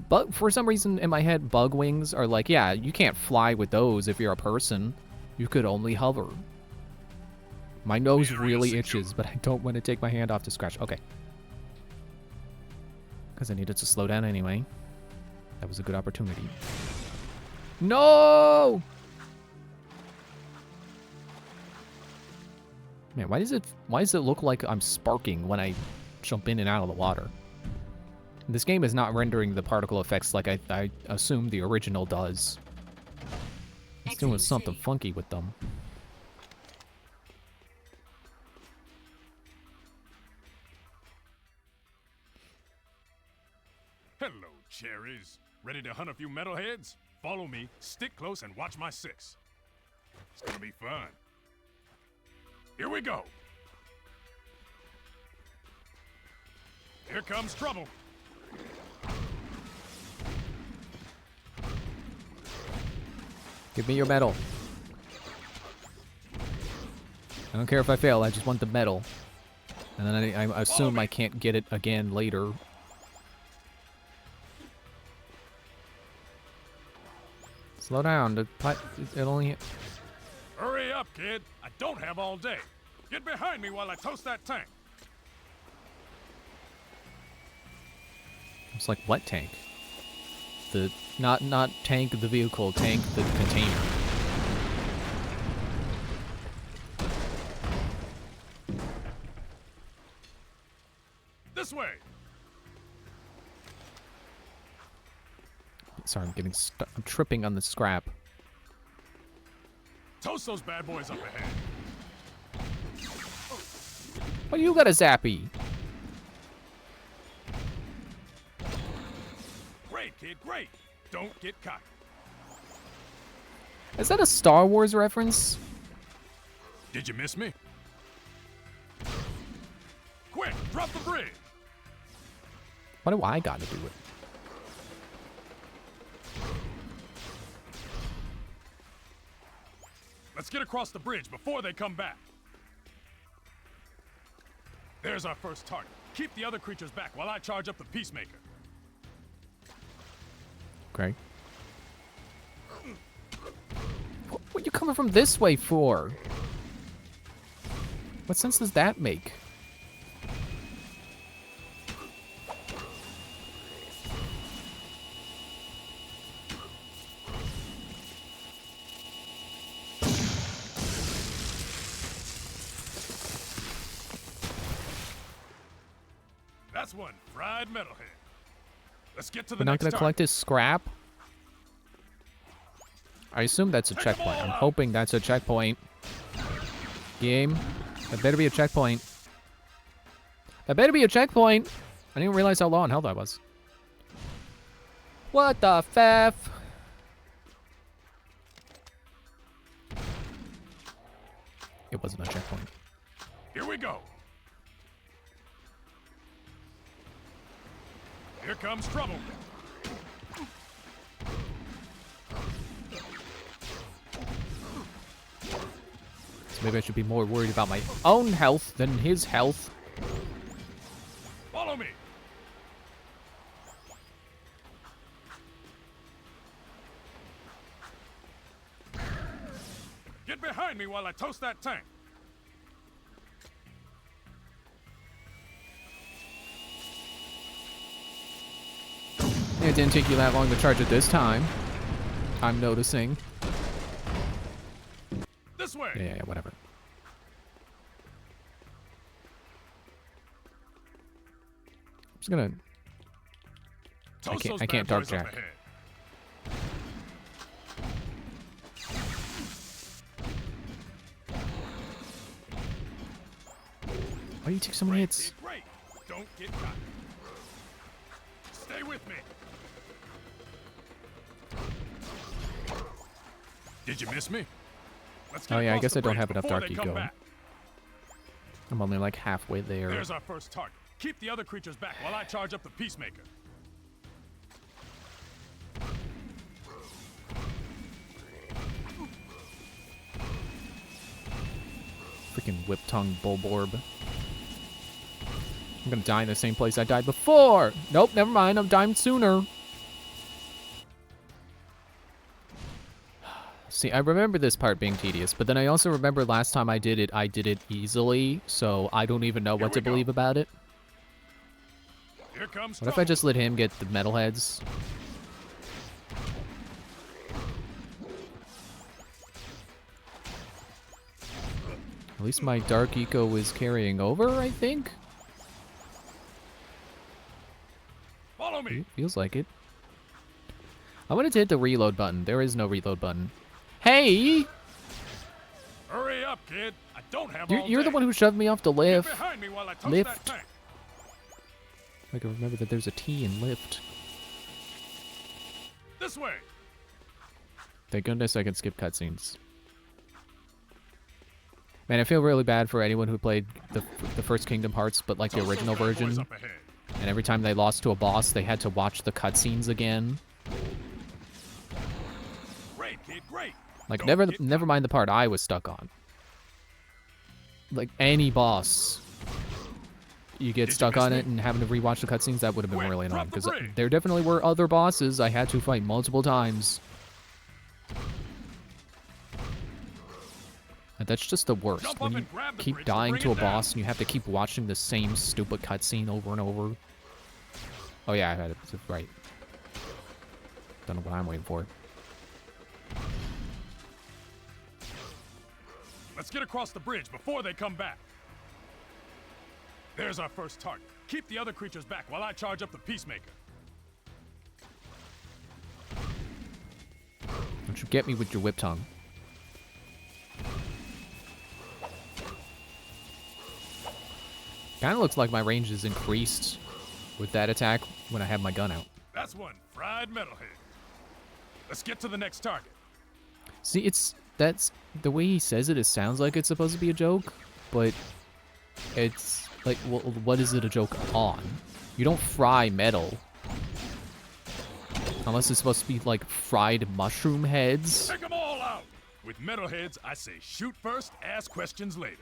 But for some reason in my head, bug wings are like, yeah, you can't fly with those if you're a person. You could only hover. My nose really itches, but I don't want to take my hand off to scratch. Okay. Because I needed to slow down anyway. That was a good opportunity. No! Man, why does it look like I'm sparking when I jump in and out of the water? This game is not rendering the particle effects like I assume the original does. It's doing something funky with them. Hello, cherries. Ready to hunt a few metalheads? Follow me, stick close, and watch my six. It's gonna be fun. Here we go. Here comes trouble. Give me your medal. I don't care if I fail, I just want the medal. And then I assume I can't get it again later. Slow down, it only... Hurry up, kid. I don't have all day. Get behind me while I toast that tank. It's like what tank? The not tank the vehicle, tank the container. This way. Sorry, I'm tripping on the scrap. Toast those bad boys up ahead. Well, you got a zappy. Great, kid, great. Don't get cocky. Is that a Star Wars reference? Did you miss me? Quick, drop the bridge. Why do I gotta do it? Let's get across the bridge before they come back. There's our first target. Keep the other creatures back while I charge up the Peacemaker. Okay. What are you coming from this way for? What sense does that make? That's one fried metalhead. Let's get to the We're not next gonna target. collect his scrap? I assume that's a checkpoint. I'm hoping that's a checkpoint. Game. That better be a checkpoint. That better be a checkpoint! I didn't realize how low on health I was. What the feff? It wasn't a checkpoint. Here we go. Here comes trouble. So maybe I should be more worried about my own health than his health. Follow me. Get behind me while I toast that tank. It didn't take you that long to charge it this time. I'm noticing. This way. Yeah, whatever. I'm just gonna. I can't dark jack. Why do you take so many hits? Great. Don't get caught. Stay with me. Did you miss me? Let's get Oh yeah, I across guess the I don't bridge have enough before dark they come eco. back. I'm only like halfway there. There's our first target. Keep the other creatures back while I charge up the Peacemaker. Freaking whip tongue Bulborb. I'm gonna die in the same place I died before. Nope, never mind. I'm dying sooner. See, I remember this part being tedious, but then I also remember last time I did it easily, so I don't even know what to believe about it. Here comes What if I just let him get the metalheads? At least my dark eco is carrying over, I think? Follow me. Feels like it. I wanted to hit the reload button. There is no reload button. Hey! Hurry up, kid. I don't have all You're the day. one who shoved me off the lift. Get behind me while I toast Lift. that tank. I can remember that there's a T in lift. This way. Thank goodness I can skip cutscenes. Man, I feel really bad for anyone who played the first Kingdom Hearts, but like the original version. And every time they lost to a boss, they had to watch the cutscenes again. Great, kid, great. Like, never mind the part I was stuck on. Like, any boss, you get stuck on it and having to rewatch the cutscenes, that would have been really annoying. Because there definitely were other bosses I had to fight multiple times. And that's just the worst. When you keep dying to a boss and you have to keep watching the same stupid cutscene over and over. Oh yeah, I had it right. Don't know what I'm waiting for. Let's get across the bridge before they come back. There's our first target. Keep the other creatures back while I charge up the Peacemaker. Don't you get me with your whip tongue. Kinda looks like my range is increased with that attack when I have my gun out. That's one fried metalhead. Let's get to the next target. See, that's the way he says it. It sounds like it's supposed to be a joke, but it's like, well, what is it a joke on? You don't fry metal. Unless it's supposed to be like fried mushroom heads. Take them all out! With metalheads, I say shoot first, ask questions later.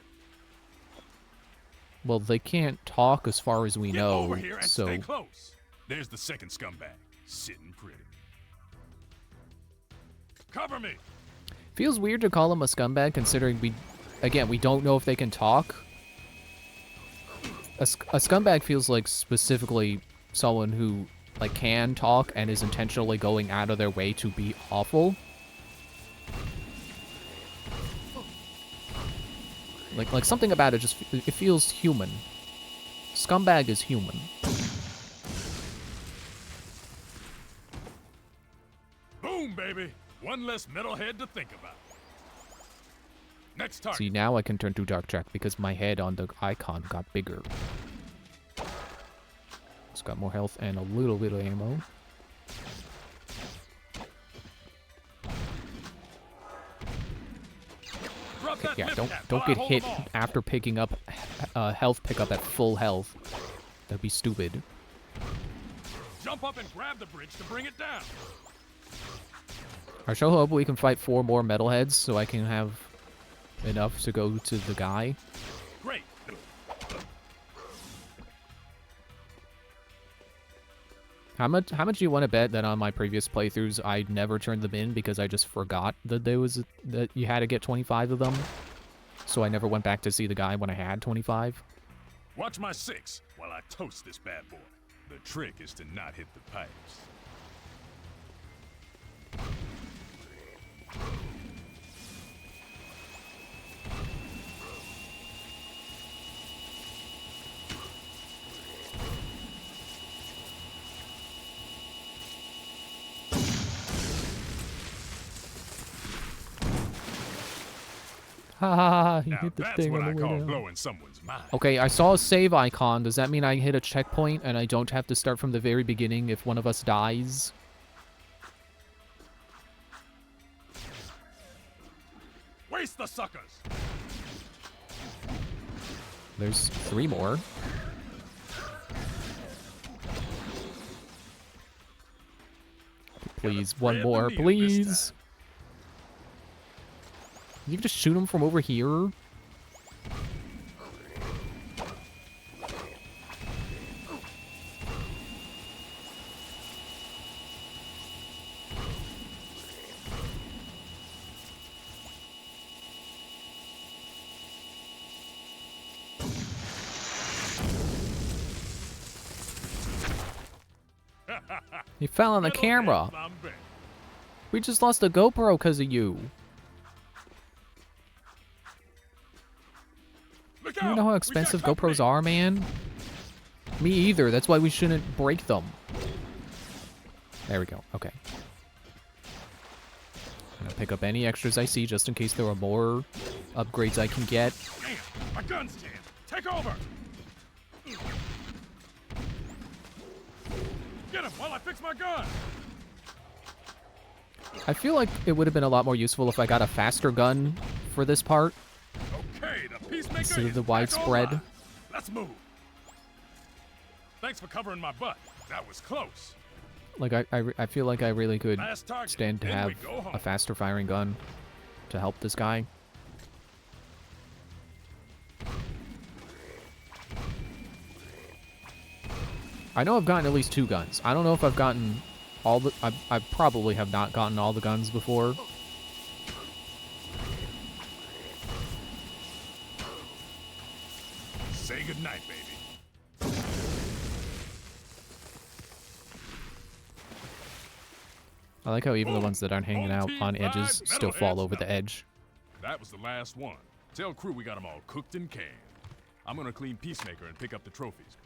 Well, they can't talk as far as we Get know, over here and so... stay close. There's the second scumbag, sitting pretty. Cover me! Feels weird to call him a scumbag considering we don't know if they can talk. A scumbag feels like specifically someone who like can talk and is intentionally going out of their way to be awful. Like something about it it feels human. Scumbag is human. Boom, baby! One less metalhead to think about. Next target. See, now I can turn to Dark Jack because my head on the icon got bigger. It's got more health and a little bit of ammo. Okay, yeah, don't get hit after picking up health pickup at full health. That'd be stupid. Jump up and grab the bridge to bring it down. I sure hope we can fight 4 more metalheads so I can have enough to go to the guy. Great. How much do you want to bet that on my previous playthroughs I never turned them in because I just forgot that that you had to get 25 of them? So I never went back to see the guy when I had 25. Watch my 6 while I toast this bad boy. The trick is to not hit the pipes. Ha ha ha, he Now hit the that's thing what on I the way call down. blowing someone's mind. Okay, I saw a save icon. Does that mean I hit a checkpoint and I don't have to start from the very beginning if one of us dies? Waste the suckers! There's 3 more. Please, one more, please. You can just shoot him from over here. He fell on the camera. We just lost a GoPro because of you. You know how expensive GoPros are, man? Me either. That's why we shouldn't break them. There we go. Okay. I'm gonna pick up any extras I see just in case there are more upgrades I can get. Damn, my gun's jammed. Take over! Get him while I fix my gun! I feel like it would have been a lot more useful if I got a faster gun for this part. Okay, the peacemaker Instead of is the back widespread. online. Let's move. Thanks for covering my butt. That was close. Like, I feel like I really could Last target. stand to Then have we go home. a faster firing gun to help this guy. I know I've gotten at least 2 guns. I don't know if I've gotten all the... I probably have not gotten all the guns before. Say goodnight, baby. I like how even the ones that aren't hanging out on edges still fall over the edge. That was the last one. Tell crew we got them all cooked and canned. I'm gonna clean Peacemaker and pick up the trophies.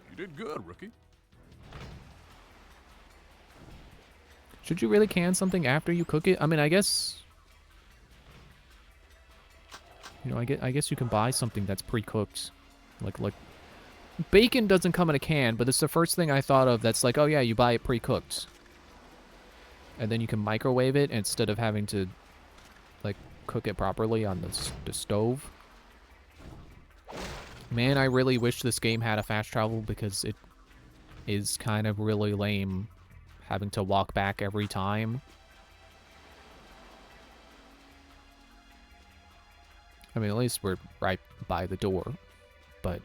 You did good, rookie. Should you really can something after you cook it? I mean, I guess... You know, I guess you can buy something that's pre-cooked. Like... Bacon doesn't come in a can, but it's the first thing I thought of that's like, oh yeah, you buy it pre-cooked. And then you can microwave it instead of having to, like, cook it properly on the stove. Man, I really wish this game had a fast travel because it is kind of really lame having to walk back every time. I mean, at least we're right by the door, but...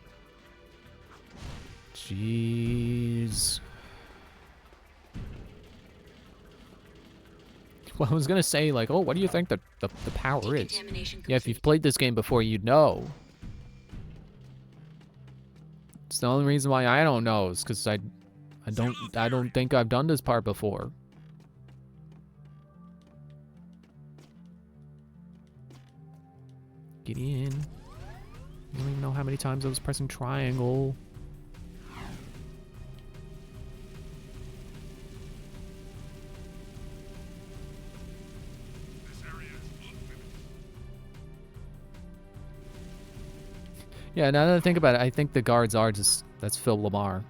Jeez. Well, I was gonna say, like, oh, what do you think the power is? Yeah, if you've played this game before, you'd know. It's the only reason why I don't know is because I don't think I've done this part before. Get in. I don't even know how many times I was pressing triangle. Yeah, now that I think about it, I think the guards are just... That's Phil Lamar.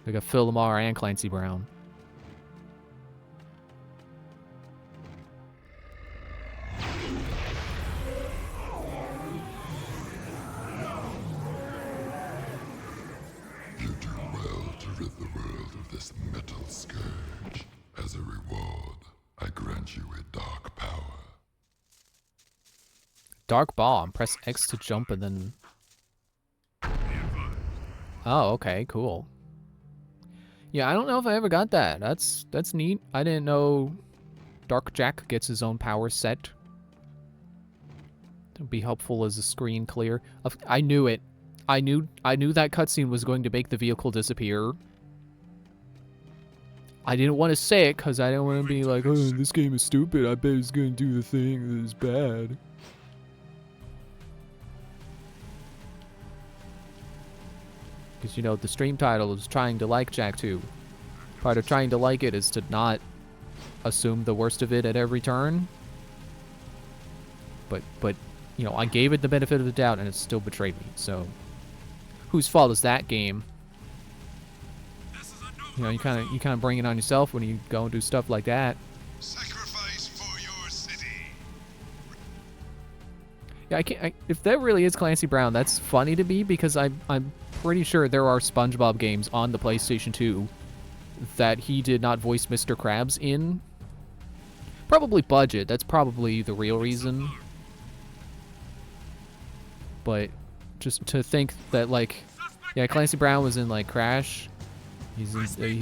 They got Phil Lamar and Clancy Brown. You do well to rid the world of this metal scourge. As a reward, I grant you a dark power. Dark bomb. Press X to jump and then... Oh, okay, cool. Yeah, I don't know if I ever got that. That's neat. I didn't know Dark Jak gets his own power set. It would be helpful as a screen clear. I knew it. I knew that cutscene was going to make the vehicle disappear. I didn't want to say it because I didn't want to be like, oh, this game is stupid. I bet it's going to do the thing that is bad. Because, you know, the stream title is trying to like Jak II. Part of trying to like it is to not assume the worst of it at every turn. But you know, I gave it the benefit of the doubt and it still betrayed me. So, whose fault is that game? You know, you kind of bring it on yourself when you go and do stuff like that. Sacrifice for your city. Yeah, I can't. If that really is Clancy Brown, that's funny to me because I'm pretty sure there are SpongeBob games on the PlayStation 2 that he did not voice Mr. Krabs in. Probably budget. That's probably the real reason. But just to think that, like, yeah, Clancy Brown was in like Crash. He's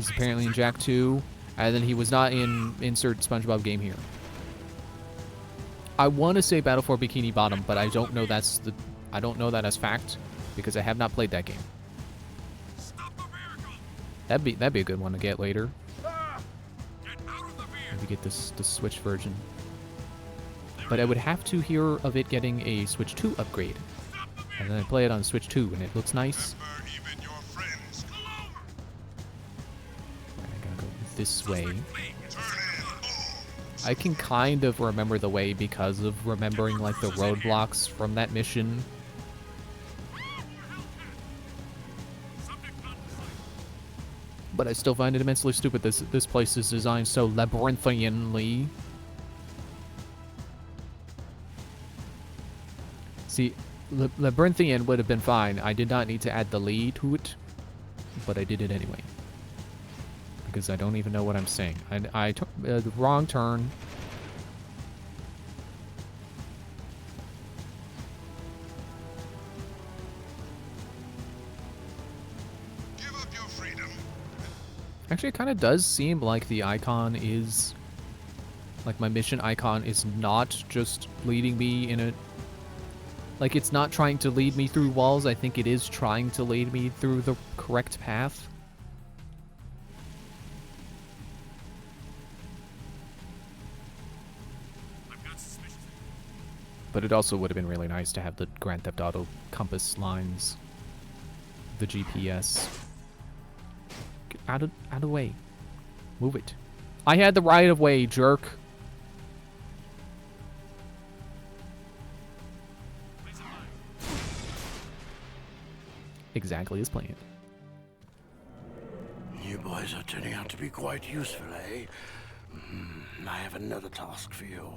apparently in Jak II, and then he was not in insert SpongeBob game here. I want to say Battle for Bikini Bottom, but I don't know I don't know that as fact because I have not played that game. That'd be a good one to get later. Maybe get this Switch version. But I would have to hear of it getting a Switch 2 upgrade. And then I play it on Switch 2 and it looks nice. I gotta go this way. I can kind of remember the way because of remembering like the roadblocks from that mission. But I still find it immensely stupid this place is designed so labyrinthianly. See, labyrinthian would have been fine. I did not need to add the "ly" to it, but I did it anyway. Because I don't even know what I'm saying. I took the wrong turn. Give up your freedom. Actually, it kind of does seem like the icon is... Like, my mission icon is not just leading me in a... Like, it's not trying to lead me through walls. I think it is trying to lead me through the correct path. But it also would have been really nice to have the Grand Theft Auto compass lines. The GPS. Get out of the way. Move it. I had the right of way, jerk. Exactly as planned. You boys are turning out to be quite useful, eh? I have another task for you.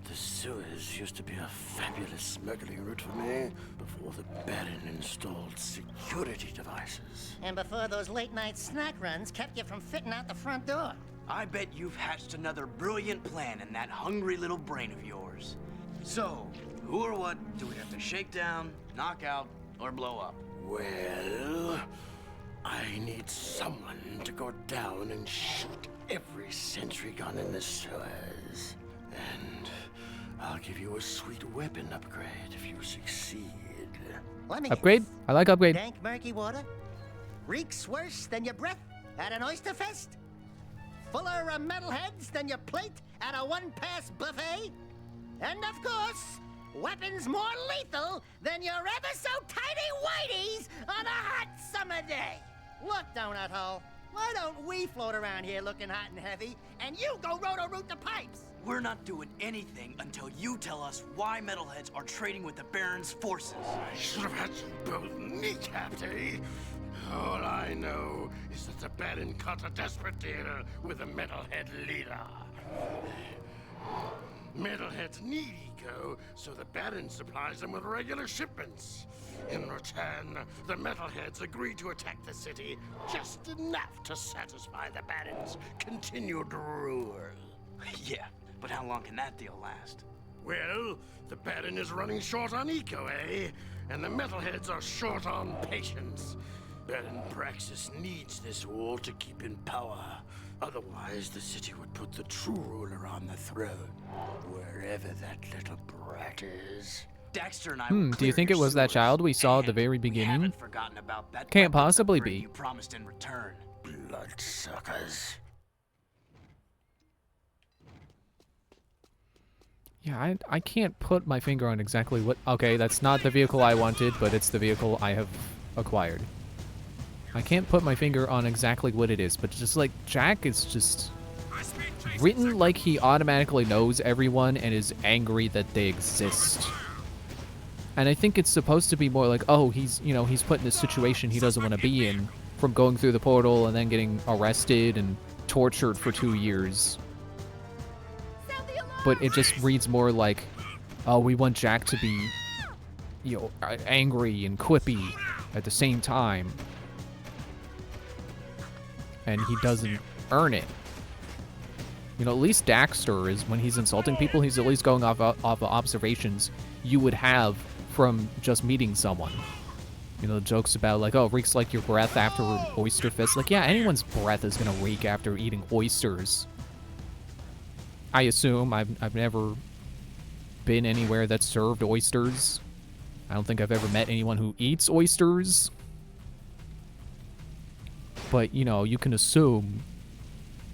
The sewers used to be a fabulous smuggling route for me before the Baron installed security devices. And before those late-night snack runs kept you from fitting out the front door. I bet you've hatched another brilliant plan in that hungry little brain of yours. So, who or what do we have to shake down, knock out, or blow up? Well, I need someone to go down and shoot every sentry gun in the sewers. And I'll give you a sweet weapon upgrade if you succeed. Let me Upgrade? guess. I like upgrade. Dank, murky water? Reeks worse than your breath at an oyster fest? Fuller of metalheads than your plate at a one-pass buffet? And of course, weapons more lethal than your ever-so-tiny whiteys on a hot summer day. Look, Donut Hole, why don't we float around here looking hot and heavy, and you go roto-root the pipes? We're not doing anything until you tell us why metalheads are trading with the Baron's forces. I should have had you both kneecapped, eh? All I know is that the Baron cut a desperate deal with the metalhead leader. Metalheads need eco, so the Baron supplies them with regular shipments. In return, the metalheads agree to attack the city just enough to satisfy the Baron's continued rule. Yeah, but how long can that deal last? Well, the Baron is running short on eco, eh? And the metalheads are short on patience. Baron Praxis needs this wall to keep in power. Otherwise, the city would put the true ruler on the throne, wherever that little brat is. Dexter and I Do you think it was that child we saw at the very beginning? haven't forgotten about that Can't weapons possibly upgrade be. you promised in return. Bloodsuckers. Yeah, I can't put my finger on exactly what... Okay, that's not the vehicle I wanted, but it's the vehicle I have acquired. I can't put my finger on exactly what it is, but just like Jak is just written like he automatically knows everyone and is angry that they exist. And I think it's supposed to be more like, oh, he's, you know, he's put in a situation he doesn't want to be in, from going through the portal and then getting arrested and tortured for 2 years. But it just reads more like, oh, we want Jak to be, you know, angry and quippy at the same time. And he doesn't earn it. You know, at least Dexter is, when he's insulting people, he's at least going off of observations you would have from just meeting someone. You know, jokes about like, oh, it reeks like your breath after oyster fist. Like, yeah, anyone's breath is gonna reek after eating oysters. I assume. I've never been anywhere that served oysters. I don't think I've ever met anyone who eats oysters. But, you know, you can assume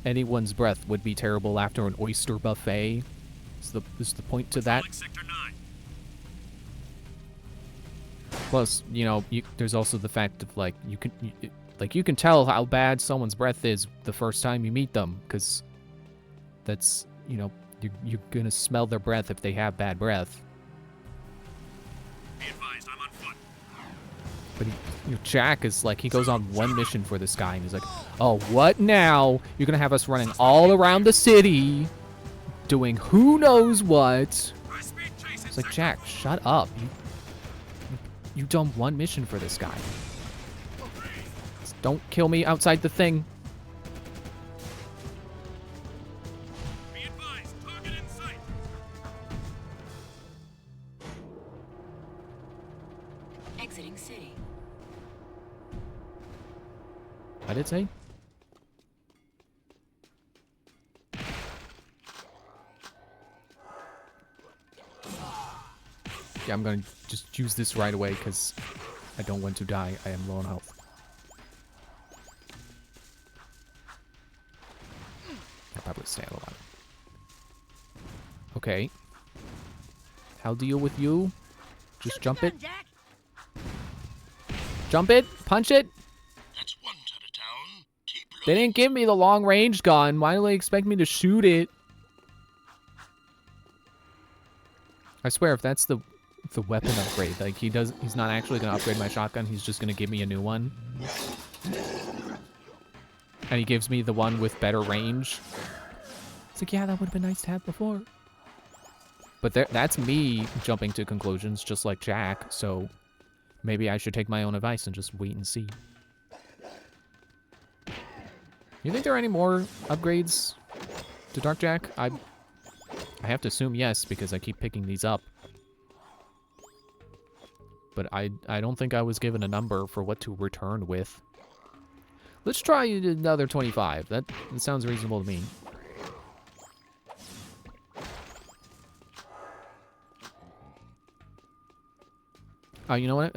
anyone's breath would be terrible after an oyster buffet. Is the point to that? Plus, you know, there's also the fact of, like, you can tell how bad someone's breath is the first time you meet them, because that's, you know, you're gonna smell their breath if they have bad breath. Be advised, I'm on foot. But you know, Jak is like, he goes on one mission for this guy, and he's like, oh, what now? You're gonna have us running all around the city, doing who knows what. It's like, Jak, shut up. You done one mission for this guy. Just don't kill me outside the thing. Be advised, target in sight. Exiting city. What did it say? Yeah, I'm gonna just use this right away because I don't want to die. I am low on health. I'll probably stay alive. Okay. How deal with you? Just jump it. Jump it. Punch it. That's one side of town. Keep They didn't give me the long range gun. Why do they expect me to shoot it? I swear, if that's the weapon upgrade, like he's not actually gonna upgrade my shotgun. He's just gonna give me a new one, and he gives me the one with better range. It's like, yeah, that would have been nice to have before. But that's me jumping to conclusions, just like Jak. So maybe I should take my own advice and just wait and see. You think there are any more upgrades to Dark Jak? I have to assume yes, because I keep picking these up. But I don't think I was given a number for what to return with. Let's try another 25. That sounds reasonable to me. Oh, you know what?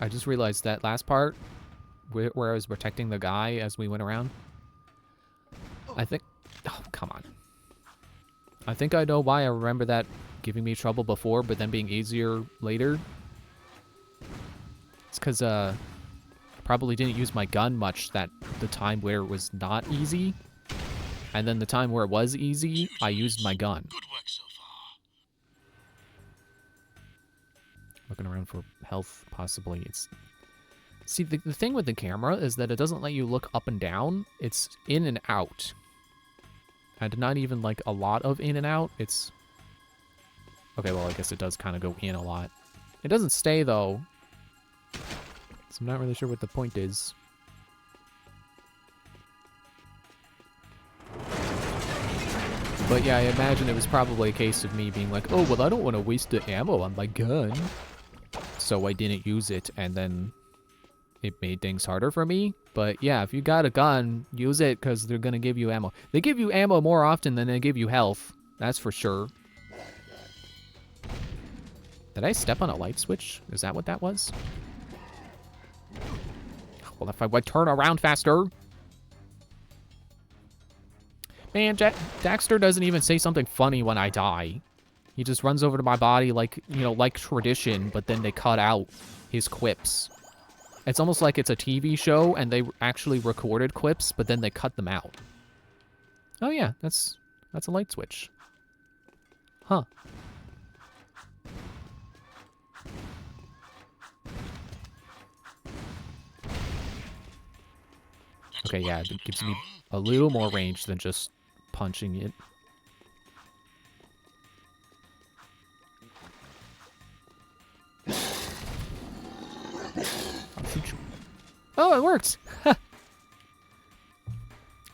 I just realized that last part where I was protecting the guy as we went around. I think... Oh, come on. I think I know why I remember that giving me trouble before, but then being easier later. It's because I probably didn't use my gun much the time where it was not easy. And then the time where it was easy, I used my gun. Good work so far. Looking around for health, possibly. See, the thing with the camera is that it doesn't let you look up and down. It's in and out. And not even, like, a lot of in and out. It's... Okay, well, I guess it does kind of go in a lot. It doesn't stay, though. So I'm not really sure what the point is. But yeah, I imagine it was probably a case of me being like, oh, well, I don't want to waste the ammo on my gun. So I didn't use it, and then it made things harder for me. But yeah, if you got a gun, use it because they're going to give you ammo. They give you ammo more often than they give you health. That's for sure. Did I step on a light switch? Is that what that was? Well, if I would turn around faster. Man, Daxter doesn't even say something funny when I die. He just runs over to my body like, you know, like tradition, but then they cut out his quips. It's almost like it's a TV show and they actually recorded quips, but then they cut them out. Oh yeah, that's a light switch. Huh. Okay, yeah, it gives me a little more range than just punching it. I'll shoot you. Oh, it worked!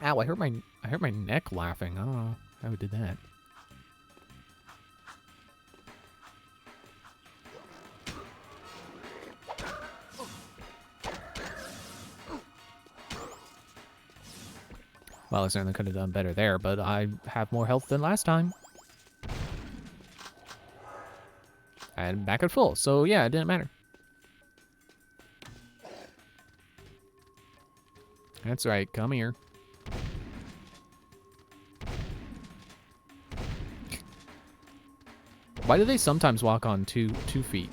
Ow, I hurt my neck laughing. I don't know how it did that. Well, I certainly could have done better there, but I have more health than last time. And back at full, so yeah, it didn't matter. That's right, come here. Why do they sometimes walk on two feet?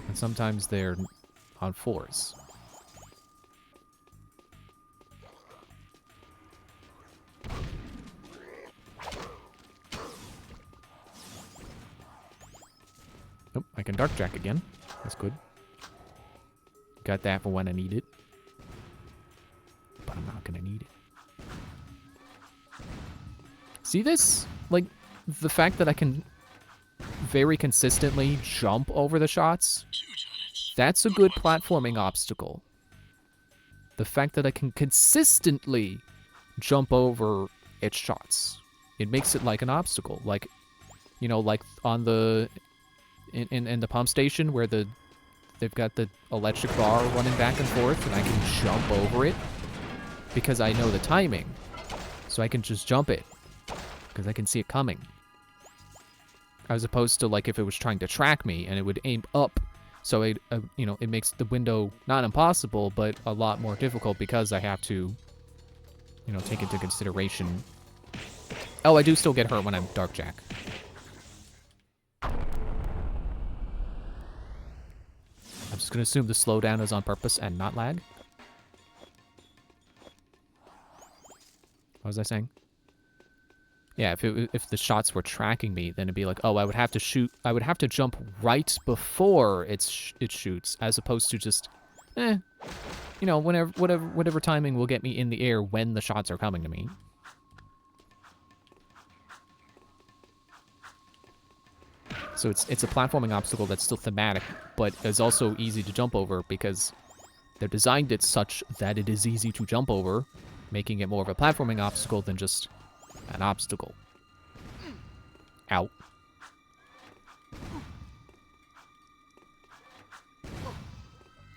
And sometimes they're on 4s. Nope, I can Dark Jack again. That's good. Got that for when I need it. But I'm not gonna need it. See this? Like, the fact that I can very consistently jump over the shots? That's a good platforming obstacle. The fact that I can consistently jump over its shots. It makes it like an obstacle. Like, you know, like on the... In the pump station where they've got the electric bar running back and forth and I can jump over it because I know the timing. So I can just jump it because I can see it coming. As opposed to like if it was trying to track me and it would aim up. So it, you know, it makes the window not impossible, but a lot more difficult because I have to, you know, take into consideration. Oh, I do still get hurt when I'm Dark Jack. I'm just gonna assume the slowdown is on purpose and not lag. What was I saying? Yeah, if the shots were tracking me, then it'd be like, oh, I would have to shoot. I would have to jump right before it shoots, as opposed to just, you know, whatever timing will get me in the air when the shots are coming to me. So it's a platforming obstacle that's still thematic, but is also easy to jump over because they've designed it such that it is easy to jump over, making it more of a platforming obstacle than just an obstacle. Ow.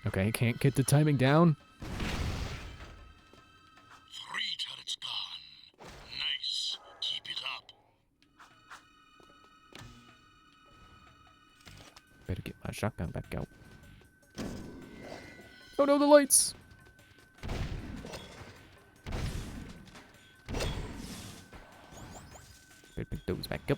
Okay, can't get the timing down. 3 turrets gone. Nice. Keep it up. Better get my shotgun back out. Oh no, the lights! Better pick those back up.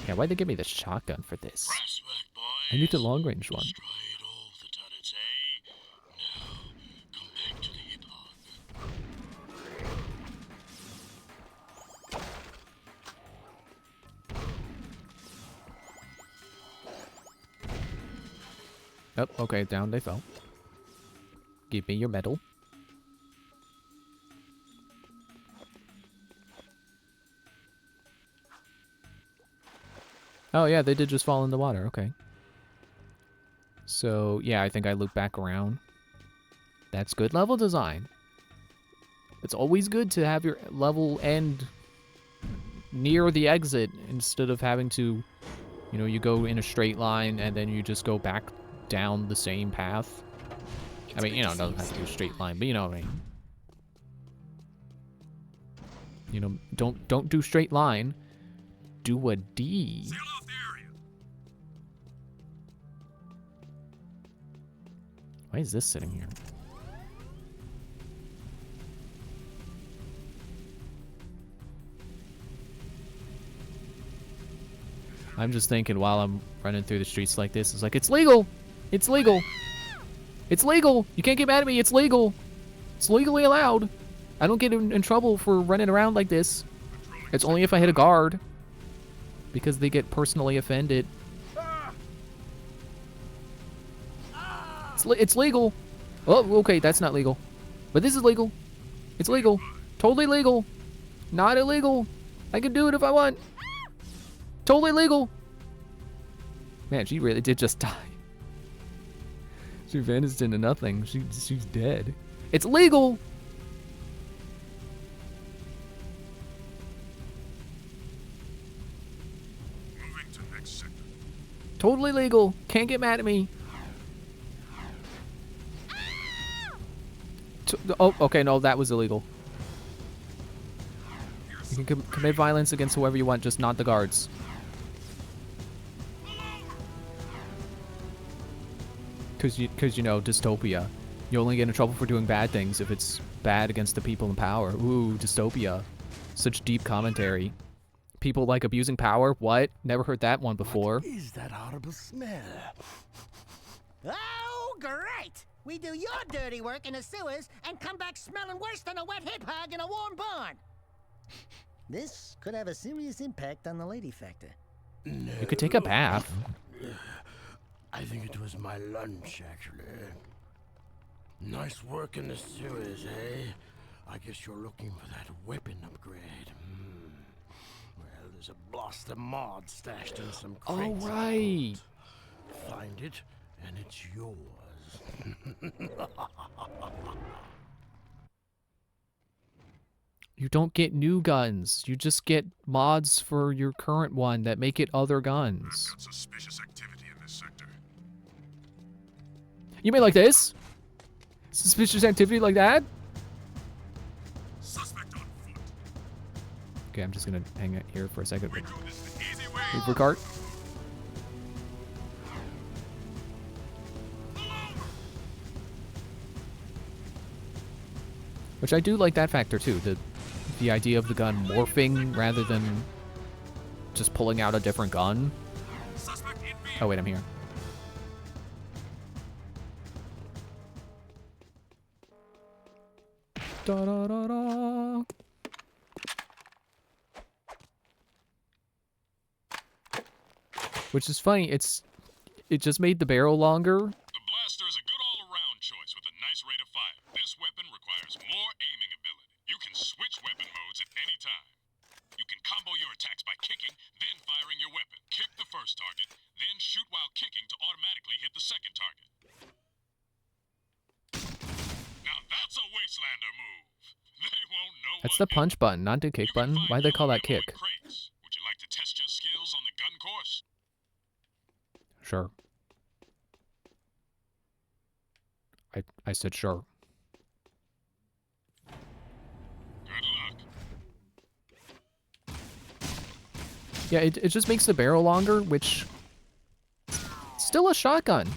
Yeah, why'd they give me the shotgun for this? I need the long range one. Oh, okay, down they fell. Give me your medal. Oh, yeah, they did just fall in the water. Okay. So, yeah, I think I loop back around. That's good level design. It's always good to have your level end near the exit instead of having to, you know, you go in a straight line and then you just go back down the same path. I mean, you know, it doesn't have to be a straight line, but you know what I mean. You know, don't do straight line. Do a D. Seal off the area. Why is this sitting here? I'm just thinking while I'm running through the streets like this, it's like, it's legal! It's legal! It's legal! You can't get mad at me, it's legal! It's legally allowed! I don't get in trouble for running around like this. It's only if I hit a guard. Because they get personally offended. It's legal! Oh, okay, that's not legal. But this is legal. It's legal. Totally legal. Not illegal. I can do it if I want. Totally legal. Man, she really did just die. She vanished into nothing. She's dead. It's legal. Moving to next sector. Totally legal. Can't get mad at me. Oh, okay, no, that was illegal. You can commit violence against whoever you want, just not the guards. Because you know, dystopia. You only get in trouble for doing bad things if it's bad against the people in power. Ooh, dystopia. Such deep commentary. People like abusing power? What? Never heard that one before. What is that horrible smell? Oh, great! We do your dirty work in the sewers and come back smelling worse than a wet hip hog in a warm barn. This could have a serious impact on the lady factor. No. You could take a bath. I think it was my lunch, actually. Nice work in the sewers, eh? I guess you're looking for that weapon upgrade. Well, there's a blaster mod stashed in some crates. Oh, right. Find it, and it's yours. You don't get new guns. You just get mods for your current one that make it other guns. I've got suspicious activity in this sector. You mean like this? Suspicious activity like that? Suspect on foot. Okay, I'm just gonna hang out here for a second. We do this the easy way. Wait for cart. Which I do like that factor too. The idea of the gun morphing rather than just pulling out a different gun. Oh wait, I'm here. Da da da da. Which is funny, it just made the barrel longer. The blaster is a good all-around choice with a nice rate of fire. This weapon requires more aiming ability. You can switch weapon modes at any time. You can combo your attacks by kicking, then firing your weapon. Kick the first target, then shoot while kicking to automatically hit the second target. Now that's a Wastelander move. They won't know That's the punch button, not the kick button. Why'd they call that kick? Would you like to test your skills on the gun course? Sure. I said sure. Good luck. Yeah, it just makes the barrel longer, which still a shotgun.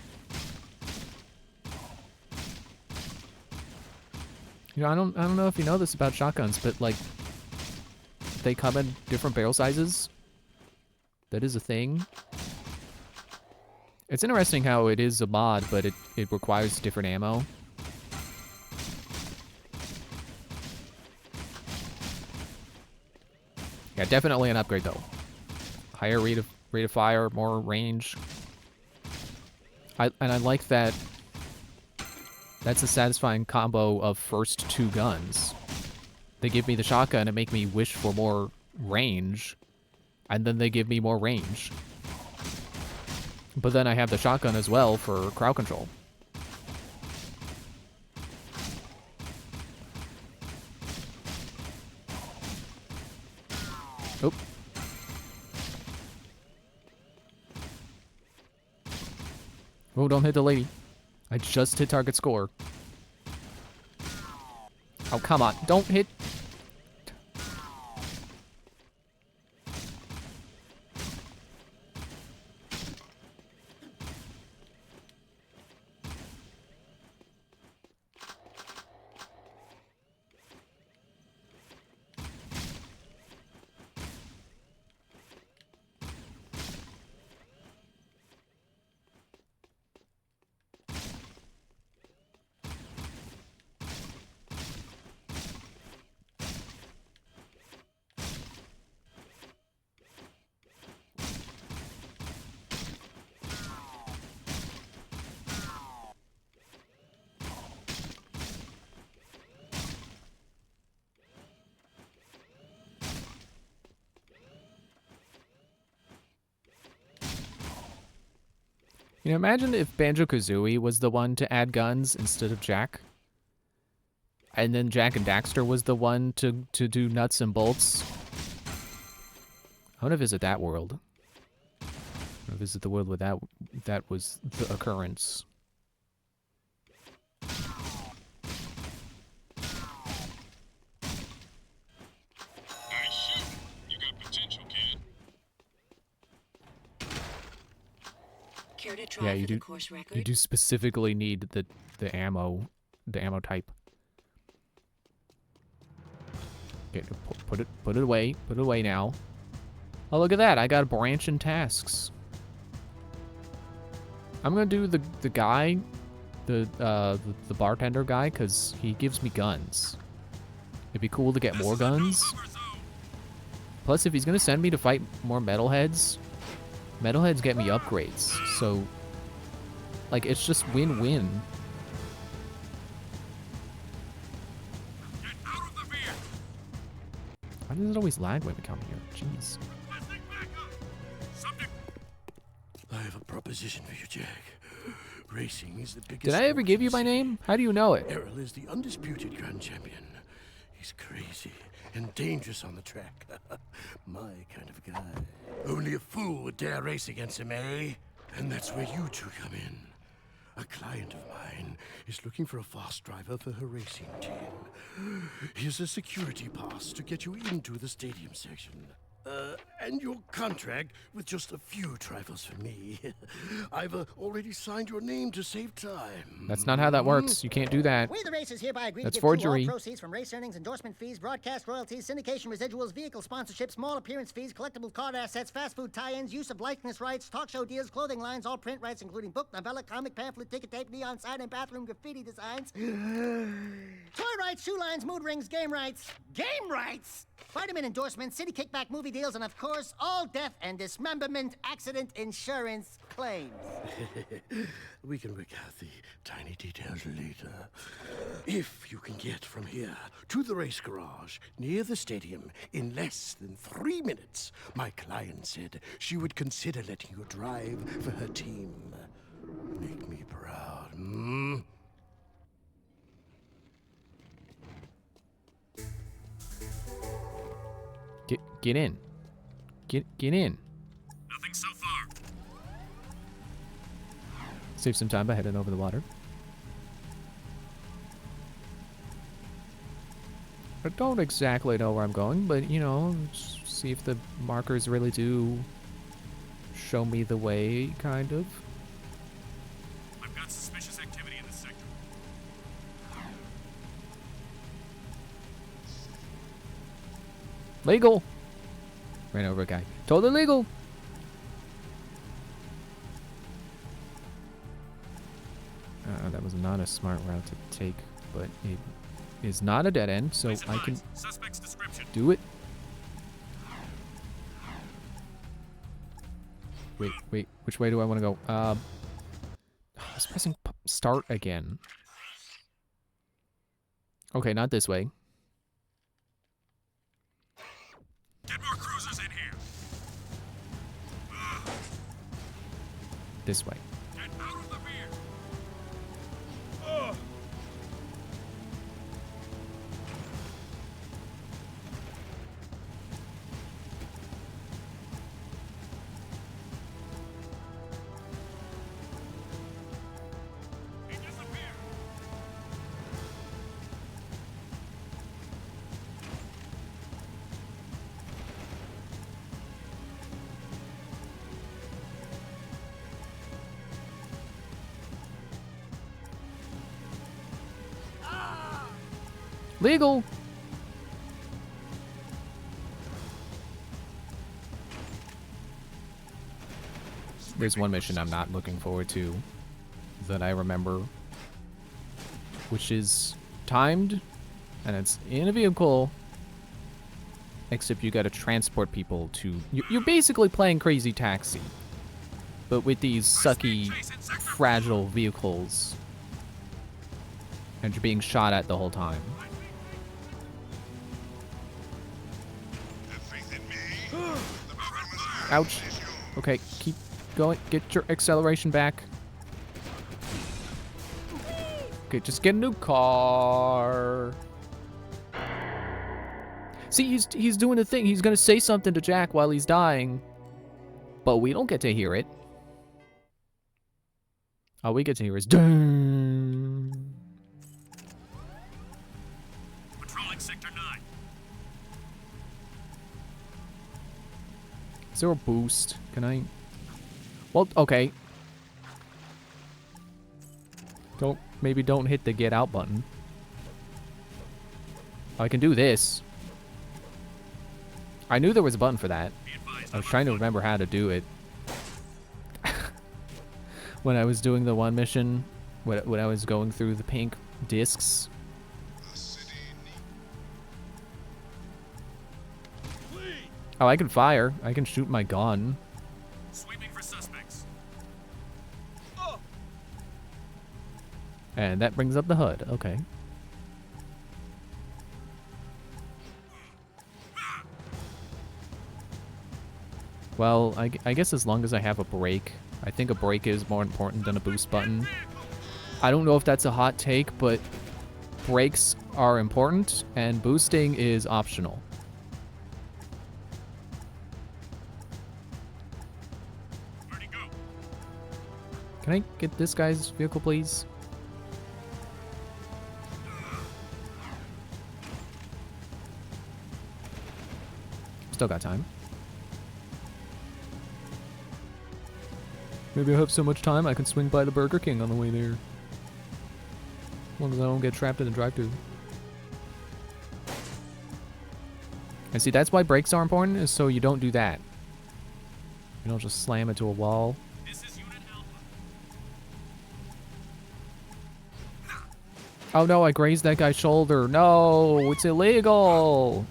You know, I don't know if you know this about shotguns, but like they come in different barrel sizes. That is a thing. It's interesting how it is a mod, but it requires different ammo. Yeah, definitely an upgrade though. Higher rate of fire, more range. And I like that. That's a satisfying combo of first two guns. They give me the shotgun and make me wish for more range, and then they give me more range. But then I have the shotgun as well for crowd control. Oop. Oh, don't hit the lady. I just hit target score. Oh, come on. Don't hit. You know, imagine if Banjo-Kazooie was the one to add guns instead of Jak. And then Jak and Daxter was the one to do nuts and bolts. I want to visit that world. I want to visit the world where that was the occurrence. Yeah, you do. You do specifically need the ammo type. Okay, put it away. Put it away now. Oh, look at that! I got a branch in tasks. I'm gonna do the guy, the bartender guy, cause he gives me guns. It'd be cool to get more guns. Plus, if he's gonna send me to fight more metalheads get me upgrades. So, like, it's just win-win. Why does it always lag when we come here? Jeez. I have a proposition for you, Jak. Racing is the biggest. Did I ever give you my name? How do you know it? Errol is the undisputed grand champion. He's crazy and dangerous on the track. My kind of guy. Only a fool would dare race against him, eh? And that's where you two come in. A client of mine is looking for a fast driver for her racing team. Here's a security pass to get you into the stadium section. And your contract with just a few trifles for me. I've already signed your name to save time. That's not how that works. You can't do that. We the racers hereby agree That's to give forgery. you all proceeds from race earnings, endorsement fees, broadcast royalties, syndication residuals, vehicle sponsorships, small appearance fees, collectible card assets, fast food tie-ins, use of likeness rights, talk show deals, clothing lines, all print rights, including book, novella, comic, pamphlet, ticket tape, neon sign, and bathroom graffiti designs. Toy rights, shoe lines, mood rings, game rights. Game rights? Vitamin endorsements, city kickback movie deals, and of course, all death and dismemberment accident insurance claims. We can work out the tiny details later. If you can get from here to the race garage near the stadium in less than 3 minutes, my client said she would consider letting you drive for her team. Make me proud, hmm? Get in. Get in. Nothing so far. Save some time by heading over the water. I don't exactly know where I'm going, but, you know, see if the markers really do show me the way, kind of. I've got suspicious activity in this sector. Legal! Ran over a guy. Totally legal! That was not a smart route to take, but it is not a dead end, so I can do it. Wait, which way do I want to go? I was pressing start again. Okay, not this way. Get more cruisers in here. This way. Get out of the veer! He disappeared! Legal. There's one mission I'm not looking forward to that I remember, which is timed, and it's in a vehicle, except you gotta transport people to... You're basically playing Crazy Taxi, but with these sucky, fragile vehicles, and you're being shot at the whole time. Ouch. Okay, keep going. Get your acceleration back. Okay, just get a new car. See, he's doing the thing. He's gonna say something to Jack while he's dying, but we don't get to hear it. All we get to hear is dun. Patrolling Sector 9. Is there a boost? Can I? Well, okay. Maybe don't hit the get out button. I can do this. I knew there was a button for that. I was trying to remember how to do it. When I was doing the one mission, when I was going through the pink discs. Oh, I can fire. I can shoot my gun. Sweeping for suspects. And that brings up the HUD. Okay. Well, I guess as long as I have a brake. I think a brake is more important than a boost button. I don't know if that's a hot take, but brakes are important and boosting is optional. Can I get this guy's vehicle, please? Still got time. Maybe I have so much time I can swing by the Burger King on the way there. As long as I don't get trapped in the drive-thru. And see, that's why brakes are important, is so you don't do that. You don't just slam into a wall. Oh no, I grazed that guy's shoulder. No, it's illegal.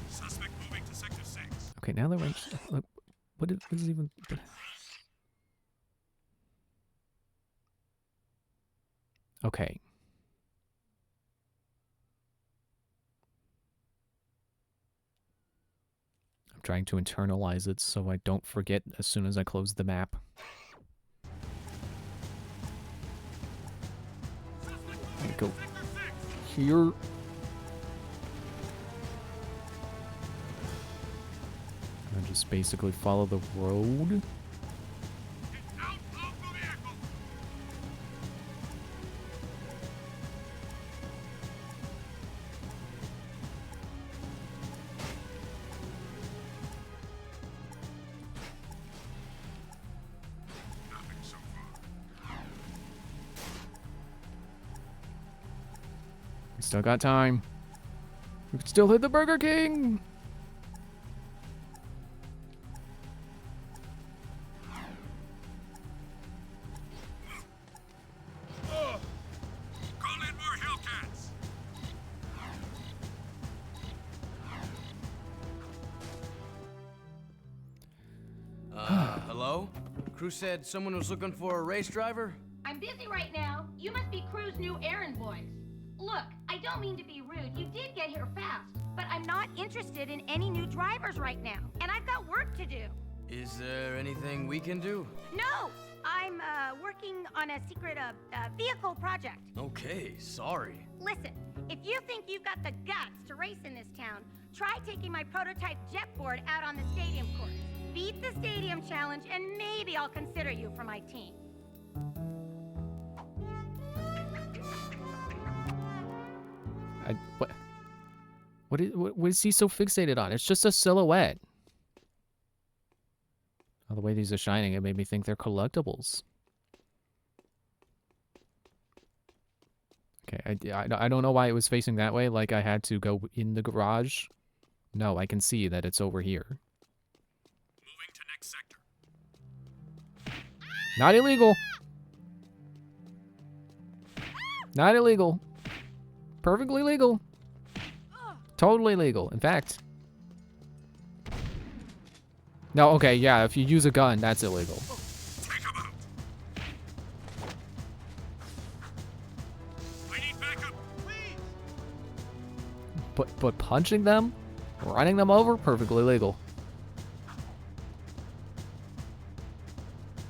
Suspect moving to Sector 6. Okay, now they're right. Look, what is even... Okay. I'm trying to internalize it so I don't forget as soon as I close the map. I go here. And just basically follow the road. We still got time. We can still hit the Burger King. Call in more Hellcats. Hello? Crew said someone was looking for a race driver? I'm busy right now. You must be Crew's new errand boys. Look, I don't mean to be rude. You did get here fast. But I'm not interested in any new drivers right now. And I've got work to do. Is there anything we can do? No! I'm, working on a secret, vehicle project. Okay, sorry. Listen, if you think you've got the guts to race in this town, try taking my prototype jetboard out on the stadium course. Beat the stadium challenge, and maybe I'll consider you for my team. What is he so fixated on? It's just a silhouette. Oh, the way these are shining, it made me think they're collectibles. Okay, I don't know why it was facing that way, like I had to go in the garage. No, I can see that it's over here. Moving to next sector. Not illegal. Not illegal. Perfectly legal. Totally legal. In fact. No, okay, yeah, if you use a gun, that's illegal. Take him out. I need backup, please. But punching them? Running them over? Perfectly legal.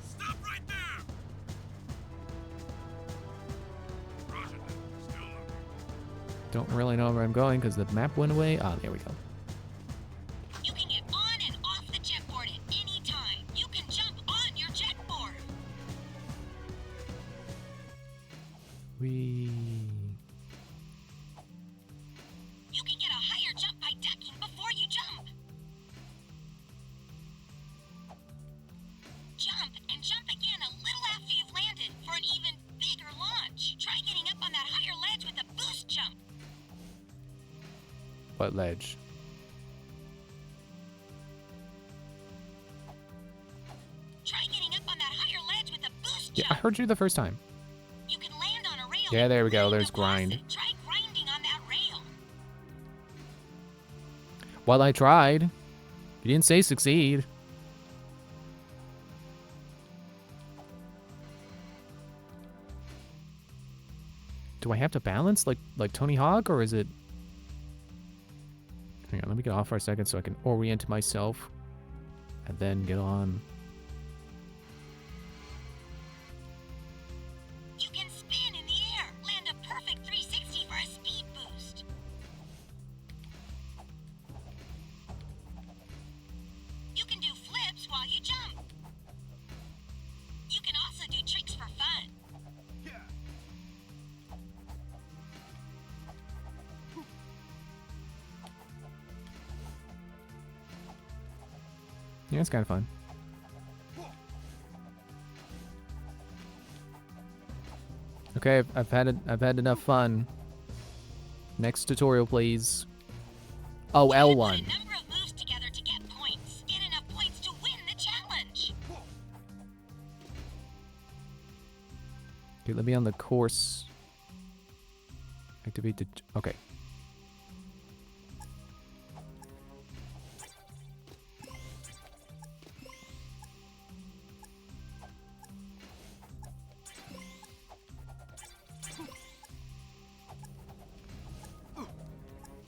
Stop right there. Roger that. Still looking. Don't really know where I'm going because the map went away. Ah, there we go. You can get on and off the jetboard at any time. You can jump on your jetboard. We. You can get a higher jump by ducking before you jump. Jump and jump again a little after you've landed for an even bigger launch. Try getting up on that higher ledge with a boost jump. What ledge? Try getting up on that higher ledge with a boost Yeah, jump. I heard you the first time. You can land on a rail. Yeah, there we go. and There's grind. deposit. Try grinding on that rail. Well, I tried. You didn't say succeed. Do I have to balance like Tony Hawk, or is it? Hang on, let me get off for a second so I can orient myself, and then get on. You can spin in the air. Land a perfect 360 for a speed boost. You can do flips while you jump. You can also do tricks for fun. Yeah, it's kind of fun. Okay, I've had enough fun. Next tutorial, please. Oh, Put a L1. number of moves together to get points. Get enough points to win the challenge. Okay, let me on the course. Activate the. Okay.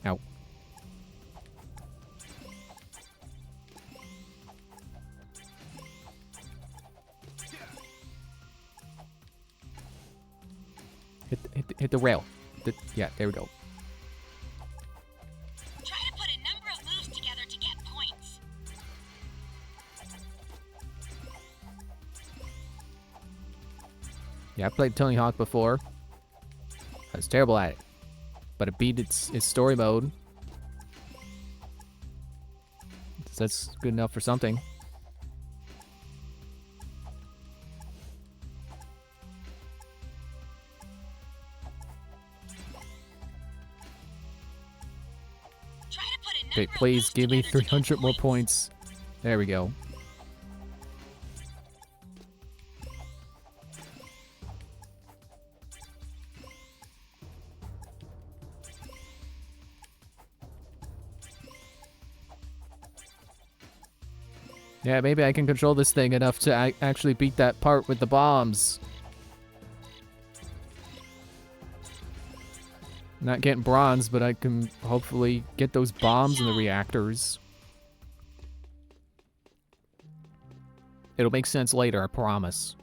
Ow. Hit the rail. Yeah, there we go. Try to put a number of moves together to get points. Yeah, I played Tony Hawk before. I was terrible at it, but it beat its story mode. So that's good enough for something. Try to put a number Okay, of please moves give me together to get 300 more points. There we go. Yeah, maybe I can control this thing enough to actually beat that part with the bombs. Not getting bronze, but I can hopefully get those bombs in the reactors. It'll make sense later, I promise.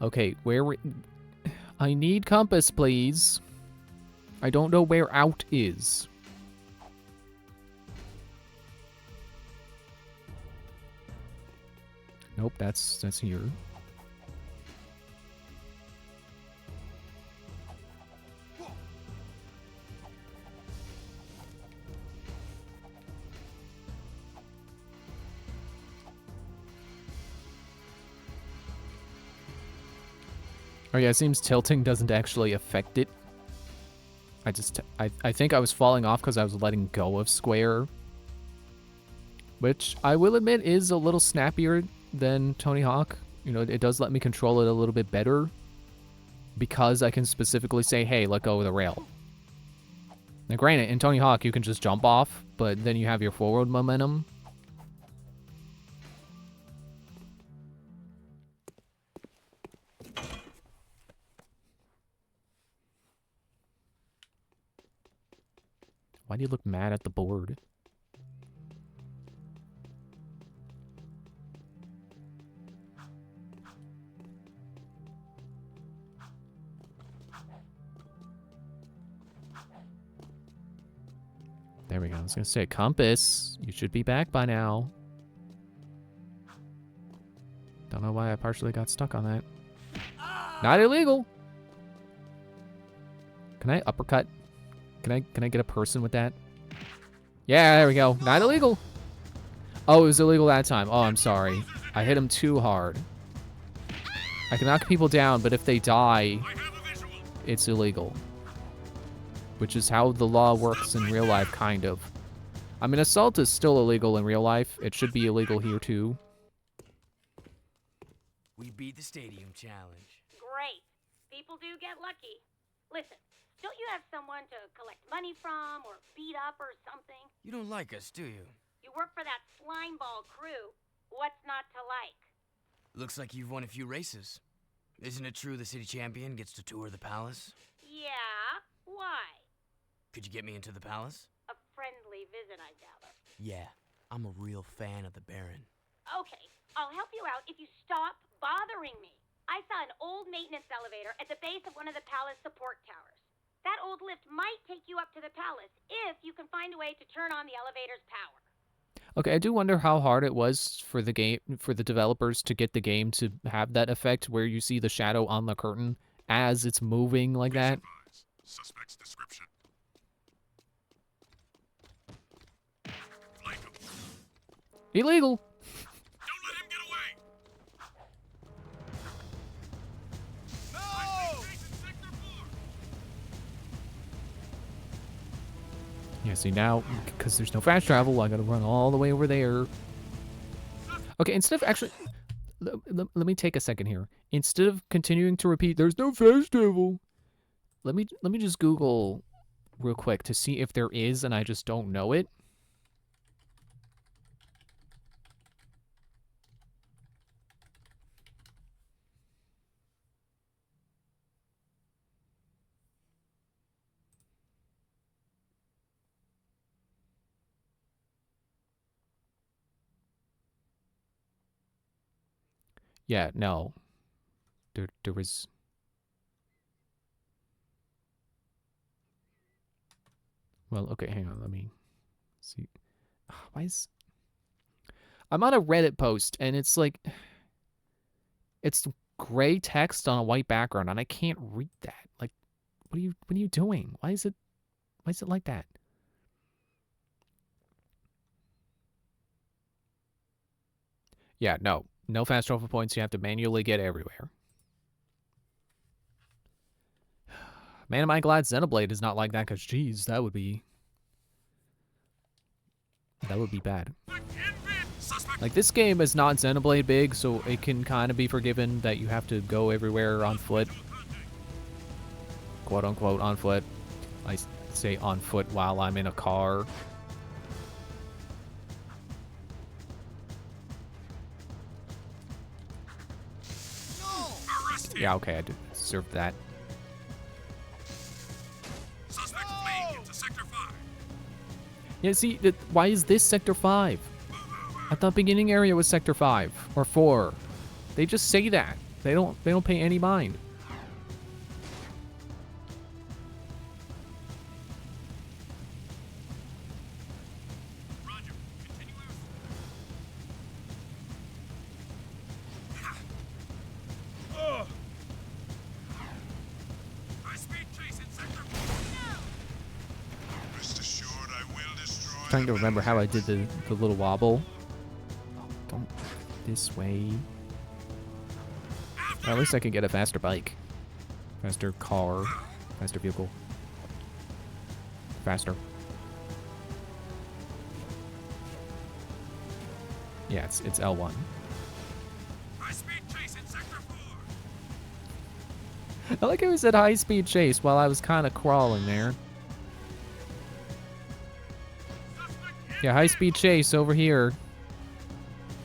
Okay, I need compass, please. I don't know where out is. Nope, that's here. Oh yeah, it seems tilting doesn't actually affect it. I think I was falling off because I was letting go of square. Which, I will admit, is a little snappier than Tony Hawk. You know, it does let me control it a little bit better. Because I can specifically say, hey, let go of the rail. Now granted, in Tony Hawk you can just jump off, but then you have your forward momentum. Why do you look mad at the board? There we go. I was gonna say, compass. You should be back by now. Don't know why I partially got stuck on that. Not illegal. Can I uppercut? Can I get a person with that? Yeah, there we go. Not illegal. Oh, it was illegal that time. Oh, I'm sorry. I hit him too hard. I can knock people down, but if they die, it's illegal. Which is how the law works in real life, kind of. I mean, assault is still illegal in real life. It should be illegal here, too. We beat the stadium challenge. Great. People do get lucky. Listen, don't you have someone to collect money from or beat up or something? You don't like us, do you? You work for that slimeball crew. What's not to like? Looks like you've won a few races. Isn't it true the city champion gets to tour the palace? Yeah? Why? Could you get me into the palace? A friendly visit, I gather. Yeah, I'm a real fan of the Baron. Okay, I'll help you out if you stop bothering me. I saw an old maintenance elevator at the base of one of the palace support towers. That old lift might take you up to the palace if you can find a way to turn on the elevator's power. Okay, I do wonder how hard it was for the developers to get the game to have that effect where you see the shadow on the curtain as it's moving like that. Suspect's description. Illegal. Don't let him get away. Yeah, see now, because there's no fast travel, I gotta run all the way over there. Okay, instead of actually... Let me take a second here. Instead of continuing to repeat, there's no fast travel. Let me just Google real quick to see if there is and I just don't know it. Yeah, no. There was... Well, okay, hang on, let me see. Why is... I'm on a Reddit post, and it's like... It's gray text on a white background, and I can't read that. Like, what are you doing? Why is it like that? Yeah, no. No fast travel points. You have to manually get everywhere. Man, am I glad Xenoblade is not like that, because, geez, that would be bad. Like, this game is not Xenoblade big, so it can kind of be forgiven that you have to go everywhere on foot. Quote-unquote on foot. I say on foot while I'm in a car. Yeah, okay, I deserved that. Yeah, see, why is this Sector 5? I thought beginning area was Sector 5 or 4. They just say that. They don't pay any mind. Trying to remember how I did the little wobble. Oh, don't this way. At least I can get a faster bike. Faster car. Faster vehicle. Faster. Yeah, it's L1. High speed chase in sector 4. I like how he said high speed chase while I was kind of crawling there. Yeah, high speed chase over here.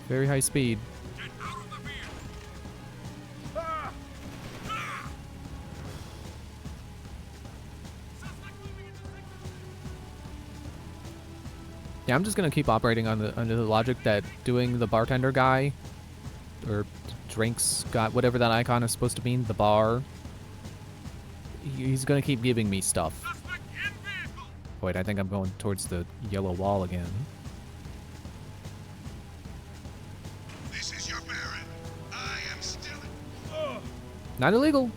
Very high speed. Yeah, I'm just gonna keep operating on under the logic that doing the bartender guy, or drinks got whatever that icon is supposed to mean, the bar. He's gonna keep giving me stuff. Wait, I think I'm going towards the yellow wall again. This is your Baron. I am still. Not illegal.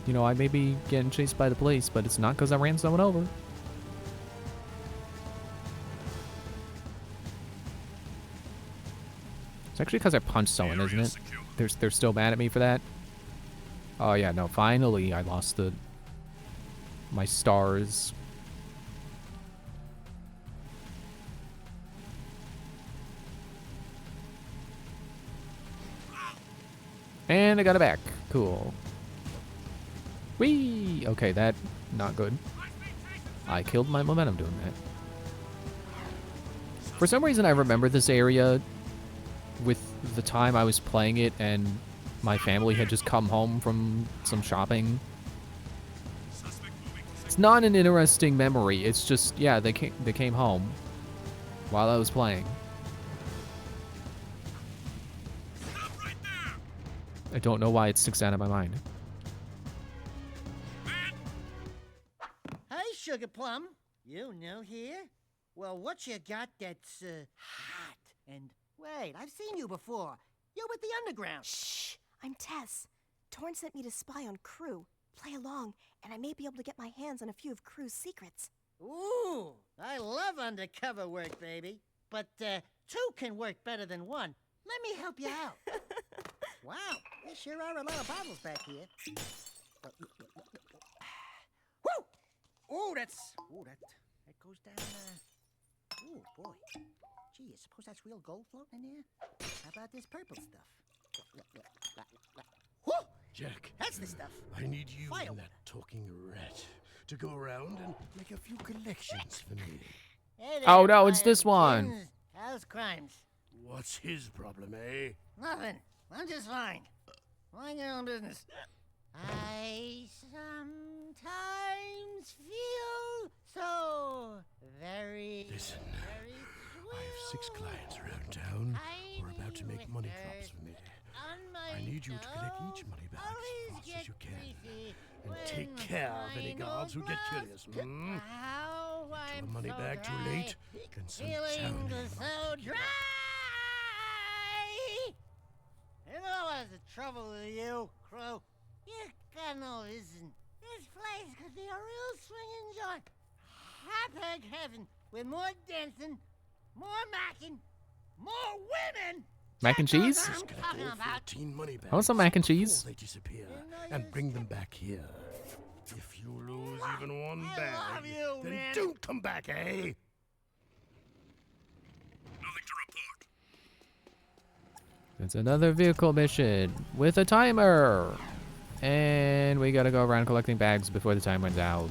You know, I may be getting chased by the police, but it's not because I ran someone over. It's actually because I punched someone, isn't it? They're still mad at me for that. Oh yeah, no, finally I lost my stars. And I got it back. Cool. Whee! Okay, that not good. I killed my momentum doing that. For some reason I remember this area with the time I was playing it and my family had just come home from some shopping. It's not an interesting memory. It's just, yeah, they came home while I was playing. I don't know why it sticks out of my mind. Hey, Sugar Plum. You new here? Well, what you got that's hot? And wait, I've seen you before. You're with the Underground. Shh! I'm Tess. Torn sent me to spy on Crew. Play along, and I may be able to get my hands on a few of Crew's secrets. Ooh, I love undercover work, baby. But two can work better than one. Let me help you out. Wow, there sure are a lot of bottles back here. Woo! Oh, that goes down. Oh boy. Gee, I suppose that's real gold floating in there. How about this purple stuff? Woo! Jack. That's the stuff. I need you Fire. and that talking rat to go around and make a few collections for me. Hey there, Oh no, it's Fire this one. Begins. How's crimes? What's his problem, eh? Nothing. I'm just fine. Mind your own business. I sometimes feel so very. Listen, very I have 6 clients around town who are about to make money drops for me. I need you to collect each money bag as fast as you can. And take care of any guards who get curious. Till the money bag too late, then some Feeling sound. so dry. You know what's the trouble with you, Crow? You got no vision. This place could be a real swinging joint. Hot egg heaven with more dancing, more macking, more women. Mac and cheese? I'm talking about. 14 money bags I want some mac and cheese. before they disappear, and bring them back here. If you lose even one I bag, love you, then man. don't come back, eh? Nothing to report. It's another vehicle mission with a timer. And we gotta go around collecting bags before the time runs out.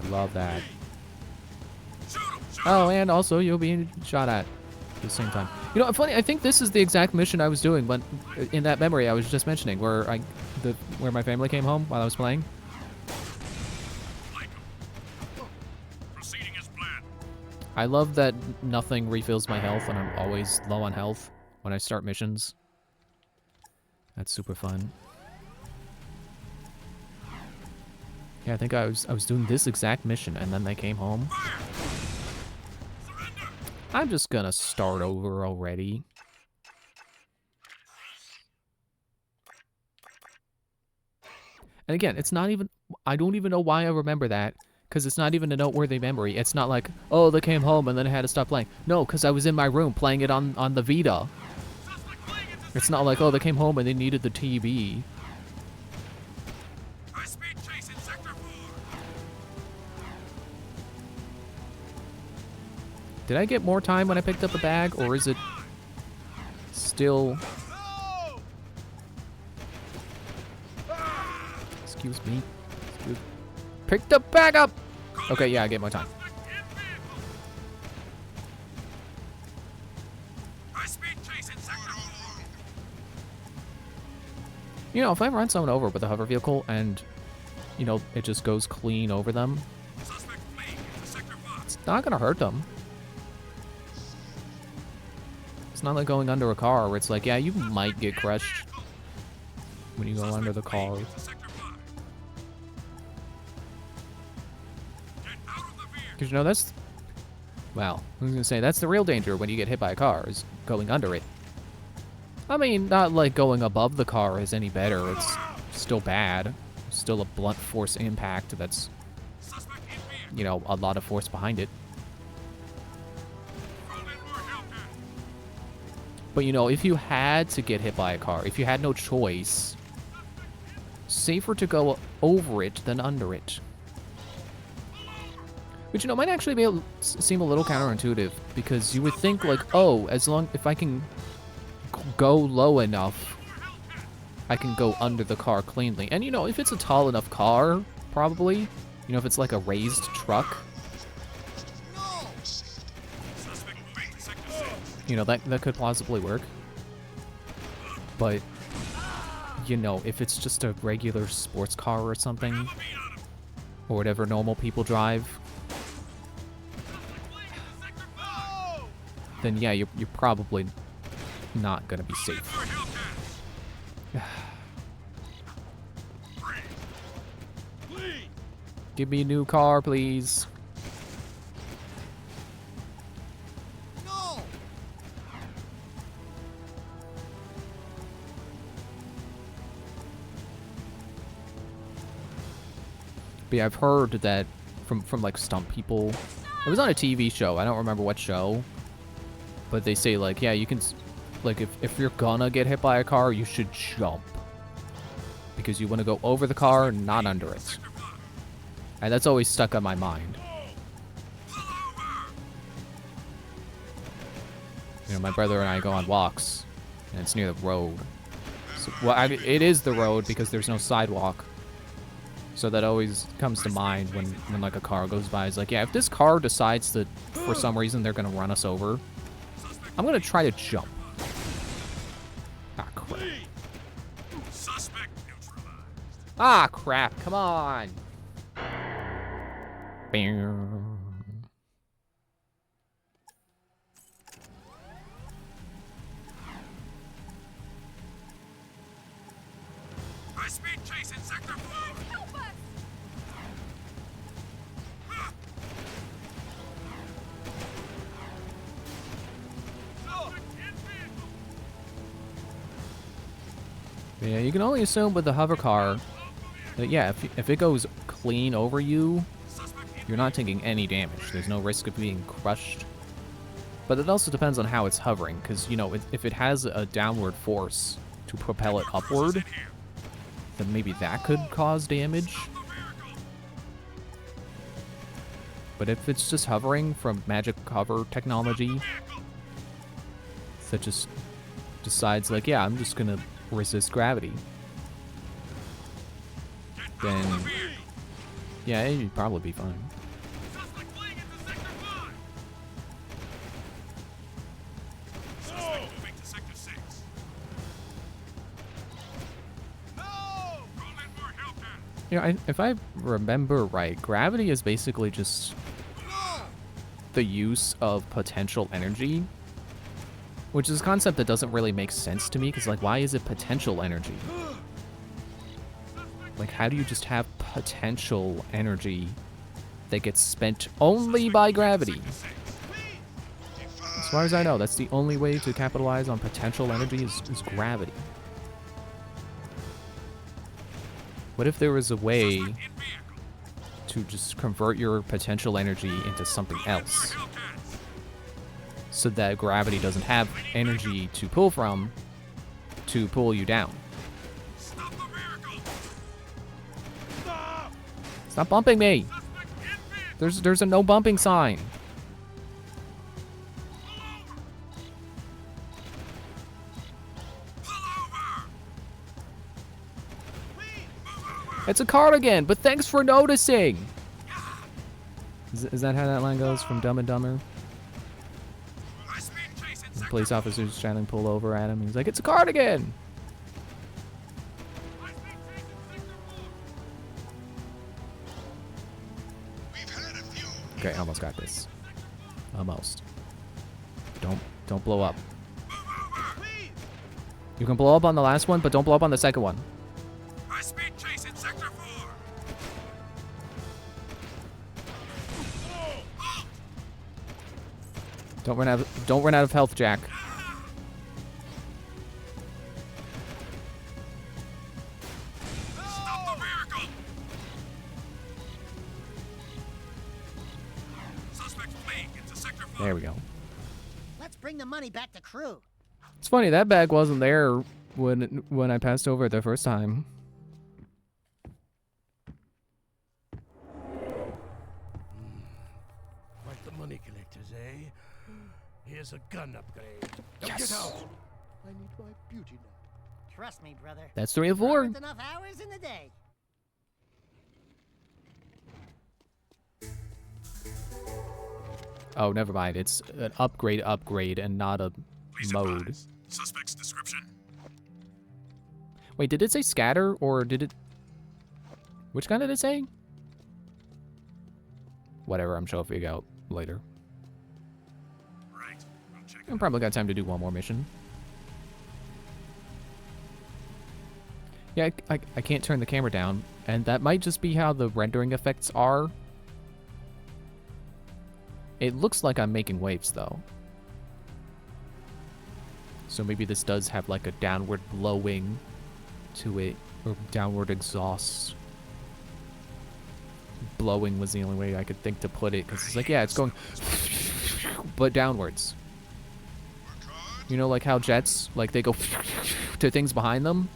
I love that. Oh, and also you'll be shot at. at the same time. You know, funny, I think this is the exact mission I was doing when, in that memory I was just mentioning, where where my family came home while I was playing. I love that nothing refills my health and I'm always low on health when I start missions. That's super fun. Yeah, I think I was doing this exact mission and then they came home. I'm just gonna start over already. And again, it's not even, I don't even know why I remember that, because it's not even a noteworthy memory. It's not like, oh, they came home and then I had to stop playing. No, because I was in my room playing it on the Vita. It's not like, oh, they came home and they needed the TV. Did I get more time when I picked up a bag, or is it still... Excuse me. Pick the bag up! Okay, yeah, I get more time. You know, if I run someone over with a hover vehicle and, you know, it just goes clean over them, it's not gonna hurt them. It's not like going under a car where it's like, yeah, you might get crushed when you go under the car. Because, you know, that's... Well, I was gonna say, that's the real danger when you get hit by a car, is going under it. I mean, not like going above the car is any better. It's still bad. Still a blunt force impact that's, you know, a lot of force behind it. But, you know, if you had to get hit by a car, if you had no choice, safer to go over it than under it. Which, you know, might actually seem a little counterintuitive, because you would think, like, oh, if I can go low enough, I can go under the car cleanly. And, you know, if it's a tall enough car, probably, you know, if it's like a raised truck, you know, that could plausibly work. But, you know, if it's just a regular sports car or something, or whatever normal people drive, then yeah, you're probably not gonna be safe. Give me a new car, please. But yeah, I've heard that from like stunt people. It was on a TV show. I don't remember what show. But they say, like, yeah, you can, like, if you're gonna get hit by a car, you should jump. Because you want to go over the car, not under it. And that's always stuck on my mind. You know, my brother and I go on walks, and it's near the road. So, well, I mean, it is the road because there's no sidewalk. So that always comes to mind when like, a car goes by. It's like, yeah, if this car decides that, for some reason, they're gonna run us over, I'm gonna try to jump. Ah, crap. Ah, crap. Come on. Bam. High speed chase in sector 4. Help us! Yeah, you can only assume with the hover car that, yeah, if it goes clean over you, you're not taking any damage. There's no risk of being crushed. But it also depends on how it's hovering, because, you know, if it has a downward force to propel it upward, then maybe that could cause damage. But if it's just hovering from magic hover technology that just decides, like, yeah, I'm just gonna resist gravity, then yeah, you'd probably be fine. You know, if I remember right, gravity is basically just the use of potential energy, which is a concept that doesn't really make sense to me, because, like, why is it potential energy? Like, how do you just have potential energy that gets spent only by gravity? As far as I know, that's the only way to capitalize on potential energy is gravity. What if there was a way to just convert your potential energy into something else, so that gravity doesn't have energy to pull from to pull you down? Stop bumping me! There's a no bumping sign. It's a cardigan, but thanks for noticing! Is that how that line goes from Dumb and Dumber? The police officer's trying to pull over at him. He's like, it's a cardigan! Okay, almost got this. Almost. Don't blow up. You can blow up on the last one, but don't blow up on the second one. High-speed chase in Sector 4! Don't run out of health, Jak. Stop the vehicle! Suspect fleeing into Sector 4. There we go. Let's bring the money back to crew. It's funny, that bag wasn't there when I passed over it the first time. Like the money collectors, eh? Here's a gun upgrade. Now Yes. get out! I need my beauty now. Trust me, brother. That's 3 of 4. Not enough hours in the day. Oh, never mind. It's an upgrade and not a Please mode. advise. Suspect's description. Wait, did it say scatter or did it... Which gun did it say? Whatever, I'm sure I'll figure out later. Right. We'll check I probably got time to do one more mission. Yeah, I can't turn the camera down, and that might just be how the rendering effects are. It looks like I'm making waves, though. So maybe this does have, like, a downward blowing to it, or downward exhaust. Blowing was the only way I could think to put it, because it's like, yeah, it's going... but downwards. You know, like how jets, like, they go to things behind them?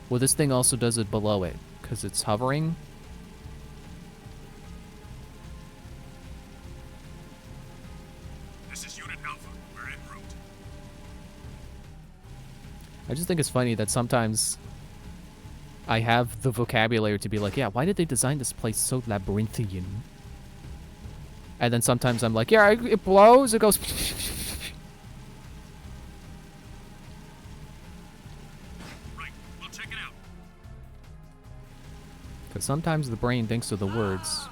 Well, this thing also does it below it, because it's hovering. This is Unit Alpha. We're en route. I just think it's funny that sometimes I have the vocabulary to be like, yeah, why did they design this place so labyrinthian? And then sometimes I'm like, yeah, it blows, it goes... Right. We'll check it out. Because sometimes the brain thinks of the words,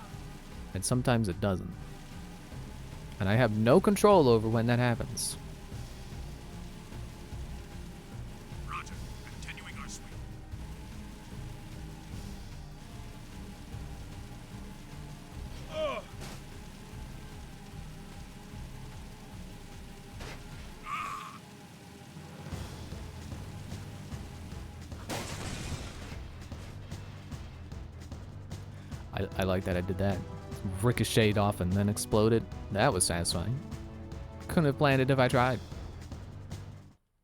and sometimes it doesn't. And I have no control over when that happens. Roger. Continuing our sweep. I like that I did that. Ricocheted off and then exploded. That was satisfying. Couldn't have planned it if I tried.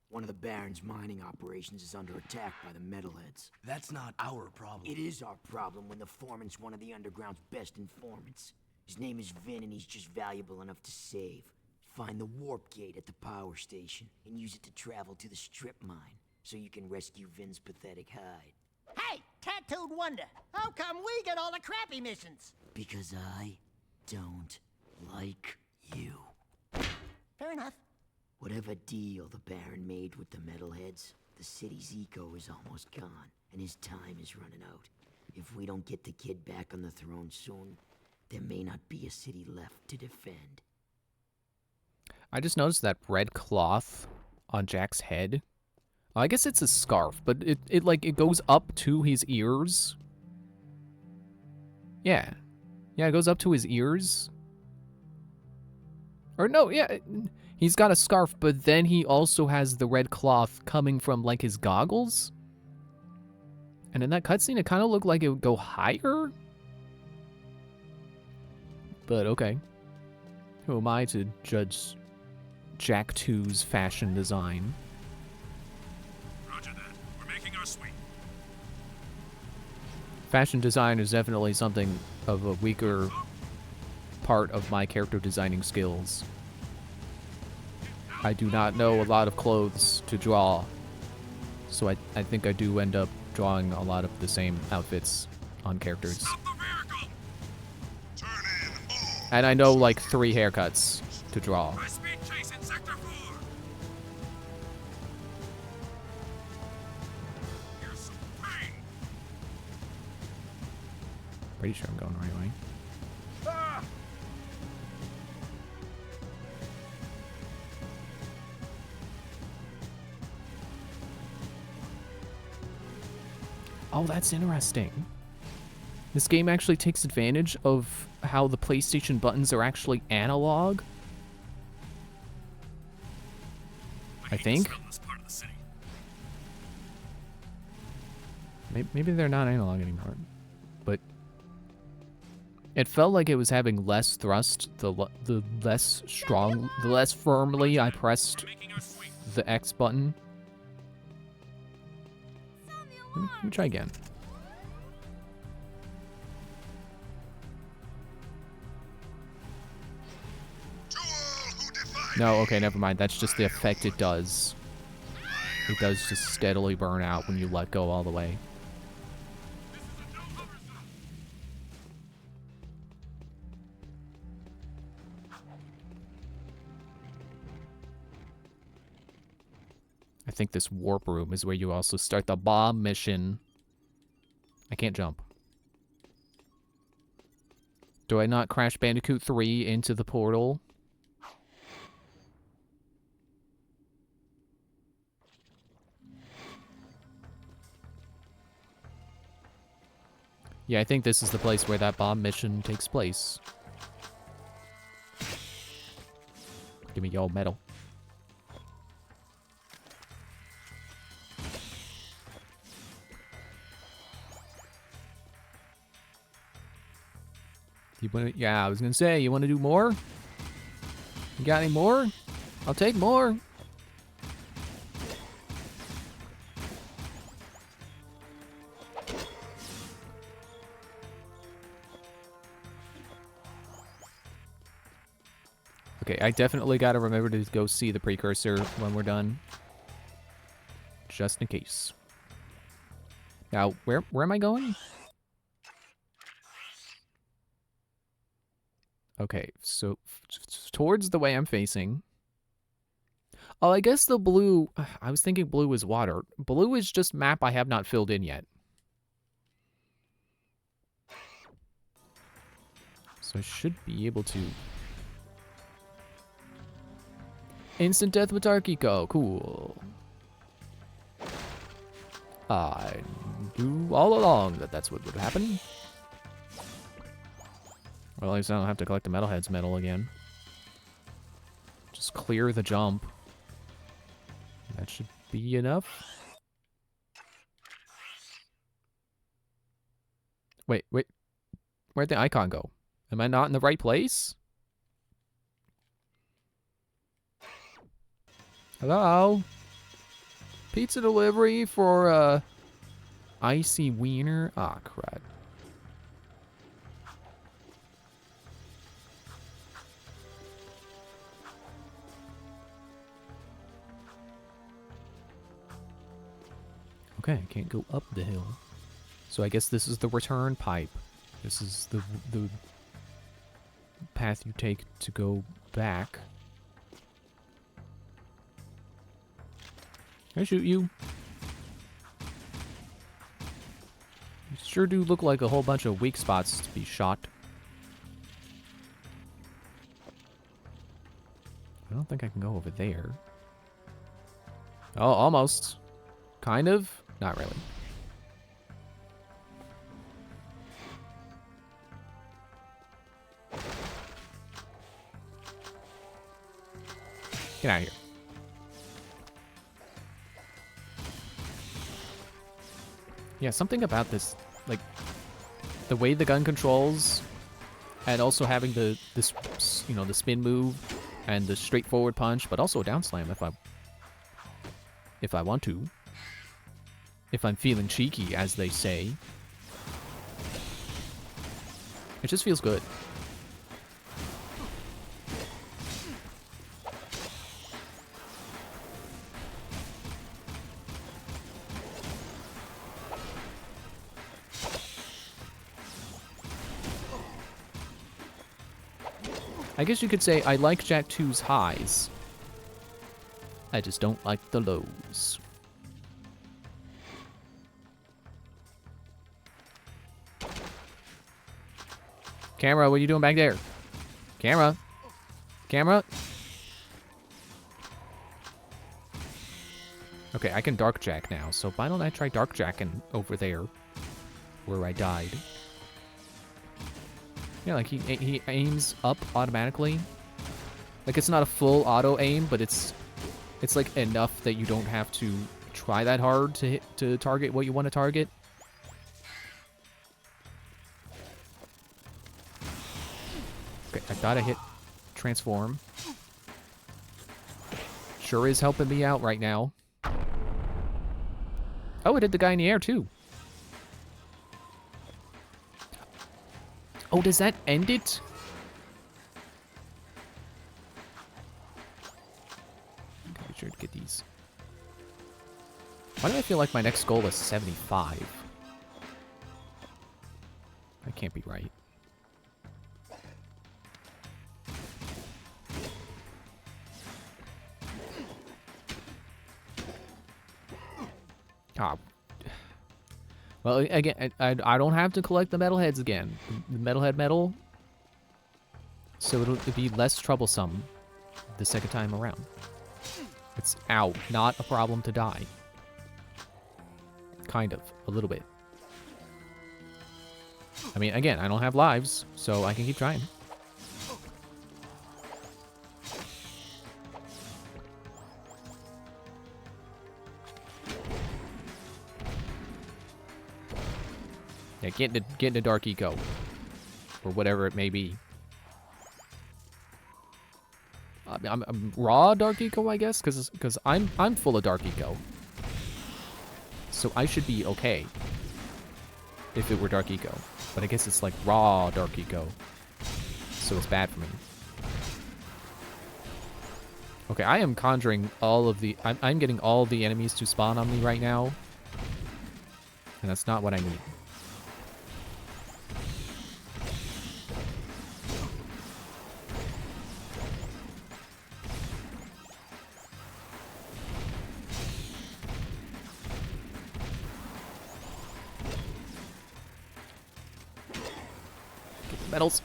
One of the Baron's mining operations is under attack by the metalheads. That's not our problem. It is our problem when the foreman's one of the underground's best informants. His name is Vin, and he's just valuable enough to save. Find the warp gate at the power station and use it to travel to the strip mine so you can rescue Vin's pathetic hide. Hey, tattooed wonder. How come we get all the crappy missions? Because I don't like you. Fair enough. Whatever deal the Baron made with the metalheads, the city's eco is almost gone, and his time is running out. If we don't get the kid back on the throne soon, there may not be a city left to defend. I just noticed that red cloth on Jack's head. I guess it's a scarf, but it goes up to his ears. Yeah. Yeah, it goes up to his ears. Or no, yeah, he's got a scarf, but then he also has the red cloth coming from, like, his goggles. And in that cutscene, it kind of looked like it would go higher. But okay. Who am I to judge Jak II's fashion design? Roger that. We're making our sweep. Fashion design is definitely something of a weaker part of my character designing skills. I do not know a lot of clothes to draw, so I think I do end up drawing a lot of the same outfits on characters. And I know like 3 haircuts to draw. High-speed chase in Sector 4. Here's some pain. Pretty sure I'm going the right way. Oh, that's interesting. This game actually takes advantage of how the PlayStation buttons are actually analog. I think. Maybe they're not analog anymore. But it felt like it was having less thrust, the less strong, the less firmly I pressed the X button. Let me try again. No, okay, never mind. That's just the effect it does. It does just steadily burn out when you let go all the way. I think this warp room is where you also start the bomb mission. I can't jump. Do I not Crash Bandicoot 3 into the portal? Yeah, I think this is the place where that bomb mission takes place. Give me your medal. You wanna, yeah, I was gonna say, you wanna do more? You got any more? I'll take more. Okay, I definitely gotta remember to go see the precursor when we're done. Just in case. Now, where am I going? Okay, so towards the way I'm facing. Oh, I guess the blue... I was thinking blue is water. Blue is just map I have not filled in yet. So I should be able to... Instant death with Tarkiko. Cool. I knew all along that that's what would happen. Well, at least I don't have to collect the Metalhead's medal again. Just clear the jump. That should be enough. Wait. Where'd the icon go? Am I not in the right place? Hello? Pizza delivery for, Icy Wiener? Ah, crud. Okay, I can't go up the hill. So I guess this is the return pipe. This is the path you take to go back. Can I shoot you? Sure do look like a whole bunch of weak spots to be shot. I don't think I can go over there. Oh, almost. Kind of. Not really. Get out of here. Yeah, something about this, like, the way the gun controls, and also having this, you know, the spin move, and the straightforward punch, but also a down slam if I want to. If I'm feeling cheeky, as they say. It just feels good. I guess you could say I like Jak II's highs. I just don't like the lows. Camera, what are you doing back there? Camera. Camera. Okay, I can Dark Jak now, so why don't I try Dark Jacking over there, where I died. Yeah, like he aims up automatically. Like it's not a full auto aim, but it's like enough that you don't have to try that hard to target what you want to target. Okay, I thought I hit transform. Sure is helping me out right now. Oh, it hit the guy in the air too. Oh, does that end it? Okay, be sure to get these. Why do I feel like my next goal is 75? That can't be right. Ah. Well, again, I don't have to collect the metalheads again. The metalhead medal. So it'll be less troublesome the second time around. It's out, not a problem to die. Kind of, a little bit. I mean, again, I don't have lives, so I can keep trying. Yeah, get into Dark Eco. Or whatever it may be. I'm raw Dark Eco, I guess, because I'm full of Dark Eco. So I should be okay. If it were Dark Eco. But I guess it's like raw Dark Eco. So it's bad for me. Okay, I am conjuring all of the... I'm getting all the enemies to spawn on me right now. And that's not what I need. Medals.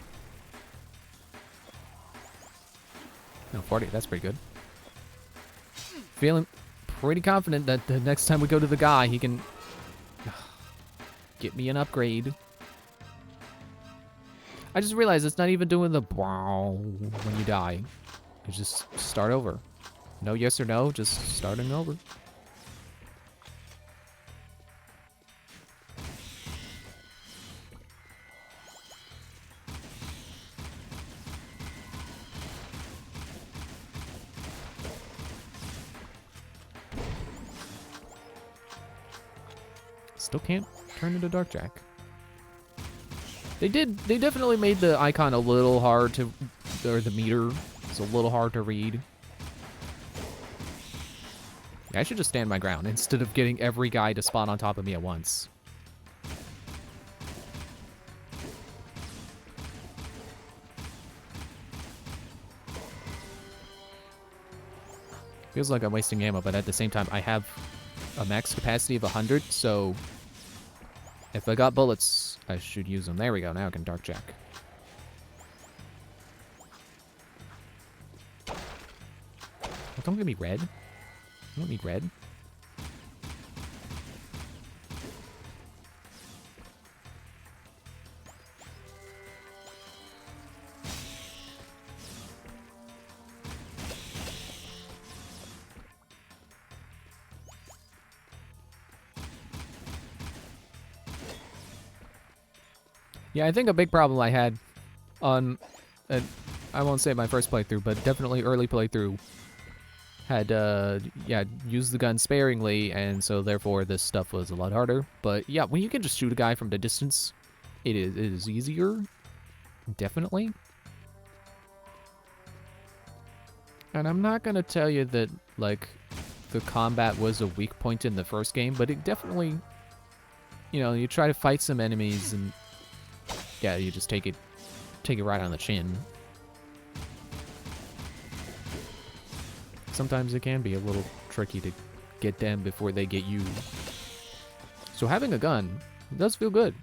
No, 40. That's pretty good. Feeling pretty confident that the next time we go to the guy, he can get me an upgrade. I just realized it's not even doing the wow when you die. You just start over. No yes or no, just starting over. Still can't turn into Dark Jak. They definitely made the icon a little hard to, or the meter is a little hard to read. I should just stand my ground instead of getting every guy to spawn on top of me at once. Feels like I'm wasting ammo, but at the same time, I have a max capacity of 100, so If I got bullets, I should use them. There we go. Now I can Dark Jack. Oh, don't give me red. I don't need red. Yeah, I think a big problem I had on, I won't say my first playthrough, but definitely early playthrough, had, yeah, used the gun sparingly, and so therefore this stuff was a lot harder. But yeah, when you can just shoot a guy from the distance, it is easier, definitely. And I'm not gonna tell you that, like, the combat was a weak point in the first game, but it definitely, you know, you try to fight some enemies and yeah, you just take it right on the chin. Sometimes it can be a little tricky to get them before they get you. So having a gun does feel good.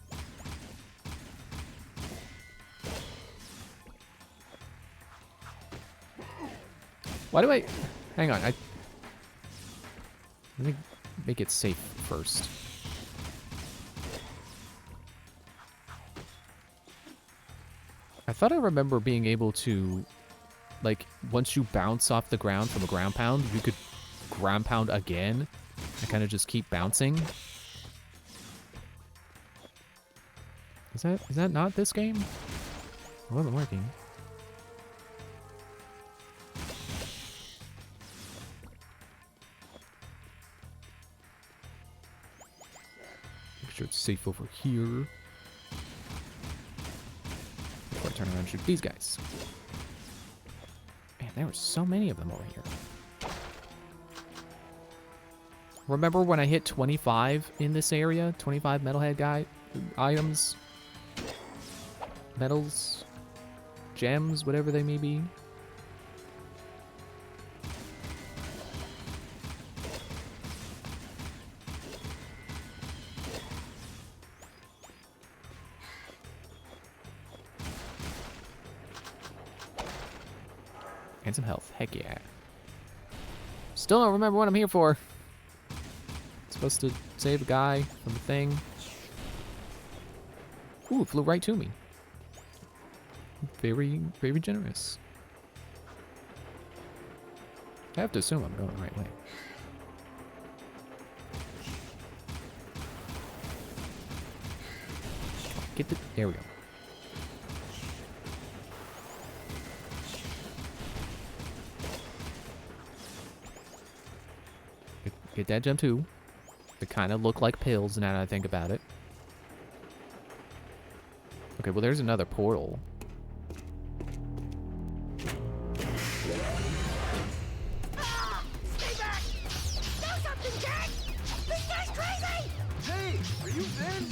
Why do I... Hang on, let me make it safe first. I thought I remember being able to, like, once you bounce off the ground from a ground pound, you could ground pound again and kind of just keep bouncing. Is that not this game? It wasn't working. Make sure it's safe over here. Before I turn around and shoot these guys. Man, there were so many of them over here. Remember when I hit 25 in this area? 25 metalhead guy items? Metals? Gems? Whatever they may be. And some health. Heck yeah. Still don't remember what I'm here for. Supposed to save a guy from the thing. Ooh, it flew right to me. Very, very generous. I have to assume I'm going the right way. Get the... There we go. Get that gem too. They kind of look like pills now that I think about it. Okay, well there's another portal. Stay back! Do something, Jack! This guy's crazy! Hey, are you Ben?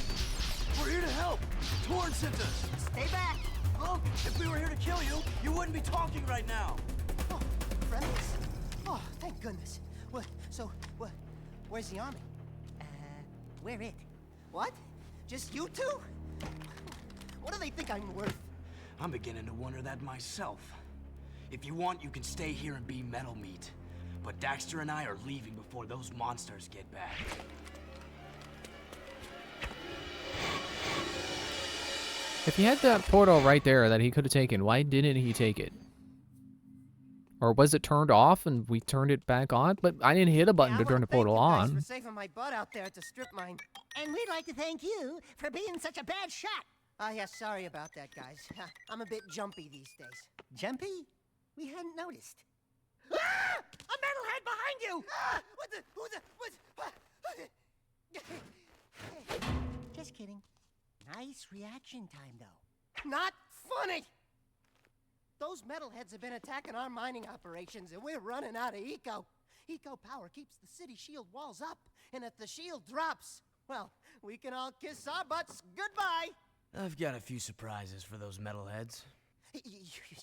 We're here to help. Torn sent us. Stay back! Look, if we were here to kill you, you wouldn't be talking right now. Oh, friendlies? Oh, thank goodness. Where's the army? Where it? What? Just you two? What do they think I'm worth? I'm beginning to wonder that myself. If you want, you can stay here and be metal meat. But Daxter and I are leaving before those monsters get back. If he had that portal right there that he could have taken, why didn't he take it? Or was it turned off and we turned it back on? But I didn't hit a button to turn the portal on. Thanks for saving my butt out there at the strip mine. And we'd like to thank you for being such a bad shot. Yeah, sorry about that, guys. I'm a bit jumpy these days. Jumpy? We hadn't noticed. Ah! A metalhead behind you! Ah! Just kidding. Nice reaction time, though. Not funny! Those metalheads have been attacking our mining operations, and we're running out of eco. Eco power keeps the city shield walls up, and if the shield drops, well, we can all kiss our butts goodbye. I've got a few surprises for those metalheads.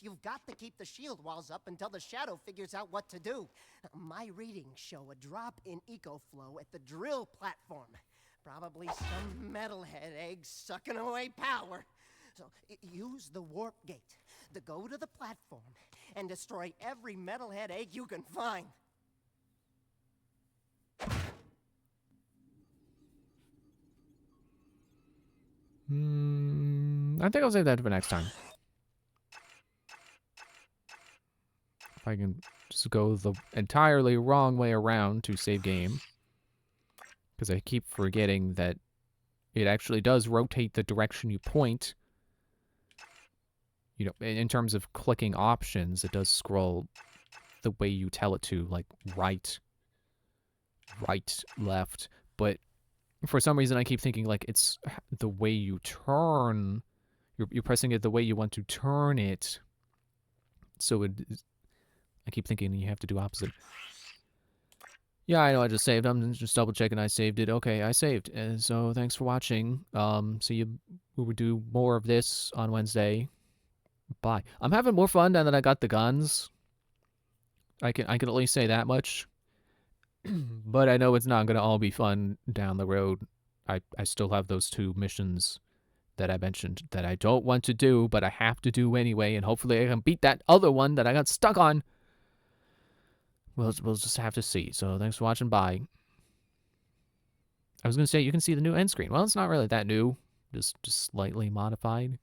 You've got to keep the shield walls up until the Shadow figures out what to do. My readings show a drop in eco flow at the drill platform. Probably some metalhead egg sucking away power. So use the warp gate to go to the platform and destroy every metalhead egg you can find. I think I'll save that for next time. If I can just go the entirely wrong way around to save game. Because I keep forgetting that it actually does rotate the direction you point. You know, in terms of clicking options, it does scroll the way you tell it to, like right, left. But for some reason, I keep thinking like it's the way you turn. You're pressing it the way you want to turn it. So I keep thinking you have to do opposite. Yeah, I know I just saved. I'm just double checking I saved it. Okay, I saved. And so thanks for watching. We will do more of this on Wednesday. Bye. I'm having more fun now that I got the guns. I can at least say that much. But I know it's not gonna all be fun down the road. I still have those 2 missions that I mentioned that I don't want to do, but I have to do anyway, and hopefully I can beat that other one that I got stuck on. We'll just have to see. So thanks for watching. Bye. I was gonna say you can see the new end screen. Well, it's not really that new, just slightly modified.